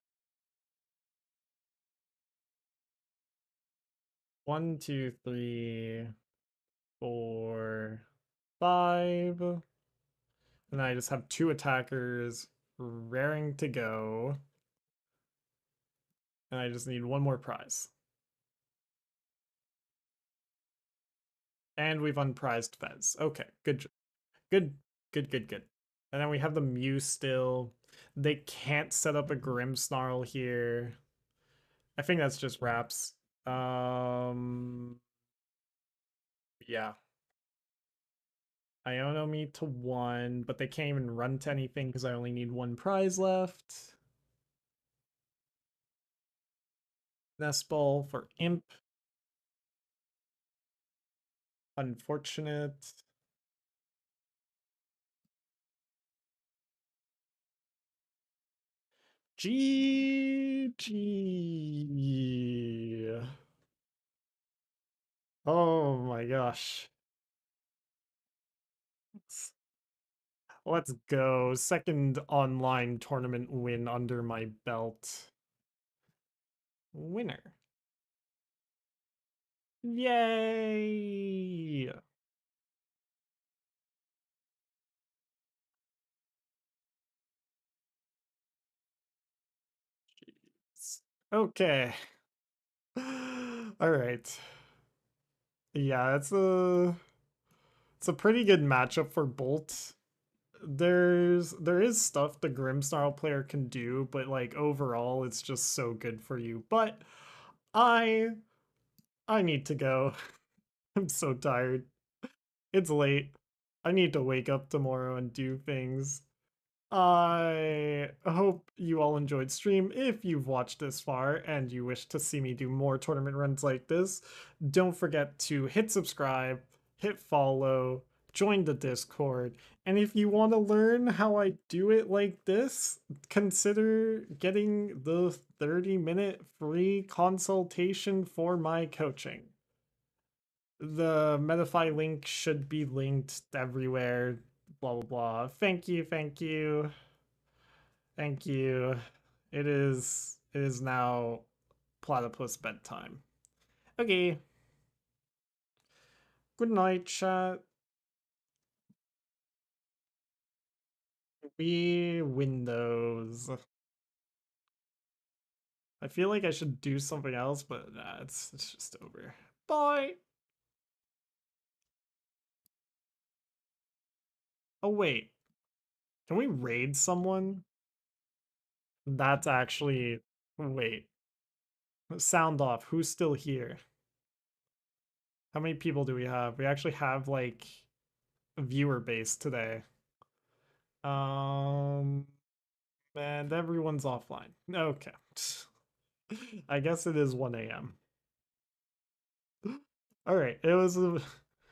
1, 2, 3, 4, 5. And I just have 2 attackers raring to go. And I just need 1 more prize. And we've unprized Fez. Okay, good. Good, good, good, good. And then we have the Mew still. They can't set up a Grimmsnarl here. I think that's just wraps. Yeah. Iono me to 1, but they can't even run to anything because I only need 1 prize left. Nest Ball for Imp. Unfortunate. GG. Oh my gosh. Let's go. Second online tournament win under my belt. Winner. Yay! Okay. All right. Yeah, it's a pretty good matchup for Bolt. There is stuff the Grimmsnarl player can do, but like overall it's just so good for you. But I I need to go. I'm so tired. It's late. I need to wake up tomorrow and do things. I hope you all enjoyed stream. If you've watched this far and you wish to see me do more tournament runs like this, don't forget to hit subscribe, hit follow, join the Discord, and if you want to learn how I do it like this, consider getting the 30-minute free consultation for my coaching. The Metafy link should be linked everywhere, blah blah blah. Thank you, thank you. Thank you. It is now platypus bedtime. Okay. Good night, chat. We Windows. I feel like I should do something else, but nah, it's just over. Bye. Oh wait, can we raid someone? That's actually wait. Sound off. Who's still here? How many people do we have? We actually have like a viewer base today. Um, and everyone's offline. Okay. I guess it is 1 a.m. All right. It was